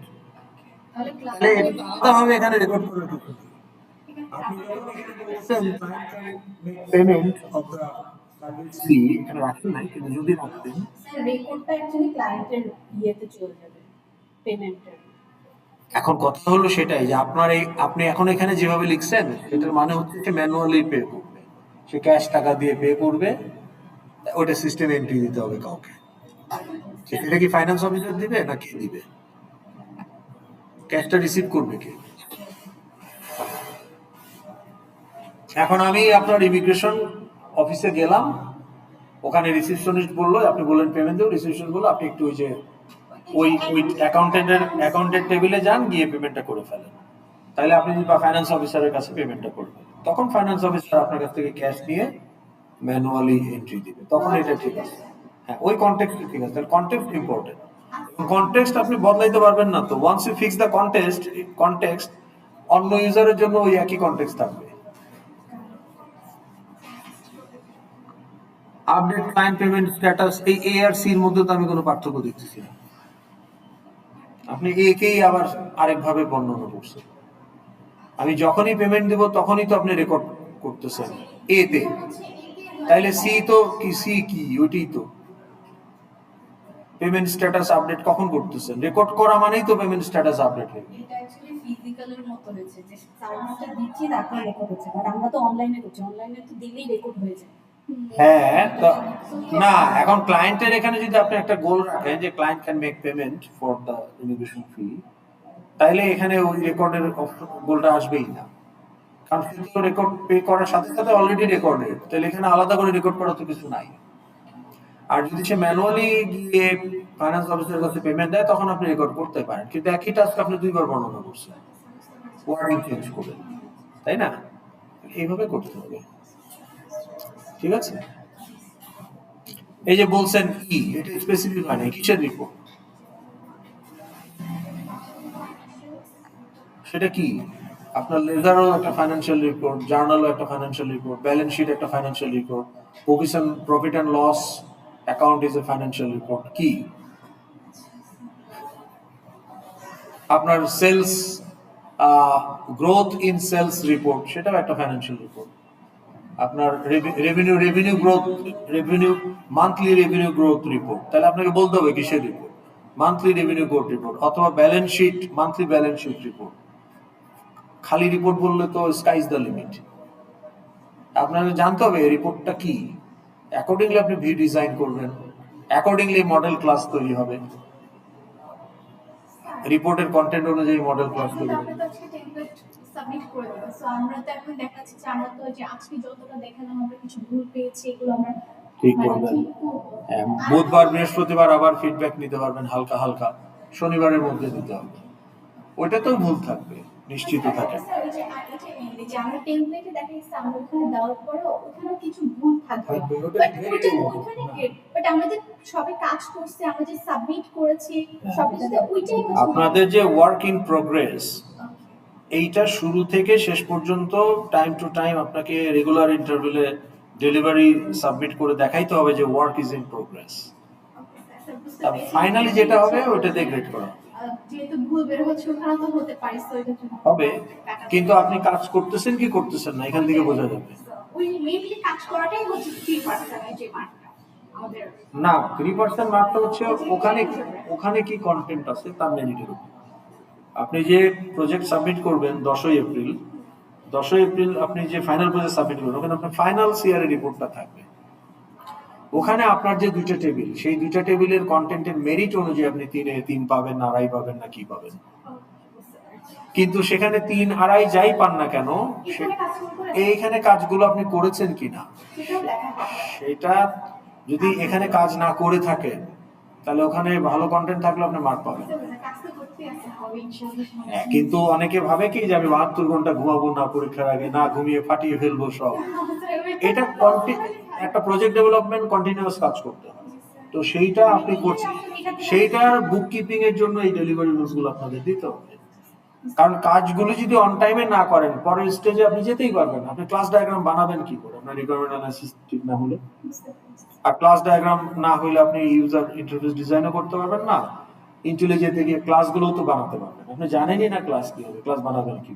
তাহলে এটা আলাদাভাবে এখানে রেকর্ড করার কিছু না। আপনি পেমেন্ট অফ দ্য সার্ভিস ফি এখানে রাখেন নাই, কিন্তু যদি রাখতেন রেকর্ডটা অ্যাকচুয়ালি ক্লায়েন্টের ইয়েতে চলে যাবে, পেমেন্টের। এখন কথা হলো সেটাই যে আপনি এখন এখানে যেভাবে লিখছেন সেটার মানে হচ্ছে সে ম্যানুয়ালি পে করবে, সে ক্যাশ টাকা দিয়ে পে করবে, ওটা সিস্টেম এন্ট্রি দিতে হবে কাউকে। সেটা কি ফাইন্যান্স অফিসার দিবে না কে দিবে? ক্যাশটা রিসিভ করবে কে? এখন আমি আপনার ইমিগ্রেশন অফিসে গেলাম, ওখানে রিসিপশনিস্ট বললো, আপনি বললেন পেমেন্ট দেবো, রিসিপশন বললো আপনি একটু ওই যে ওই অ্যাকাউন্টের টেবিলে যান, গিয়ে পেমেন্টটা করে ফেলেন। তাহলে আপনি যদি ফাইন্যান্স অফিসারের কাছে পেমেন্টটা করবেন, তখন ফাইন্যান্স অফিসার আপনার কাছ থেকে ক্যাশ নিয়ে ম্যানুয়ালি এন্ট্রি দিবে, তখন এটা ঠিক আছে। হ্যাঁ, ওই কনটেক্সট ঠিক আছে, তাহলে কনটেক্সট ইম্পর্টেন্ট। কনটেক্সট আপনি বদলাইতে পারবেন না তো, once you fix the context অন্য ইউজারের জন্য ওই একই কনটেক্সট থাকবে। আপডেট ক্লায়েন্ট পেমেন্ট স্ট্যাটাস, এই এ আর সি এর মধ্যে তো আমি কোনো পার্থক্য দেখতেছি না। আপনি একেই আবার আরেকভাবে বর্ণনা করছেন। আমি যখনই পেমেন্ট দেব তখনই তো আপনি রেকর্ড করতেছেন এতে, তাইলে সি তো কি, সি কি ওইটাই তো পেমেন্ট স্ট্যাটাস আপডেট কখন করতেছেন? রেকর্ড করা মানেই তো পেমেন্ট স্ট্যাটাস আপডেট হবে। এটা অ্যাকচুয়ালি ফিজিক্যালের মতো হয়েছে যে সার্ভিসটা দিচ্ছি তারপর রেকর্ড হচ্ছে, বাট আমরা তো অনলাইনে করছি, অনলাইনে তো দিলেই রেকর্ড হয়ে যায়। হ্যাঁ, তো না, এখন ক্লায়েন্টের এখানে যদি আপনি একটা গোল রাখেন যে client can make payment for the renovation fee, তাইলে এখানে ওই রেকর্ডের গোলটা আসবেই না। কারণ রেকর্ড পে করার সাথে সাথে অলরেডি রেকর্ডেড, তাহলে এখানে আলাদা করে রেকর্ড করার তো কিছু নাই। আর যদি সে ম্যানুয়ালি গিয়ে ফাইন্যান্স অফিসের কাছে পেমেন্ট দেয় তখন আপনি রেকর্ড করতে পারেন, কিন্তু একই টাস্ক আপনি দুইবার বর্ণনা করছেন, ওয়ার্ডিং চেঞ্জ করে, তাই না? এইভাবে করতে হবে, ঠিক আছে? এই যে বলছেন কি, এটা স্পেসিফিক হয় না কিসের রিপোর্ট, সেটা কি? আপনার লেজারও একটা ফাইন্যান্সিয়াল রিপোর্ট, জার্নালও একটা ফাইন্যান্সিয়াল রিপোর্ট, ব্যালেন্স শিট একটা financial report, profit and loss account is a financial report. কি আপনার sales growth in sales report, সেটাও একটা ফাইন্যান্সিয়াল রিপোর্ট। আপনার revenue growth, monthly revenue growth report, তাহলে আপনাকে বলতে হবে কিসের report, monthly revenue growth report অথবা balance sheet, monthly balance sheet report. খালি রিপোর্ট বললে তো স্কাই ইজ দ্য লিমিট। আপনাকে জানতে হবে এই রিপোর্টটা কি, অ্যাকর্ডিংলি আপনি ভিউ ডিজাইন করবেন, অ্যাকর্ডিংলি মডেল ক্লাস তৈরি হবে, রিপোর্টের কন্টেন্ট অনুযায়ী মডেল ক্লাস তৈরি হবে। সাবমিট করে দেবো। সো আমরা তো এখন দেখাচ্ছি যে আমরা তো যে আজকে যতটা দেখালাম আমরা কিছু ভুল পেয়েছি, এগুলো আমরা ঠিক করবেন। হ্যাঁ, বুধবার বৃহস্পতিবার আবার ফিডব্যাক নিতে পারবেন হালকা হালকা, শনিবারের মধ্যে দিতে হবে। ওইটাতেও ভুল থাকবে, নিশ্চিত থাকেন। যে আমরা টেমপ্লেটে দেখাচ্ছি আমরা ওখানে দেওয়ার পরেও ওখানে কিছু ভুল থাকবে, বাট আমরা যে সবে কাজ করছি, আমরা যে সাবমিট করেছি সবকিছুতে ওইটাই আপনাদের যে ওয়ার্ক ইন প্রোগ্রেস, এইটা শুরু থেকে শেষ পর্যন্ত টাইম টু টাইম আপনাকে রেগুলার ইন্টারভ্যালে ডেলিভারি সাবমিট করে দেখাইতে হবে যে work is in progress. Finally যেটা হবে ওইটা দিয়ে গ্রেড করা যেহেতু ভুল বের হচ্ছে ওখানে তো হতে পারে, সো এটা হবে, কিন্তু আপনি কাজ করতেছেন কি করতেছেন না এখান থেকে বোঝা যাবে। ওই মেইনলি কাজ করাটাই হচ্ছে 3% যে মার্কটা আমাদের না, 3% মার্কটা হচ্ছে ওখানে কি কন্টেন্ট আছে তার মেরিটের উপর। আপনি যে প্রজেক্ট সাবমিট করবেন 10ই এপ্রিল আপনি যে ফাইনাল প্রজেক্ট সাবমিট করবেন, ওখানে আপনার ফাইনাল সিআরএ রিপোর্টটা থাকবে। ওখানে আপনার যে দুইটা টেবিল, সেই দুইটা টেবিলের কন্টেন্টের মেরিট অনুযায়ী আপনি 3 পাবেন না 2.5 পাবেন না কি পাবেন। কিন্তু সেখানে 3, 2.5 যাই পান না কেন, এইখানে কাজগুলো আপনি করেছেন কিনা সেটা যদি এখানে কাজ না করে থাকেন তাহলে ওখানে ভালো কন্টেন্ট থাকলে আপনি মার্ক পাবেন। কিন্তু অনেকে ভাবে কি যে আমি 72 ঘন্টা ঘুমাবো না, পরীক্ষার আগে না ঘুমিয়ে ফাটিয়ে ফেলবো সব। এটা একটা প্রজেক্ট ডেভেলপমেন্ট কন্টিনিউয়াস কাজ করতে হয়, তো সেইটা আপনি করছেন, সেইটার বুক কিপিং এর জন্য এই ডেলিভারেবলস গুলো আপনাদের দিতে হবে। কারণ কাজগুলো যদি অন টাইমে না করেন পরের স্টেজে আপনি যেতেই পারবেন না। আপনি ক্লাস ডায়াগ্রাম বানাবেন কি করে আপনার রিকোয়ারমেন্ট অ্যানালিসিস ঠিক না হলে? আর ক্লাস ডায়াগ্রাম না হলে আপনি ইউজার ইন্টারফেস ডিজাইনও করতে পারবেন না, ইন্টেলে যেতে গিয়ে ক্লাসগুলোও তো বানাতে পারবেন। আপনি জানেনই না ক্লাস কি হবে, ক্লাস বানাবেন কি,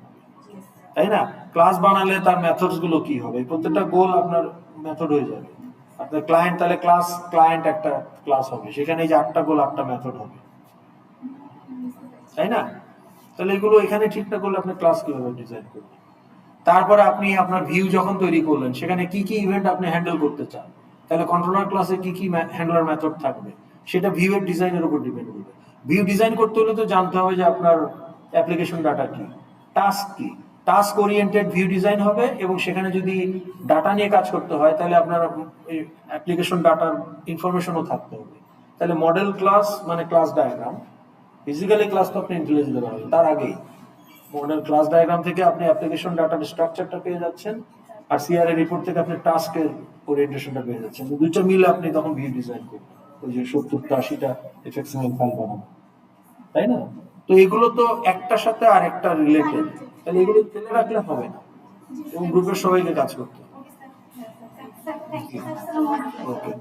তাই না? ক্লাস বানালে তার মেথডস গুলো কি হবে, প্রত্যেকটা গোল আপনার মেথড হয়ে যাবে। আপনার ক্লায়েন্ট তাহলে ক্লায়েন্ট একটা ক্লাস হবে, সেখানে এই যে 8টা গোল 8টা মেথড হবে, তাই না? তাহলে এগুলো এখানে ঠিক না করলে আপনি ক্লাস কিভাবে ডিজাইন করবেন? তারপরে আপনি আপনার ভিউ যখন তৈরি করলেন সেখানে কি কি ইভেন্ট আপনি হ্যান্ডেল করতে চান, তাহলে কন্ট্রোলার ক্লাসে কি কি হ্যান্ডলার মেথড থাকবে সেটা ভিউ এর ডিজাইনের উপর ডিপেন্ড করবে। ভিউ ডিজাইন করতে হলে তো জানতে হবে যে আপনার অ্যাপ্লিকেশন ডাটা কি, টাস্ক কি, টাস্ক ওরিয়েন্টেড ভিউ ডিজাইন হবে। এবং সেখানে যদি ডাটা নিয়ে কাজ করতে হয় তাহলে আপনার অ্যাপ্লিকেশন ডাটার ইনফরমেশনও থাকতে হবে। তাহলে মডেল ক্লাস মানে ক্লাস ডায়াগ্রাম, ফিজিক্যালি ক্লাস তো আপনি ইন্টেলিজেন্ট দিতে পারবেন, তার আগেই মডেল ক্লাস ডায়াগ্রাম থেকে আপনি অ্যাপ্লিকেশন ডাটার স্ট্রাকচারটা পেয়ে যাচ্ছেন, আর সিআরএ রিপোর্ট থেকে আপনি টাস্কের ওরিয়েন্টেশনটা পেয়ে যাচ্ছেন। দুইটা মিলে আপনি তখন ভিউ ডিজাইন করবেন, ওই যে 70টা 80টা এফএক্সএমএল ফাইল বানাবেন, তাই না? তো এগুলো তো একটার সাথে আর একটা রিলেটেড, তাহলে এগুলো ফেলে রাখলে হবে না, এবং গ্রুপের সবাইকে কাজ করতে হবে। ওকে।